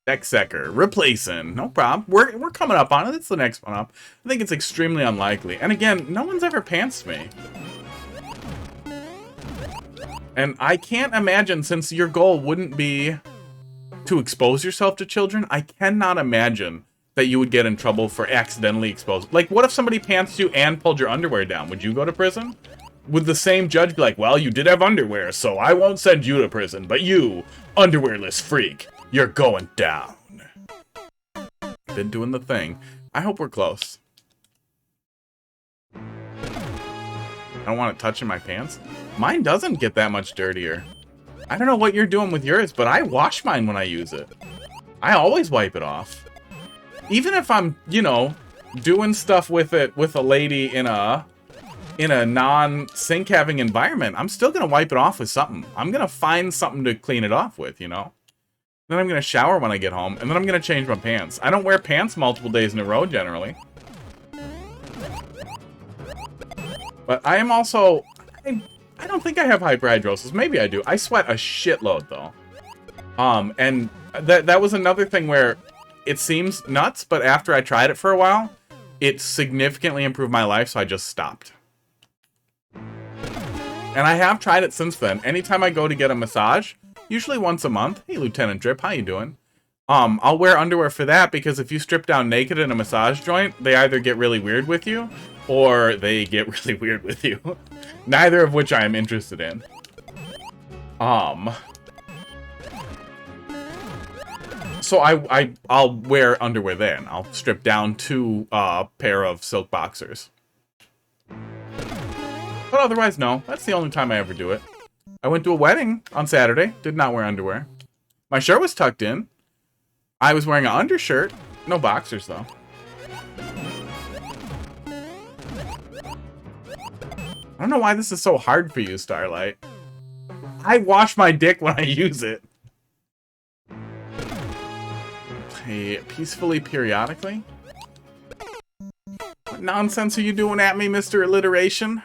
Decksecker, replacing, no problem. We're coming up on it. It's the next one up. I think it's extremely unlikely. And again, no one's ever pantsed me. And I can't imagine, since your goal wouldn't be to expose yourself to children, I cannot imagine that you would get in trouble for accidentally exposed. Like, what if somebody pantsed you and pulled your underwear down? Would you go to prison? Would the same judge be like, well, you did have underwear, so I won't send you to prison, but you, underwearless freak, you're going down. Been doing the thing. I hope we're close. I don't want it touching my pants. Mine doesn't get that much dirtier. I don't know what you're doing with yours, but I wash mine when I use it. I always wipe it off. Even if I'm, you know, doing stuff with it with a lady in a non-sink having environment, I'm still gonna wipe it off with something. I'm gonna find something to clean it off with, you know? Then I'm gonna shower when I get home, and then I'm gonna change my pants. I don't wear pants multiple days in a row, generally. But I am also... I don't think I have hyperhidrosis. Maybe I do. I sweat a shitload, though. And that was another thing where it seems nuts, but after I tried it for a while, it significantly improved my life, so I just stopped. And I have tried it since then. Anytime I go to get a massage, usually once a month. Hey, Lieutenant Drip, how you doing? I'll wear underwear for that, because if you strip down naked in a massage joint, they either get really weird with you, or they get really weird with you. Neither of which I am interested in. So I'll wear underwear then. I'll strip down 2 pair of silk boxers. But otherwise, no. That's the only time I ever do it. I went to a wedding on Saturday. Did not wear underwear. My shirt was tucked in. I was wearing an undershirt. No boxers, though. I don't know why this is so hard for you, Starlight. I wash my dick when I use it. Hey, peacefully, periodically? What nonsense are you doing at me, Mr. Alliteration?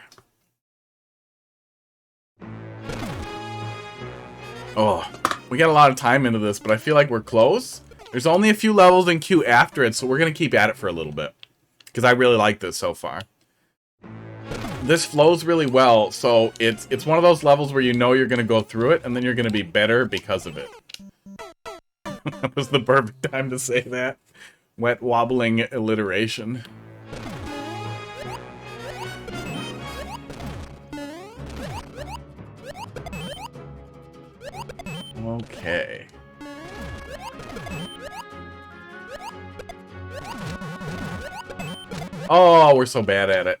Oh, we got a lot of time into this, but I feel like we're close. There's only a few levels in queue after it, so we're going to keep at it for a little bit. Because I really like this so far. This flows really well, so it's one of those levels where you know you're going to go through it, and then you're going to be better because of it. That was the perfect time to say that. Wet wobbling alliteration. Okay. Oh, we're so bad at it.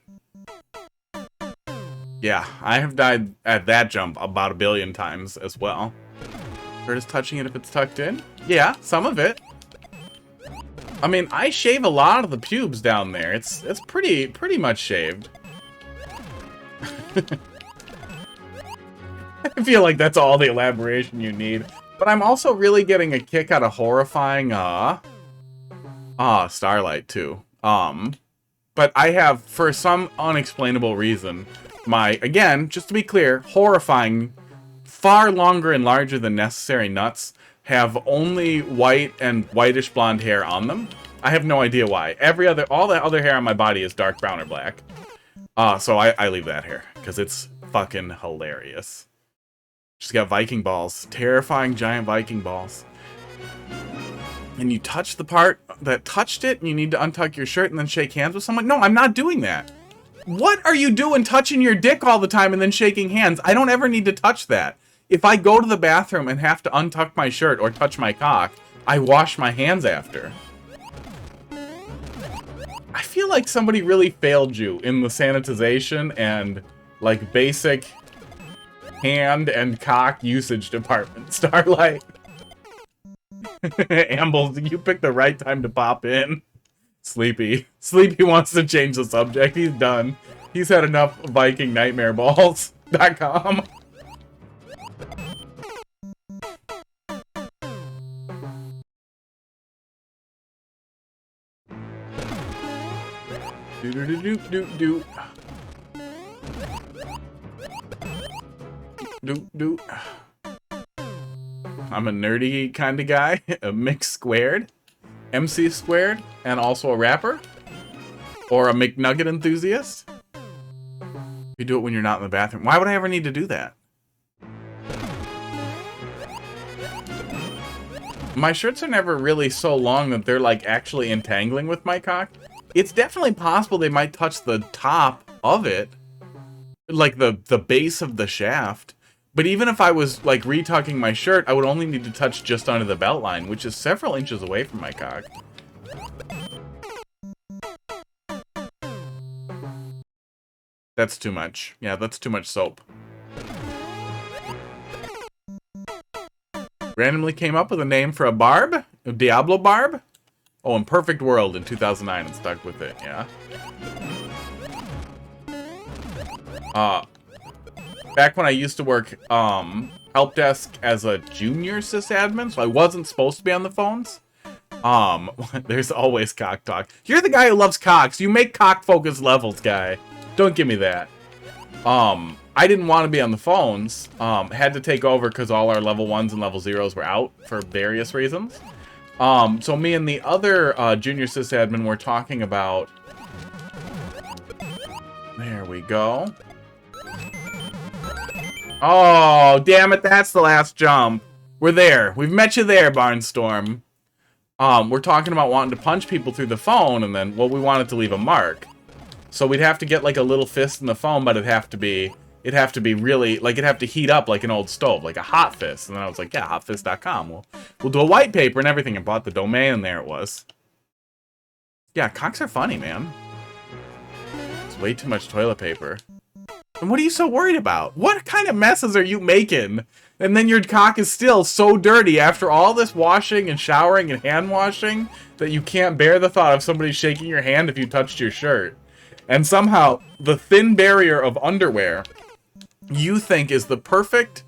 Yeah, I have died at that jump about 1 billion times as well. Hurt is touching it if it's tucked in? Yeah, some of it. I mean, I shave a lot of the pubes down there. It's pretty much shaved. I feel like that's all the elaboration you need. But I'm also really getting a kick out of horrifying, Starlight, too. But I have, for some unexplainable reason, again, just to be clear, horrifying, far longer and larger than necessary nuts have only white and whitish blonde hair on them. I have no idea why. All the other hair on my body is dark brown or black. So I leave that hair, because it's fucking hilarious. She's got Viking balls. Terrifying giant Viking balls. And you touch the part that touched it, and you need to untuck your shirt and then shake hands with someone? No, I'm not doing that. What are you doing touching your dick all the time and then shaking hands? I don't ever need to touch that. If I go to the bathroom and have to untuck my shirt or touch my cock, I wash my hands after. I feel like somebody really failed you in the sanitization and, like, basic hand and cock usage department, Starlight. Ambles, you picked the right time to pop in. Sleepy wants to change the subject. He's done. He's had enough Viking Nightmare Balls.com. Do. I'm a nerdy kind of guy, a mix squared, MC squared, and also a rapper, or a McNugget enthusiast. You do it when you're not in the bathroom. Why would I ever need to do that? My shirts are never really so long that they're like actually entangling with my cock. It's definitely possible they might touch the top of it, like the base of the shaft. But even if I was, like, retucking my shirt, I would only need to touch just under the belt line, which is several inches away from my cock. That's too much. Yeah, that's too much soap. Randomly came up with a name for a barb? A Diablo barb? Oh, in Perfect World in 2009 and stuck with it, yeah. Back when I used to work help desk as a junior sysadmin, so I wasn't supposed to be on the phones. There's always cock talk. You're the guy who loves cocks. You make cock-focused levels, guy. Don't give me that. I didn't want to be on the phones. Had to take over because all our level 1s and level 0s were out for various reasons. So me and the other junior sysadmin were talking about... There we go. Oh, damn it, that's the last jump. We're there. We've met you there, Barnstorm. We're talking about wanting to punch people through the phone, and then, well, we wanted to leave a mark. So we'd have to get, like, a little fist in the phone, but it'd have to be really, like, it'd have to heat up like an old stove, like a hot fist. And then I was like, yeah, hotfist.com. We'll do a white paper and everything, and bought the domain, and there it was. Yeah, cocks are funny, man. It's way too much toilet paper. And what are you so worried about? What kind of messes are you making? And then your cock is still so dirty after all this washing and showering and hand washing that you can't bear the thought of somebody shaking your hand if you touched your shirt. And somehow, the thin barrier of underwear you think is the perfect,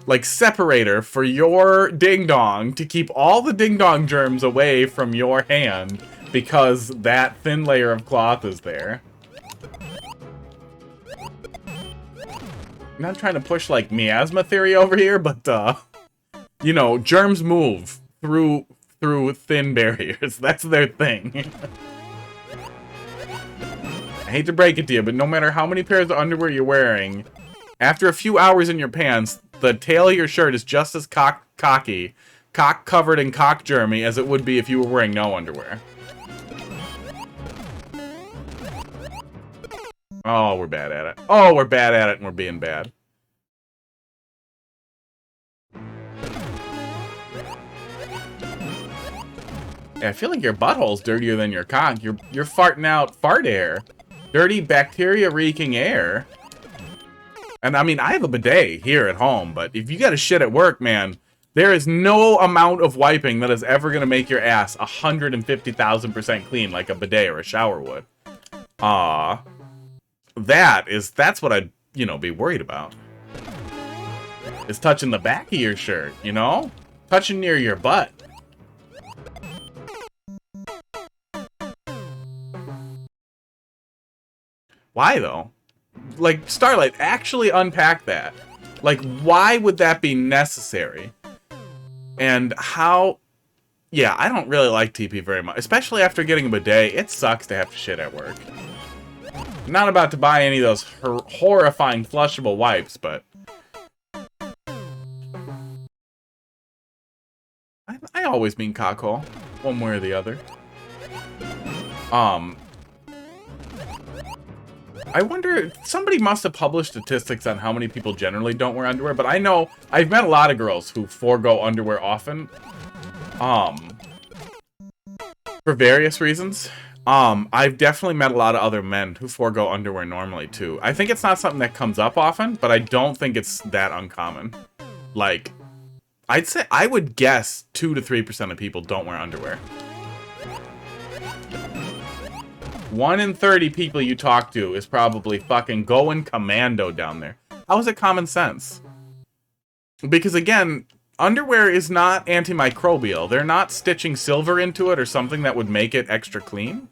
like, separator for your ding-dong to keep all the ding-dong germs away from your hand because that thin layer of cloth is there. I'm not trying to push, like, miasma theory over here, but, you know, germs move through thin barriers. That's their thing. I hate to break it to you, but no matter how many pairs of underwear you're wearing, after a few hours in your pants, the tail of your shirt is just as cocky, cock-covered in cock germy as it would be if you were wearing no underwear. Oh, we're bad at it. Oh, we're bad at it, and we're being bad. Yeah, I feel like your butthole's dirtier than your cock. You're farting out fart air. Dirty, bacteria-reeking air. And, I mean, I have a bidet here at home, but if you got a shit at work, man, there is no amount of wiping that is ever going to make your ass 150,000% clean like a bidet or a shower would. That's what I'd, you know, be worried about. is touching the back of your shirt, you know? Touching near your butt. Why, though? Like, Starlight, actually unpack that. Like, why would that be necessary? And how... Yeah, I don't really like TP very much. Especially after getting a bidet. It sucks to have to shit at work. I'm not about to buy any of those horrifying flushable wipes, but... I always mean cockhole. One way or the other. I wonder, somebody must have published statistics on how many people generally don't wear underwear, but I know, I've met a lot of girls who forego underwear often. For various reasons. I've definitely met a lot of other men who forego underwear normally, too. I think it's not something that comes up often, but I don't think it's that uncommon. Like, I'd say, I would guess 2 to 3% of people don't wear underwear. 1 in 30 people you talk to is probably fucking going commando down there. How is it common sense? Because again, underwear is not antimicrobial. They're not stitching silver into it or something that would make it extra clean.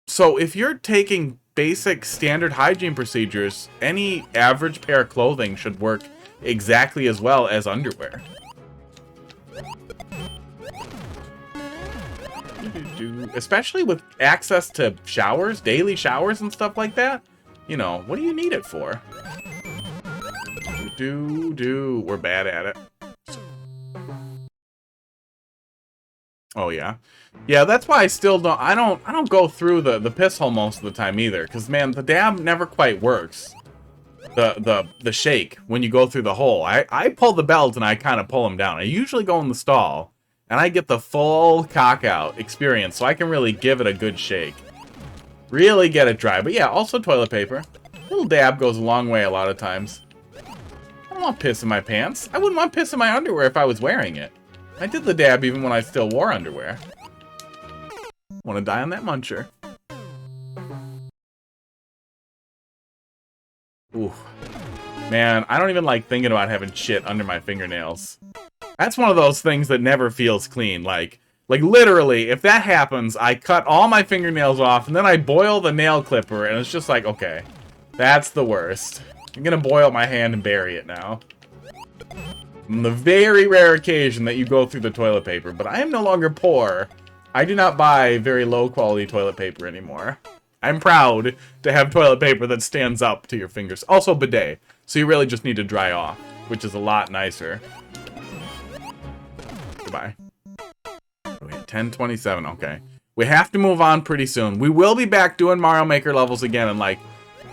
So if you're taking basic standard hygiene procedures, any average pair of clothing should work exactly as well as underwear. Especially with access to showers, daily showers and stuff like that. You know, what do you need it for? We're bad at it. Oh yeah. Yeah, that's why I still don't I don't go through the piss hole most of the time either, because man, the dab never quite works. The shake when you go through the hole. I pull the belt and I kind of pull them down. I usually go in the stall and I get the full cock out experience, so I can really give it a good shake. Really get it dry. But yeah, also toilet paper. A little dab goes a long way a lot of times. I don't want piss in my pants. I wouldn't want piss in my underwear if I was wearing it. I did the dab even when I still wore underwear. Want to die on that muncher. Ooh. Man, I don't even like thinking about having shit under my fingernails. That's one of those things that never feels clean. Like literally, if that happens, I cut all my fingernails off, and then I boil the nail clipper, and it's just like, okay, that's the worst. I'm gonna boil my hand and bury it now. On the very rare occasion that you go through the toilet paper, but I am no longer poor. I do not buy very low-quality toilet paper anymore. I'm proud to have toilet paper that stands up to your fingers. Also bidet, so you really just need to dry off, which is a lot nicer. Goodbye. We had 10:27, okay. We have to move on pretty soon. We will be back doing Mario Maker levels again in like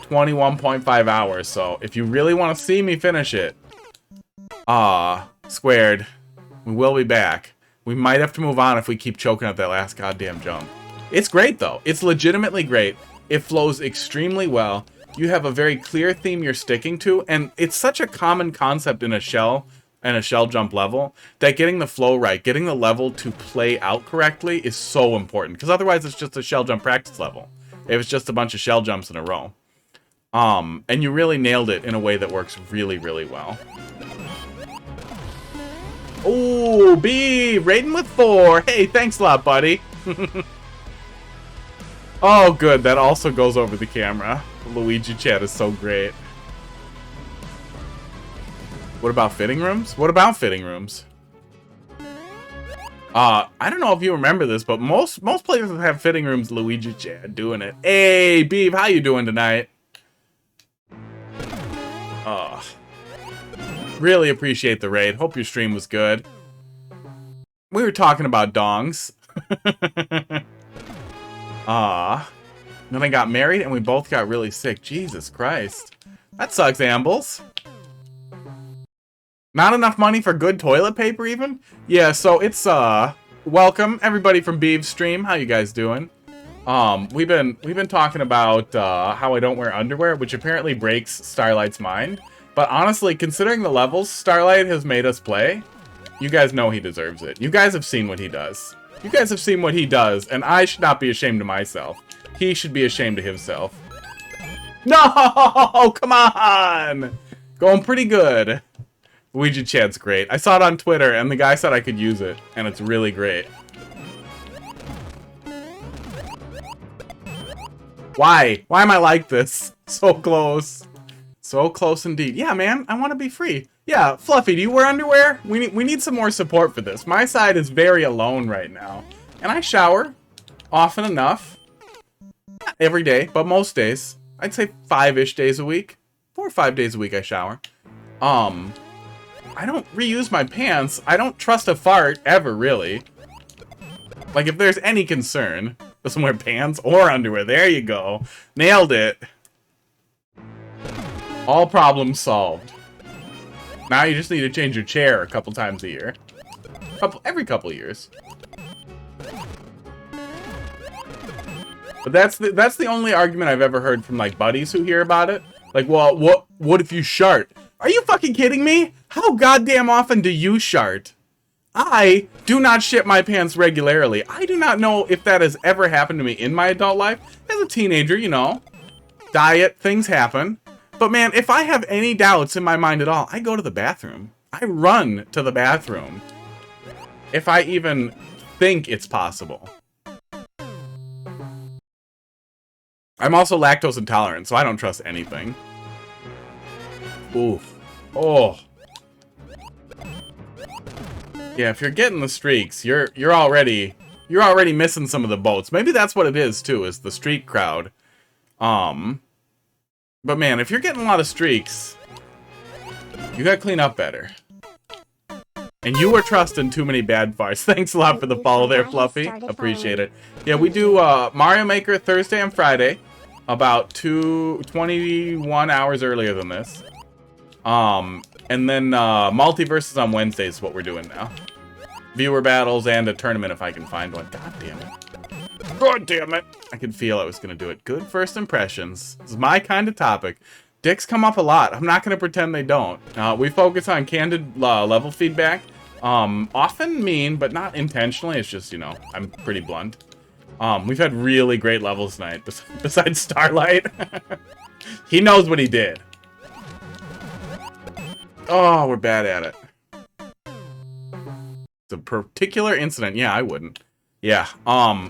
21.5 hours, so if you really want to see me finish it, squared, we will be back. We might have to move on if we keep choking at that last goddamn jump. It's great, though. It's legitimately great. It flows extremely well. You have a very clear theme you're sticking to, and it's such a common concept in a shell and a shell jump level that getting the flow right, getting the level to play out correctly is so important, because otherwise it's just a shell jump practice level. If it's just a bunch of shell jumps in a row. And you really nailed it in a way that works really, really well. Ooh, B, rating with 4. Hey, thanks a lot, buddy. Oh, good. That also goes over the camera. The Luigi chat is so great. What about fitting rooms? What about fitting rooms? I don't know if you remember this, but most places that have fitting rooms, Luigi chat doing it. Hey, Beeve, how you doing tonight? Really appreciate the raid. Hope your stream was good. We were talking about dongs. Then I got married and we both got really sick. Jesus Christ. That sucks, Ambles. Not enough money for good toilet paper even? Yeah, so it's welcome everybody from Beeve's stream. How you guys doing? We've been talking about how I don't wear underwear, which apparently breaks Starlight's mind. But honestly, considering the levels Starlight has made us play, you guys know he deserves it. You guys have seen what he does. You guys have seen what he does, and I should not be ashamed of myself. He should be ashamed of himself. No! Come on! Going pretty good. Ouija chat's great. I saw it on Twitter, and the guy said I could use it, and it's really great. Why? Why am I like this? So close. So close indeed. Yeah, man, I want to be free. Yeah, Fluffy, do you wear underwear? We need some more support for this. My side is very alone right now. And I shower often enough. Not every day, but most days. I'd say 5-ish days a week. 4 or 5 days a week I shower. I don't reuse my pants. I don't trust a fart ever, really. Like, if there's any concern, doesn't wear pants or underwear. There you go. Nailed it. All problems solved. Now you just need to change your chair a couple times a year. Every couple years. But that's the only argument I've ever heard from, like, buddies who hear about it. Like, well, what if you shart? Are you fucking kidding me? How goddamn often do you shart? I do not shit my pants regularly. I do not know if that has ever happened to me in my adult life. As a teenager, you know, diet, things happen. But man, if I have any doubts in my mind at all, I go to the bathroom. I run to the bathroom. If I even think it's possible. I'm also lactose intolerant, so I don't trust anything. Oof. Oh. Yeah, if you're getting the streaks, you're already missing some of the boats. Maybe that's what it is too, is the streak crowd. But man, if you're getting a lot of streaks, you gotta clean up better. And you were trusting too many bad farts. Thanks a lot for the follow there, Fluffy. Appreciate it. Yeah, we do Mario Maker Thursday and Friday, about 21 hours earlier than this. And then Multiverses on Wednesday is what we're doing now. Viewer battles and a tournament if I can find one. God damn it. God damn it. I could feel I was going to do it. Good first impressions. This is my kind of topic. Dicks come up a lot. I'm not going to pretend they don't. We focus on candid level feedback. Often mean, but not intentionally. It's just, you know, I'm pretty blunt. We've had really great levels tonight, besides Starlight. He knows what he did. Oh, we're bad at it. It's a particular incident. Yeah, I wouldn't. Yeah,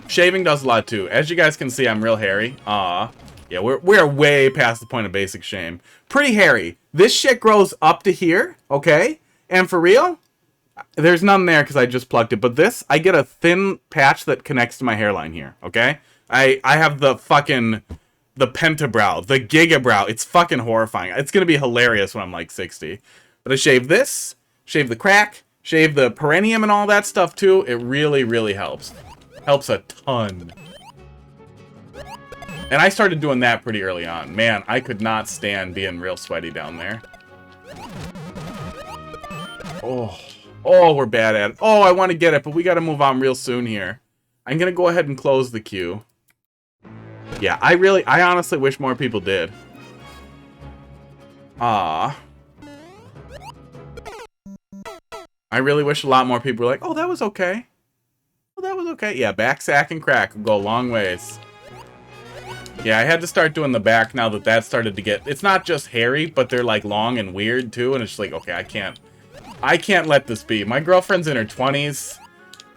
shaving does a lot too. As you guys can see, I'm real hairy. Yeah, we're way past the point of basic shame. Pretty hairy. This shit grows up to here, okay? And for real, there's none there because I just plucked it. But this, I get a thin patch that connects to my hairline here, okay? I have the fucking... the pentabrow, the gigabrow. It's fucking horrifying. It's gonna be hilarious when I'm like 60. But I shave this, shave the crack, shave the perineum and all that stuff too. It really, really helps. Helps a ton. And I started doing that pretty early on. Man, I could not stand being real sweaty down there. Oh, we're bad at it. Oh, I want to get it, but we got to move on real soon here. I'm gonna go ahead and close the queue. Yeah, I honestly wish more people did. I really wish a lot more people were like, oh, that was okay. Oh, that was okay. Yeah, back, sack, and crack will go a long ways. Yeah, I had to start doing the back now that started to get... It's not just hairy, but they're, like, long and weird, too. And it's just like, okay, I can't let this be. My girlfriend's in her 20s.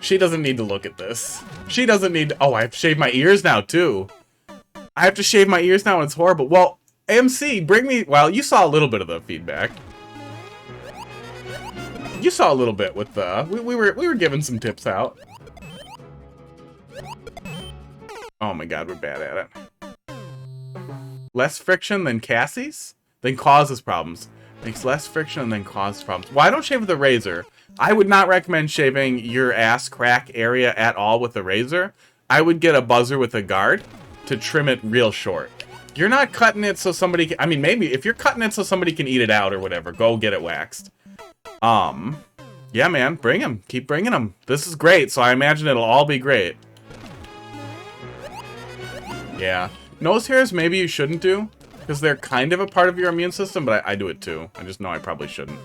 She doesn't need to look at this. She doesn't need to... Oh, I have to shave my ears now, too. I have to shave my ears now, and it's horrible. Well, AMC, bring me... Well, you saw a little bit of the feedback. You saw a little bit with the... We were giving some tips out. Oh my god, we're bad at it. Less friction than Cassie's? Then causes problems. Makes less friction and then causes problems. Why don't shave with a razor? I would not recommend shaving your ass crack area at all with a razor. I would get a buzzer with a guard to trim it real short. You're not cutting it so somebody can... I mean, maybe if you're cutting it so somebody can eat it out or whatever, go get it waxed. Yeah, man, bring them. Keep bringing them. This is great, so I imagine it'll all be great. Yeah. Nose hairs, maybe you shouldn't do, because they're kind of a part of your immune system, but I do it too. I just know I probably shouldn't.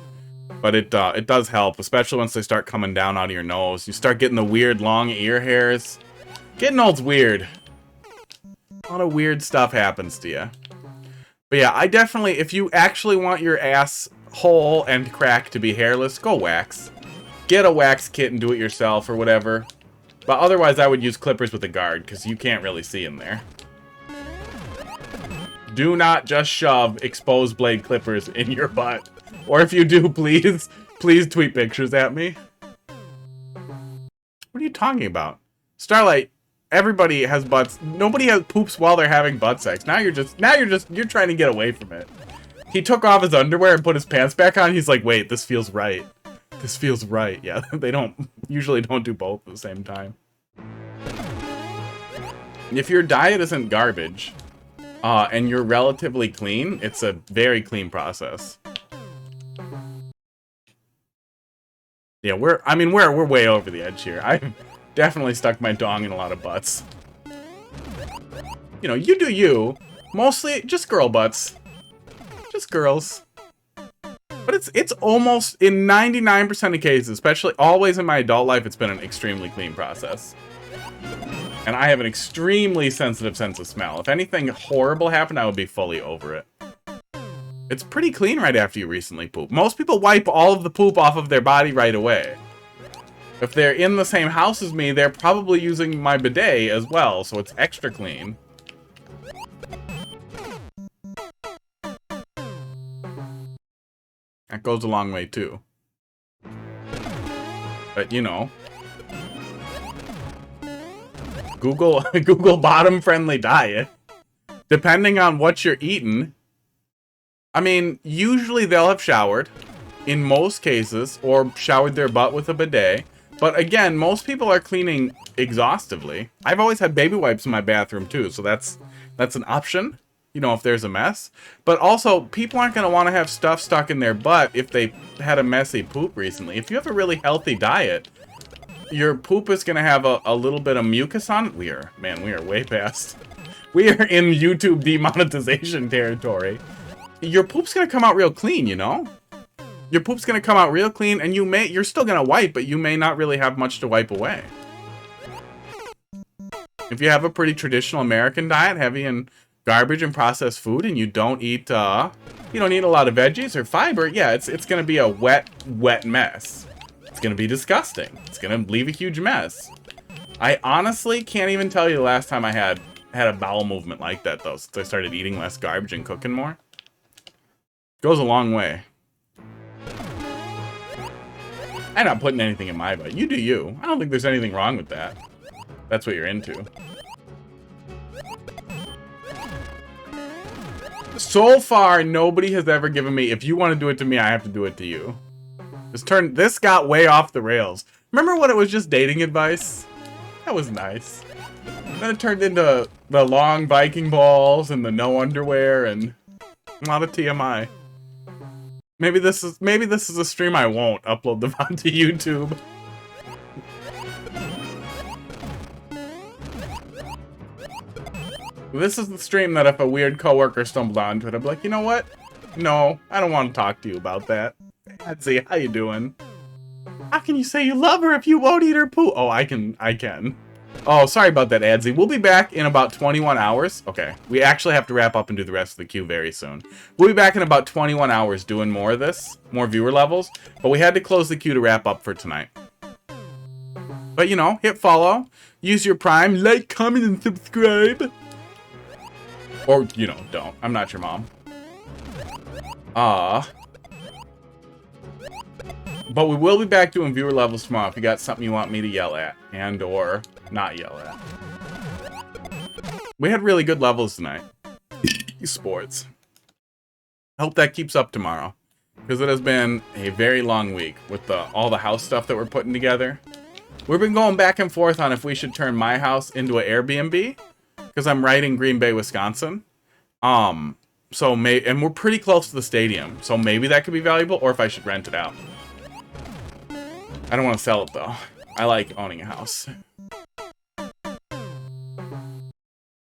But it does help, especially once they start coming down out of your nose. You start getting the weird long ear hairs. Getting old's weird. A lot of weird stuff happens to you. But yeah, I definitely, if you actually want your ass hole and crack to be hairless, go wax. Get a wax kit and do it yourself or whatever. But otherwise, I would use clippers with a guard, because you can't really see in there. Do not just shove exposed blade clippers in your butt. Or if you do, please tweet pictures at me. What are you talking about? Starlight, everybody has butts. Nobody has poops while they're having butt sex. Now you're trying to get away from it. He took off his underwear and put his pants back on. He's like, wait, this feels right. This feels right. Yeah, they usually don't do both at the same time. If your diet isn't garbage, and you're relatively clean, it's a very clean process. Yeah, we're way over the edge here. I've definitely stuck my dong in a lot of butts. You know, you do you. Mostly just girl butts. Just girls. But it's almost, in 99% of cases, especially always in my adult life, it's been an extremely clean process. And I have an extremely sensitive sense of smell. If anything horrible happened, I would be fully over it. It's pretty clean right after you recently poop. Most people wipe all of the poop off of their body right away. If they're in the same house as me, they're probably using my bidet as well, so it's extra clean. That goes a long way too. But you know, Google bottom friendly diet. Depending on what you're eating. I mean, usually they'll have showered in most cases, or showered their butt with a bidet. But again, most people are cleaning exhaustively. I've always had baby wipes in my bathroom too, so that's an option. You know, if there's a mess. But also, people aren't going to want to have stuff stuck in their butt if they had a messy poop recently. If you have a really healthy diet, your poop is going to have a little bit of mucus on it. We are way past. We are in YouTube demonetization territory. Your poop's going to come out real clean, you know? Your poop's going to come out real clean, and you're still going to wipe, but you may not really have much to wipe away. If you have a pretty traditional American diet, heavy in garbage and processed food, and you don't eat a lot of veggies or fiber, yeah, it's gonna be a wet mess. It's gonna be disgusting. It's gonna leave a huge mess. I honestly can't even tell you the last time I had a bowel movement like that, though, since I started eating less garbage and cooking more. Goes a long way. I'm not putting anything in my butt. You do you. I don't think there's anything wrong with that. That's what you're into. So far, nobody has ever given me, if you want to do it to me, I have to do it to you. This got way off the rails. Remember when it was just dating advice? That was nice. Then it turned into the long Viking balls and the no underwear and a lot of TMI. Maybe this is a stream I won't upload them onto YouTube. This is the stream that if a weird coworker stumbled onto it, I'd be like, you know what? No, I don't want to talk to you about that. Adsy, how you doing? How can you say you love her if you won't eat her poo? Oh, I can. Oh, sorry about that, Adsy. We'll be back in about 21 hours. Okay, we actually have to wrap up and do the rest of the queue very soon. We'll be back in about 21 hours doing more of this, more viewer levels, but we had to close the queue to wrap up for tonight. But, you know, hit follow, use your Prime, like, comment, and subscribe. Or, you know, don't. I'm not your mom. But we will be back doing viewer levels tomorrow if you got something you want me to yell at. And or not yell at. We had really good levels tonight. Sports. I hope that keeps up tomorrow. Because it has been a very long week with all the house stuff that we're putting together. We've been going back and forth on if we should turn my house into an Airbnb. Because I'm right in Green Bay, Wisconsin. And we're pretty close to the stadium. So maybe that could be valuable, or if I should rent it out. I don't want to sell it, though. I like owning a house.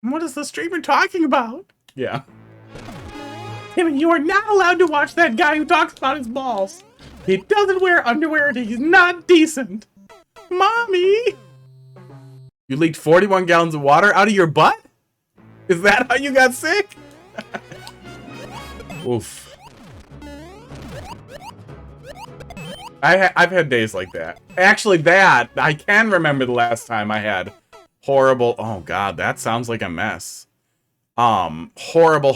What is the streamer talking about? Yeah. Timmy, you are not allowed to watch that guy who talks about his balls. He doesn't wear underwear and he's not decent. Mommy! You leaked 41 gallons of water out of your butt? Is that how you got sick? Oof. I've had days like that. Actually, that, I can remember the last time I had horrible, oh god, that sounds like a mess. Horrible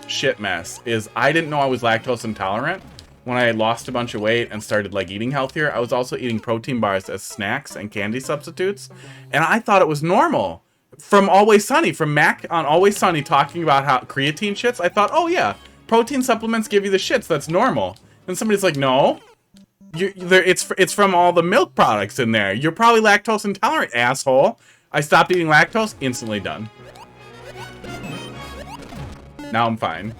shit mess is I didn't know I was lactose intolerant. When I lost a bunch of weight and started like eating healthier, I was also eating protein bars as snacks and candy substitutes. And I thought it was normal. From Always Sunny, from Mac on Always Sunny talking about how creatine shits, I thought, oh yeah, protein supplements give you the shits, that's normal. And somebody's like, no, it's from all the milk products in there. You're probably lactose intolerant, asshole. I stopped eating lactose, instantly done. Now I'm fine.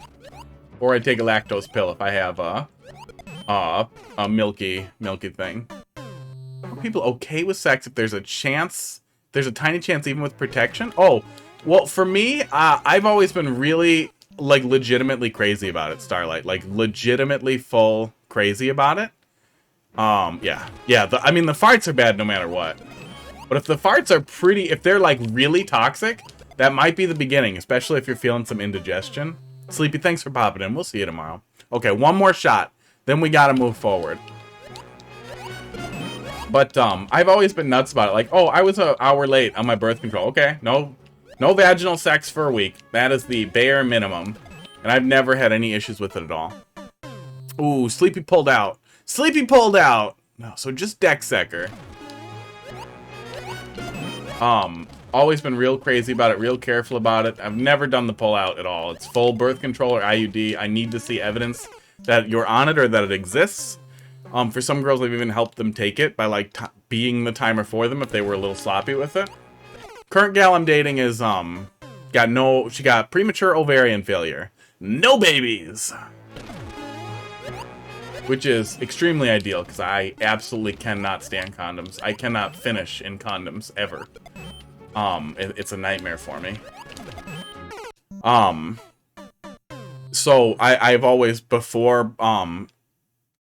Or I take a lactose pill if I have a milky thing. Are people okay with sex if there's a chance? There's a tiny chance even with protection? Oh, well, for me, I've always been really, like, legitimately crazy about it, Starlight. Like, legitimately full crazy about it. Yeah. Yeah, I mean, the farts are bad no matter what. But if the farts are if they're, like, really toxic, that might be the beginning, especially if you're feeling some indigestion. Sleepy, thanks for popping in. We'll see you tomorrow. Okay, one more shot. Then we gotta move forward. But, I've always been nuts about it. Like, oh, I was an hour late on my birth control. Okay, no vaginal sex for a week. That is the bare minimum. And I've never had any issues with it at all. Ooh, Sleepy pulled out. Sleepy pulled out! No, so just DexSecker. Always been real crazy about it, real careful about it. I've never done the pull-out at all. It's full birth control or IUD. I need to see evidence that you're on it or that it exists. For some girls, I've even helped them take it by, like, being the timer for them if they were a little sloppy with it. Current gal I'm dating is, she got premature ovarian failure. No babies! Which is extremely ideal, because I absolutely cannot stand condoms. I cannot finish in condoms, ever. It's a nightmare for me. So I've always, before,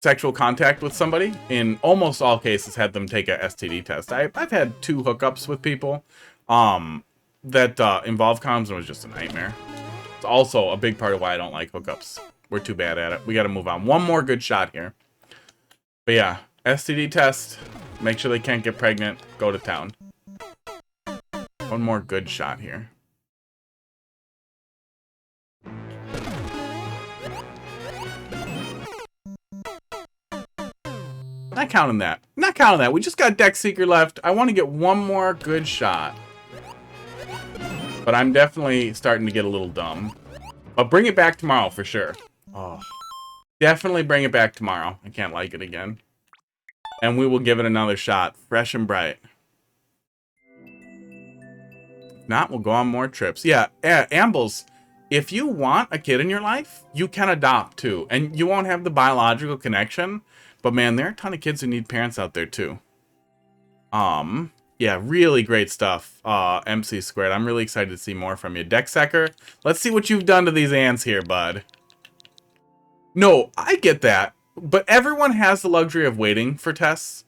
sexual contact with somebody, in almost all cases, had them take a STD test. I've had 2 hookups with people, that, involve condoms, and it was just a nightmare. It's also a big part of why I don't like hookups. We're too bad at it. We gotta move on. One more good shot here. But yeah, STD test, make sure they can't get pregnant, go to town. One more good shot here. Not counting that. Not counting that. We just got Dex Seeker left. I want to get one more good shot. But I'm definitely starting to get a little dumb. But bring it back tomorrow for sure. Oh. Definitely bring it back tomorrow. I can't like it again. And we will give it another shot. Fresh and bright. If not, we'll go on more trips. Yeah, Ambles, if you want a kid in your life, you can adopt too. And you won't have the biological connection. But man, there are a ton of kids who need parents out there too. Yeah, really great stuff, MC Squared. I'm really excited to see more from you. DexSecker, let's see what you've done to these ants here, bud. No, I get that. But everyone has the luxury of waiting for tests.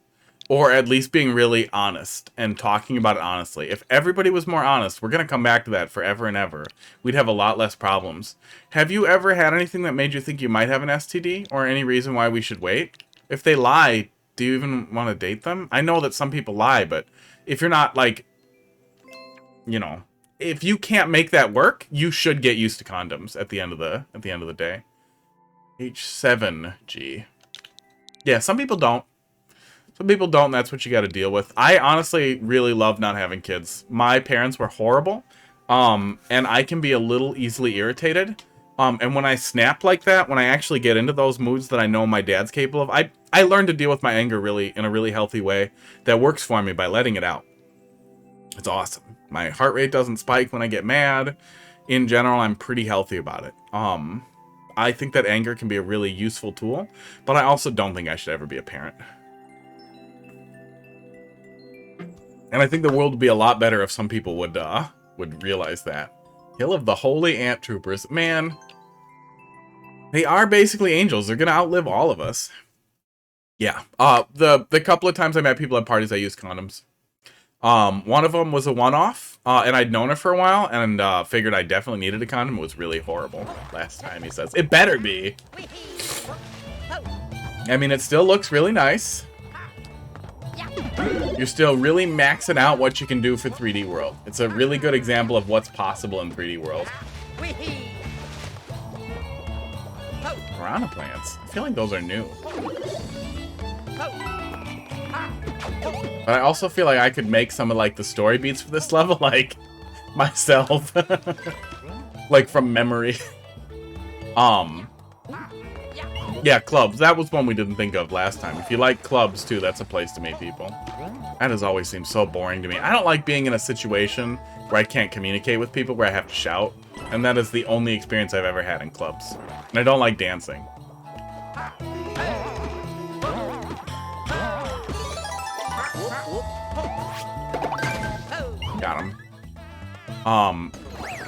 Or at least being really honest and talking about it honestly. If everybody was more honest, we're going to come back to that forever and ever. We'd have a lot less problems. Have you ever had anything that made you think you might have an STD? Or any reason why we should wait? If they lie, do you even want to date them? I know that some people lie, but if you're not, like, you know, if you can't make that work, you should get used to condoms at the end of the day. H7G. Yeah, some people don't. Some people don't, and that's what you got to deal with. I honestly really love not having kids. My parents were horrible, and I can be a little easily irritated. And when I snap like that, when I actually get into those moods that I know my dad's capable of, I learned to deal with my anger really in a really healthy way that works for me by letting it out. It's awesome. My heart rate doesn't spike when I get mad. In general, I'm pretty healthy about it. I think that anger can be a really useful tool, but I also don't think I should ever be a parent. And I think the world would be a lot better if some people would realize that. Hill of the Holy Ant Troopers. Man, they are basically angels. They're going to outlive all of us. Yeah. The couple of times I met people at parties, I used condoms. One of them was a one-off, and I'd known her for a while, and figured I definitely needed a condom. It was really horrible last time, he says. It better be. I mean, it still looks really nice. You're still really maxing out what you can do for 3D World. It's a really good example of what's possible in 3D World. Piranha plants. I feel like those are new. But I also feel like I could make some of like the story beats for this level, like myself. Like from memory. Yeah, clubs. That was one we didn't think of last time. If you like clubs too, that's a place to meet people. That has always seemed so boring to me. I don't like being in a situation where I can't communicate with people, where I have to shout. And that is the only experience I've ever had in clubs. And I don't like dancing. Got him.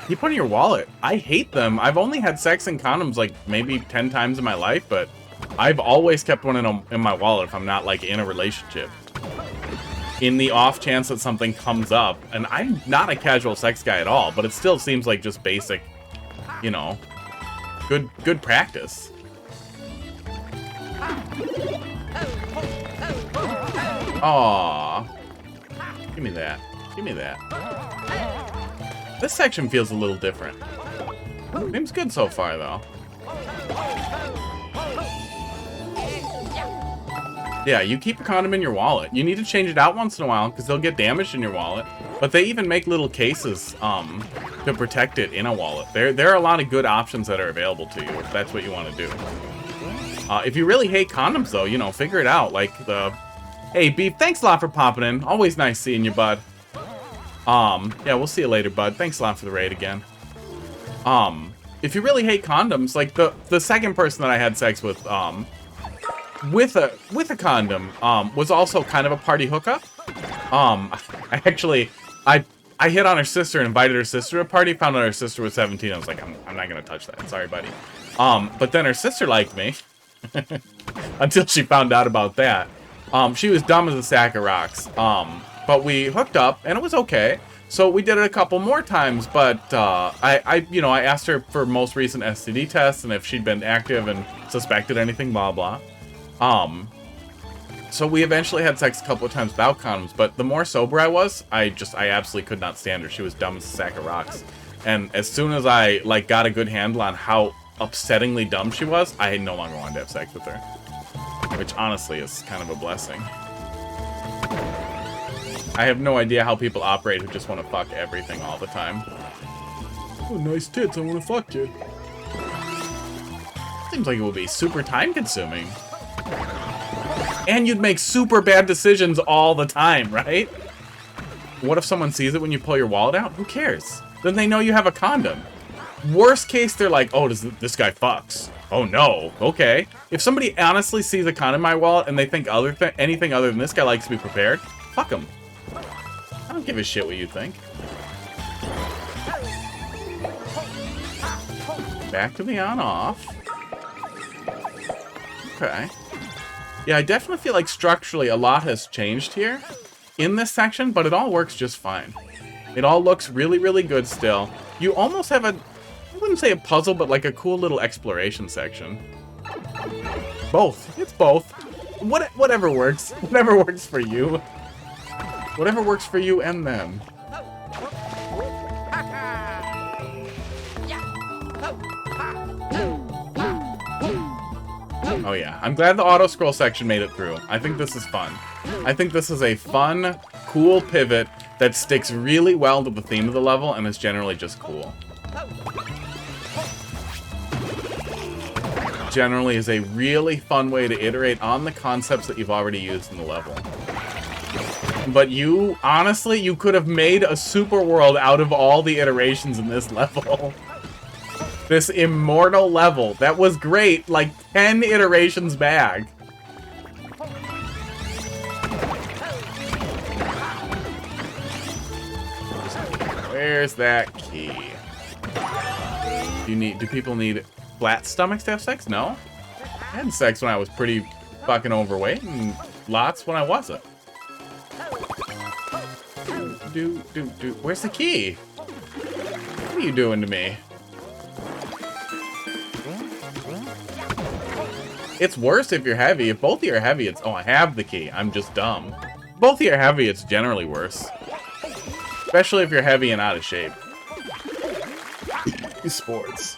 Keep one in your wallet. I hate them. I've only had sex and condoms like maybe 10 times in my life, but I've always kept one in my wallet if I'm not like in a relationship. In the off chance that something comes up, and I'm not a casual sex guy at all, but it still seems like just basic, you know, good practice. Aww. Give me that. Give me that. This section feels a little different. Seems good so far, though. Yeah, you keep a condom in your wallet. You need to change it out once in a while, because they'll get damaged in your wallet. But they even make little cases to protect it in a wallet. There are a lot of good options that are available to you, if that's what you want to do. If you really hate condoms, though, you know, figure it out. Like the... Hey, Beef, thanks a lot for popping in. Always nice seeing you, bud. Yeah, we'll see you later, bud. Thanks a lot for the raid again. If you really hate condoms, like the second person that I had sex with a condom, was also kind of a party hookup. I hit on her sister and invited her sister to a party, found out her sister was 17. I was like, I'm not gonna touch that. Sorry, buddy. But then her sister liked me. Until she found out about that. She was dumb as a sack of rocks. But we hooked up, and it was okay. So we did it a couple more times, but I asked her for most recent STD tests and if she'd been active and suspected anything, blah, blah. So we eventually had sex a couple of times without condoms, but the more sober I was, I absolutely could not stand her. She was dumb as a sack of rocks. And as soon as I, like, got a good handle on how upsettingly dumb she was, I no longer wanted to have sex with her. Which, honestly, is kind of a blessing. I have no idea how people operate who just want to fuck everything all the time. Oh, nice tits, I want to fuck you. Seems like it would be super time-consuming. And you'd make super bad decisions all the time, right? What if someone sees it when you pull your wallet out? Who cares? Then they know you have a condom. Worst case, they're like, oh, this guy fucks. Oh, no. Okay. If somebody honestly sees a condom in my wallet and they think anything other than this guy likes to be prepared, fuck them. I don't give a shit what you think. Back to the on-off. Okay. Yeah, I definitely feel like structurally a lot has changed here in this section, but it all works just fine. It all looks really, really good still. You almost have I wouldn't say a puzzle, but like a cool little exploration section. Both. It's both. Whatever works. Whatever works for you. Whatever works for you and them. Oh yeah, I'm glad the auto-scroll section made it through. I think this is fun. I think this is a fun, cool pivot that sticks really well to the theme of the level and is generally just cool. Generally is a really fun way to iterate on the concepts that you've already used in the level. But you, honestly, you could have made a super world out of all the iterations in this level. This immortal level that was great like 10 iterations back. Where's that key? Do people need flat stomachs to have sex? No. I had sex when I was pretty fucking overweight and lots when I wasn't. Where's the key? What are you doing to me? It's worse if you're heavy. If both of you are heavy, it's... Oh, I have the key. I'm just dumb. Both of you are heavy, it's generally worse. Especially if you're heavy and out of shape. Sports.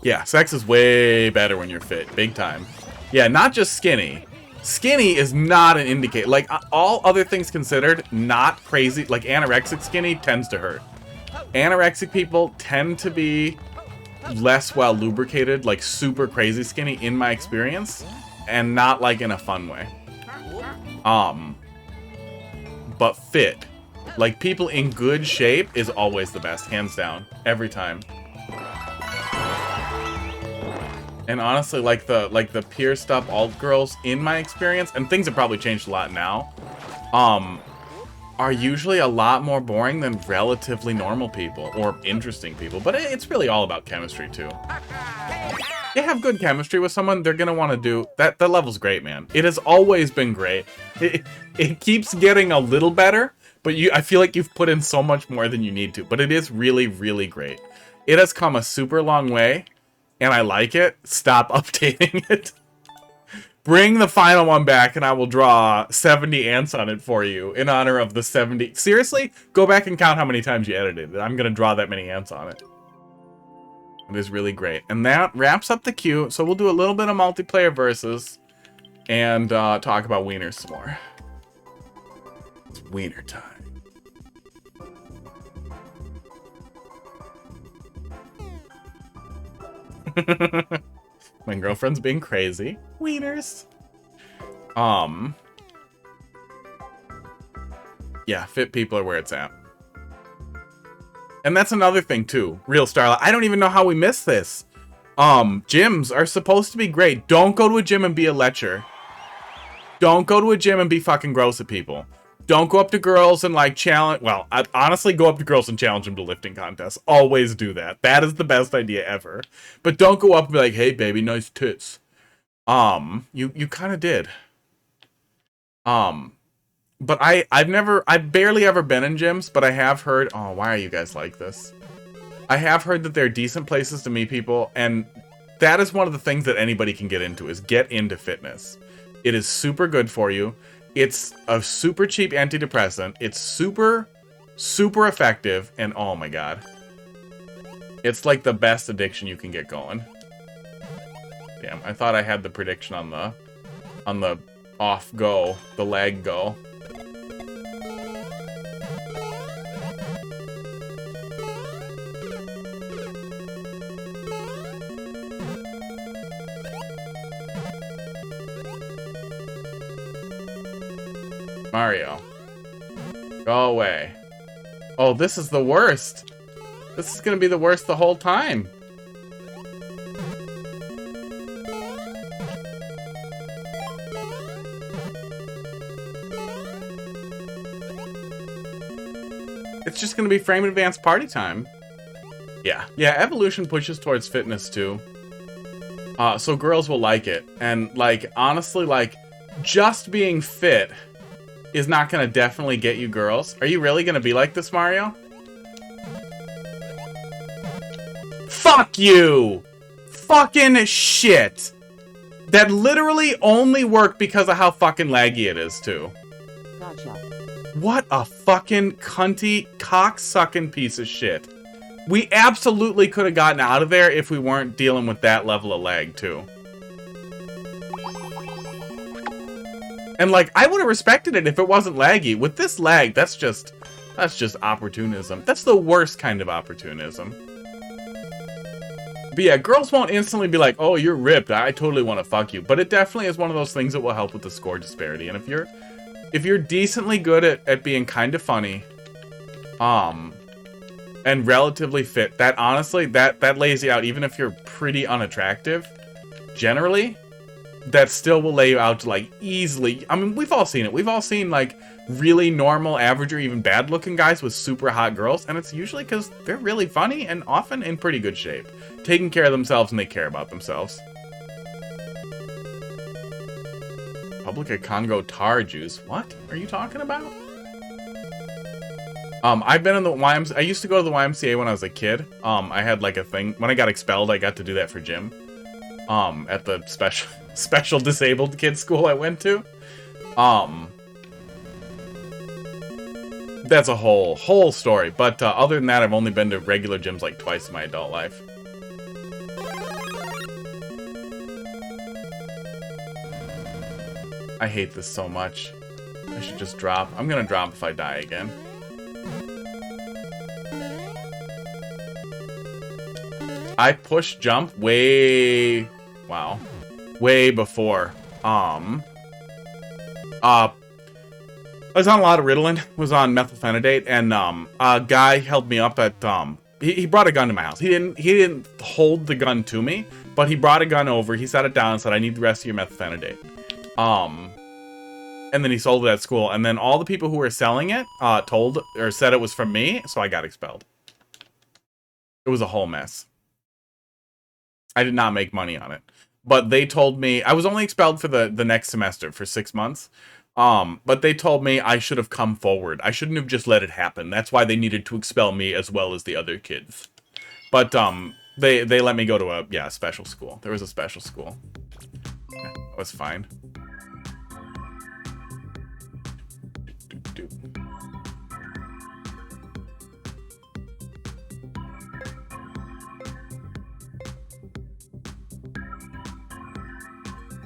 Yeah, sex is way better when you're fit. Big time. Yeah, not just skinny. Skinny is not an indicator. Like, all other things considered, not crazy. Like, anorexic skinny tends to hurt. Anorexic people tend to be less well lubricated, like super crazy skinny in my experience, and not like in a fun way. But fit. Like, people in good shape is always the best, hands down, every time. And honestly, like the pierced up alt girls in my experience, and things have probably changed a lot now, are usually a lot more boring than relatively normal people or interesting people. But it's really all about chemistry too. You have good chemistry with someone, they're gonna want to do that. That level's great, man. It has always been great. It keeps getting a little better, but I feel like you've put in so much more than you need to. But it is really, really great. It has come a super long way, and I like it. Stop updating it. Bring the final one back, and I will draw 70 ants on it for you in honor of the 70. Seriously, go back and count how many times you edited it. I'm gonna draw that many ants on it. It is really great. And that wraps up the queue. So we'll do a little bit of multiplayer versus and talk about wieners some more. It's wiener time. My girlfriend's being crazy. Wieners. Yeah, fit people are where it's at. And that's another thing too. Real Starlight. I don't even know how we missed this. Gyms are supposed to be great. Don't go to a gym and be a lecher. Don't go to a gym and be fucking gross at people. Don't go up to girls and like challenge. Well, I'd honestly go up to girls and challenge them to lifting contests. Always do that. That is the best idea ever. But don't go up and be like, "Hey, baby, nice tits." You kind of did. But I've barely ever been in gyms, but I have heard. Oh, why are you guys like this? I have heard that they're decent places to meet people, and that is one of the things that anybody can get into is get into fitness. It is super good for you. It's a super cheap antidepressant. It's super, super effective. And oh my god. It's like the best addiction you can get going. Damn, I thought I had the prediction on the off go, the lag go. Mario. Go away. Oh, this is the worst. This is gonna be the worst the whole time. It's just gonna be frame advance party time. Yeah. Yeah, Evolution pushes towards fitness too. So girls will like it. And like, honestly, like, just being fit is not gonna definitely get you girls. Are you really gonna be like this, Mario? Fuck you! Fucking shit! That literally only worked because of how fucking laggy it is, too. Gotcha. What a fucking cunty, cock-sucking piece of shit. We absolutely could have gotten out of there if we weren't dealing with that level of lag, too. And, like, I would have respected it if it wasn't laggy. With this lag, that's just opportunism. That's the worst kind of opportunism. But yeah, girls won't instantly be like, "Oh, you're ripped. I totally want to fuck you." But it definitely is one of those things that will help with the score disparity. And if you're decently good at being kind of funny, and relatively fit, that honestly, that lays you out. Even if you're pretty unattractive, generally, that still will lay you out to, like, easily. I mean, we've all seen it. We've all seen, like, really normal, average, or even bad-looking guys with super hot girls, and it's usually because they're really funny and often in pretty good shape, taking care of themselves, and they care about themselves. Republic of Congo tar juice. What are you talking about? I've been in the YMCA. I used to go to the YMCA when I was a kid. I had like a thing. When I got expelled, I got to do that for gym. At the special disabled kids school I went to. That's a whole story. But other than that, I've only been to regular gyms like twice in my adult life. I hate this so much. I should just drop. I'm gonna drop if I die again. I pushed jump way... Wow. Way before. I was on a lot of Ritalin, was on methylphenidate, and a guy held me up at he brought a gun to my house. He didn't hold the gun to me, but he brought a gun over, he set it down and said, I need the rest of your methylphenidate. And then he sold it at school, and then all the people who were selling it said it was from me, so I got expelled. It was a whole mess. I did not make money on it. But they told me, I was only expelled for the next semester for 6 months. But they told me I should have come forward. I shouldn't have just let it happen. That's why they needed to expel me as well as the other kids. But they let me go to a special school. There was a special school. Yeah, that was fine.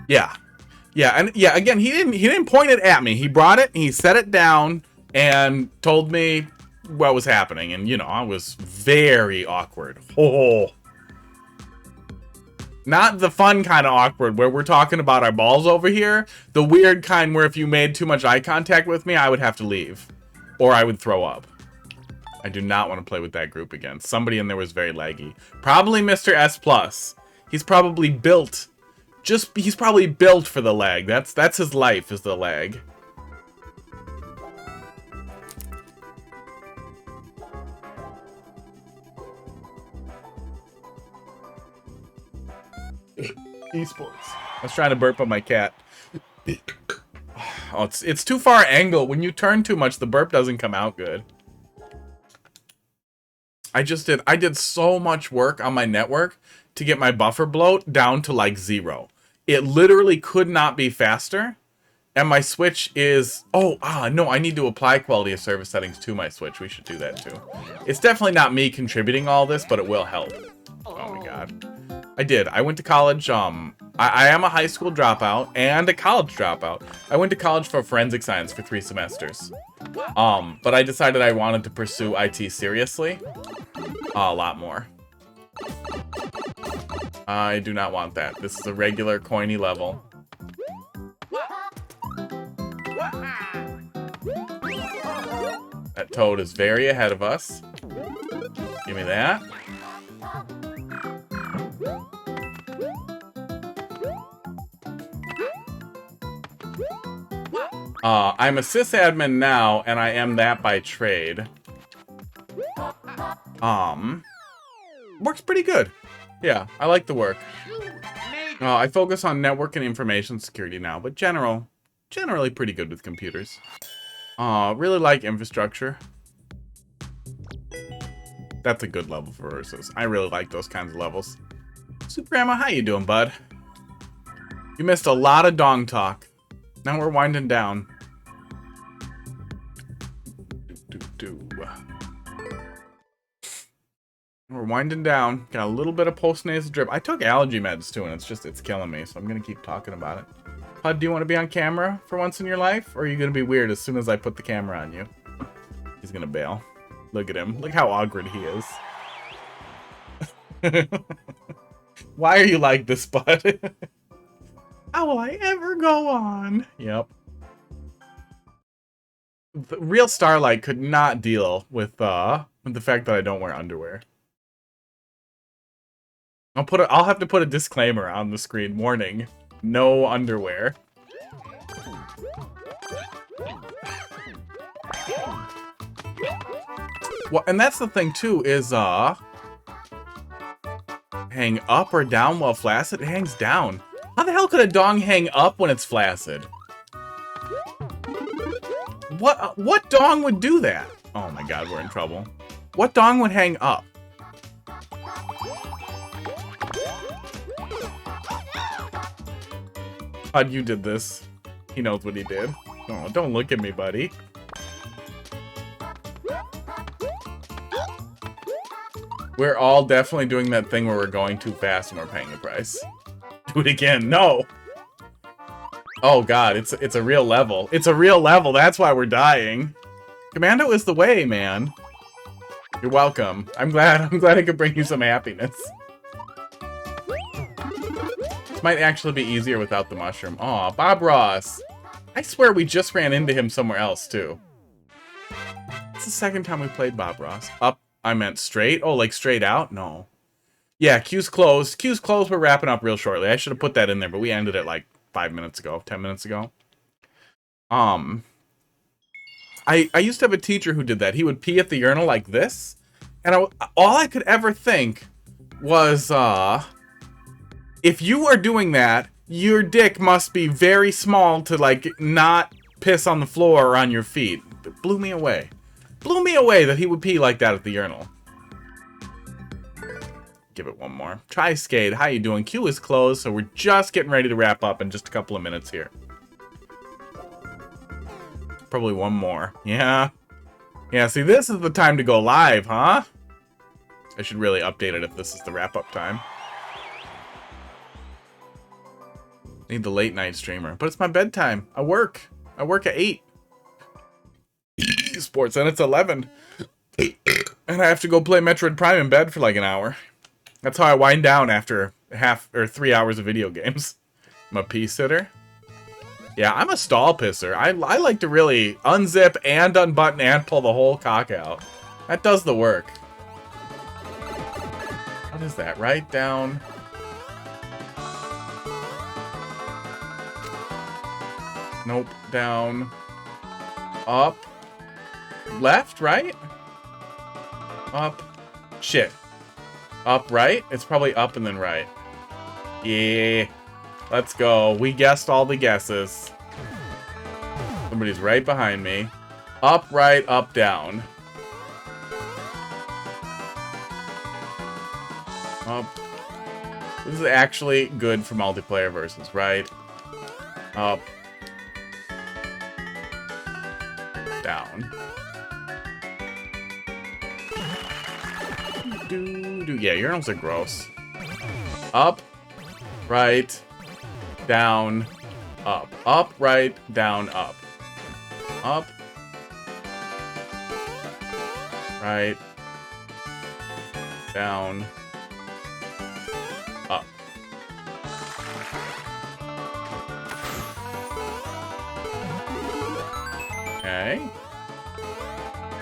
Yeah. Yeah, and yeah, again, he didn't point it at me. He brought it, he set it down, and told me what was happening. And, you know, I was very awkward. Oh. Not the fun kind of awkward where we're talking about our balls over here. The weird kind where if you made too much eye contact with me, I would have to leave. Or I would throw up. I do not want to play with that group again. Somebody in there was very laggy. Probably Mr. S+. He's probably built... he's probably built for the lag. That's his life, is the lag. Esports. I was trying to burp on my cat. Oh, it's too far angle. When you turn too much, the burp doesn't come out good. I did so much work on my network to get my buffer bloat down to like 0. It literally could not be faster. And my Switch is... no, I need to apply quality of service settings to my Switch. We should do that too. It's definitely not me contributing all this, but it will help. Oh my god. I did. I went to college. I am a high school dropout and a college dropout. I went to college for forensic science for 3 semesters. But I decided I wanted to pursue IT seriously. A lot more. I do not want that. This is a regular coiny level. That toad is very ahead of us. Give me that. I'm a sysadmin now, and I am that by trade. Works pretty good. Yeah, I like the work. I focus on network and information security now, but generally pretty good with computers. Really like infrastructure. That's a good level for Ursus. I really like those kinds of levels. Super Grandma, how you doing, bud? You missed a lot of dong talk. Now we're winding down. We're winding down. Got a little bit of post-nasal drip. I took allergy meds too, and it's killing me, so I'm gonna keep talking about it. Hud, do you want to be on camera for once in your life? Or are you gonna be weird as soon as I put the camera on you? He's gonna bail. Look at him. Look how awkward he is. Why are you like this, bud? How will I ever go on? Yep. The real Starlight could not deal with the fact that I don't wear underwear. I'll have to put a disclaimer on the screen. Warning. No underwear. Well, and that's the thing too, is hang up or down while flaccid? It hangs down. How the hell could a dong hang up when it's flaccid? What dong would do that? Oh my god, we're in trouble. What dong would hang up? Hud, you did this. He knows what he did. Oh, don't look at me, buddy. We're all definitely doing that thing where we're going too fast and we're paying the price. Do it again. No. Oh god, it's a real level. It's a real level. That's why we're dying. Commando is the way, man. You're welcome. I'm glad I could bring you some happiness. This might actually be easier without the mushroom. Aw, Bob Ross. I swear we just ran into him somewhere else, too. It's the second time we played Bob Ross. Up, I meant straight? Oh, like straight out? No. Yeah, queue's closed. Queue's closed, we're wrapping up real shortly. I should have put that in there, but we ended it like 5 minutes ago, 10 minutes ago. I used to have a teacher who did that. He would pee at the urinal like this. And all I could ever think was, if you are doing that, your dick must be very small to, like, not piss on the floor or on your feet. It blew me away. Blew me away that he would pee like that at the urinal. Give it one more. Try Skate. How you doing? Queue is closed, so we're just getting ready to wrap up in just a couple of minutes here. Probably one more. Yeah. Yeah, see, this is the time to go live, huh? I should really update it if this is the wrap-up time. Need the late night streamer. But it's my bedtime. I work at 8. Sports, and it's 11. And I have to go play Metroid Prime in bed for like an hour. That's how I wind down after 3 hours of video games. I'm a pee sitter. Yeah, I'm a stall pisser. I like to really unzip and unbutton and pull the whole cock out. That does the work. What is that? Right down. Nope. Down. Up. Left, right? Up. Shit. Up, right? It's probably up and then right. Yeah. Let's go. We guessed all the guesses. Somebody's right behind me. Up, right, up, down. Up. This is actually good for multiplayer versus, right? Up. Down. Yeah, urinals are gross. Up, right, down, up. Up, right, down, up. Up, right, down, up. Okay.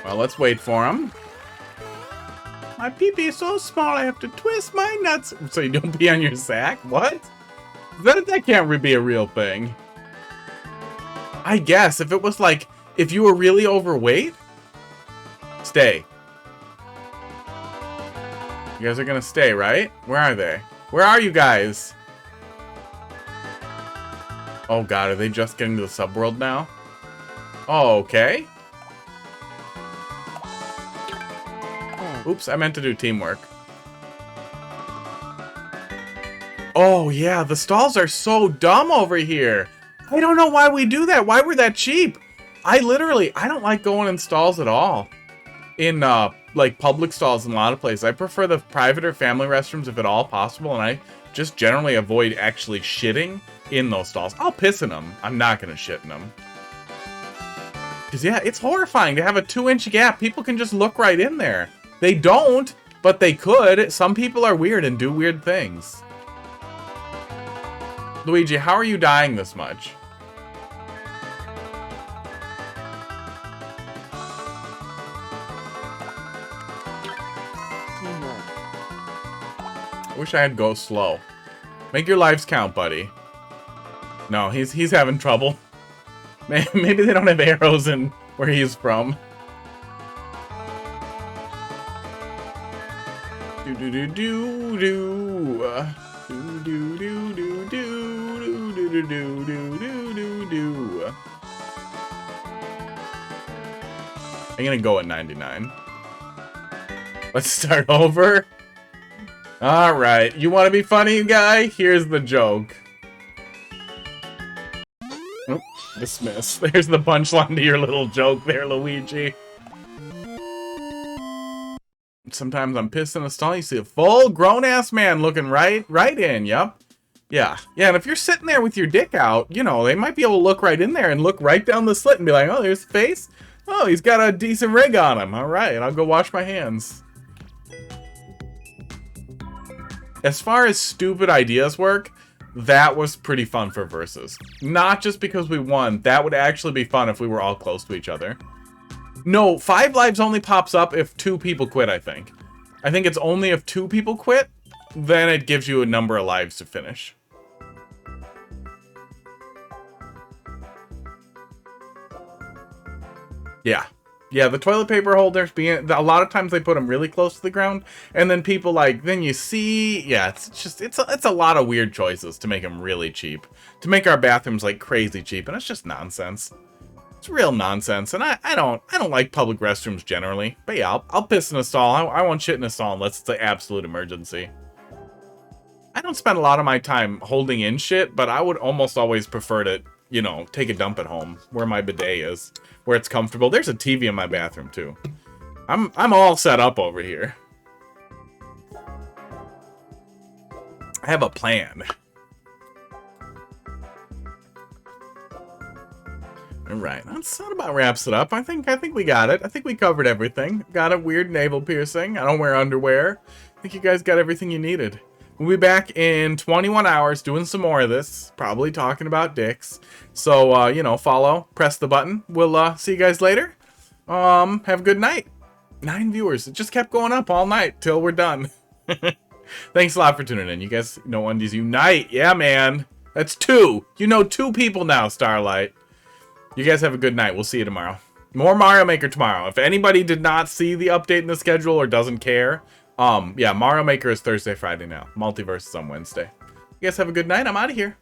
Well, let's wait for him. My pee-pee is so small I have to twist my nuts. So you don't pee on your sack? What? That can't be a real thing. I guess if it was like, if you were really overweight, stay. You guys are gonna stay, right? Where are they? Where are you guys? Oh god, are they just getting to the subworld now? Oh, okay. Oops, I meant to do teamwork. Oh, yeah, the stalls are so dumb over here. I don't know why we do that. Why we're that cheap? I don't like going in stalls at all. In, like, public stalls in a lot of places. I prefer the private or family restrooms if at all possible, and I just generally avoid actually shitting in those stalls. I'll piss in them. I'm not gonna shit in them. Because, yeah, it's horrifying to have a 2-inch gap. People can just look right in there. They don't, but they could. Some people are weird and do weird things. Luigi, how are you dying this much? I wish I had go slow. Make your lives count, buddy. No, he's having trouble. Maybe they don't have arrows in where he's from. Do do do do do. Do do do do do do do do do do do. I'm gonna go at 99. Let's start over. Alright, you want to be funny, guy? Here's the joke. Oop, dismiss. There's the punchline to your little joke there, Luigi. Sometimes I'm pissed in a stall. You see a full grown-ass man looking right in, yep. Yeah, and if you're sitting there with your dick out, you know, they might be able to look right in there and look right down the slit and be like, oh, there's the face. Oh, he's got a decent rig on him. All right, I'll go wash my hands. As far as stupid ideas work, that was pretty fun for Versus. Not just because we won. That would actually be fun if we were all close to each other. No, 5 lives only pops up if 2 people quit, I think. I think it's only if 2 people quit, then it gives you a number of lives to finish. Yeah, the toilet paper holders, a lot of times they put them really close to the ground, and then people then you see, yeah, it's a lot of weird choices to make them really cheap. To make our bathrooms like crazy cheap, and it's just nonsense. It's real nonsense, and I don't like public restrooms generally. But yeah, I'll piss in a stall. I won't shit in a stall unless it's an absolute emergency. I don't spend a lot of my time holding in shit, but I would almost always prefer to, you know, take a dump at home where my bidet is, where it's comfortable. There's a TV in my bathroom too. I'm all set up over here. I have a plan. All right, that about wraps it up. I think we got it. I think we covered everything. Got a weird navel piercing. I don't wear underwear. I think you guys got everything you needed. We'll be back in 21 hours doing some more of this, probably talking about dicks. So, you know, follow, press the button. We'll see you guys later. Have a good night. 9 viewers. It just kept going up all night till we're done. Thanks a lot for tuning in. You guys know Undies Unite. Yeah, man. That's 2. You know 2 people now, Starlight. You guys have a good night. We'll see you tomorrow. More Mario Maker tomorrow. If anybody did not see the update in the schedule or doesn't care, yeah, Mario Maker is Thursday, Friday now. Multiverse is on Wednesday. You guys have a good night. I'm out of here.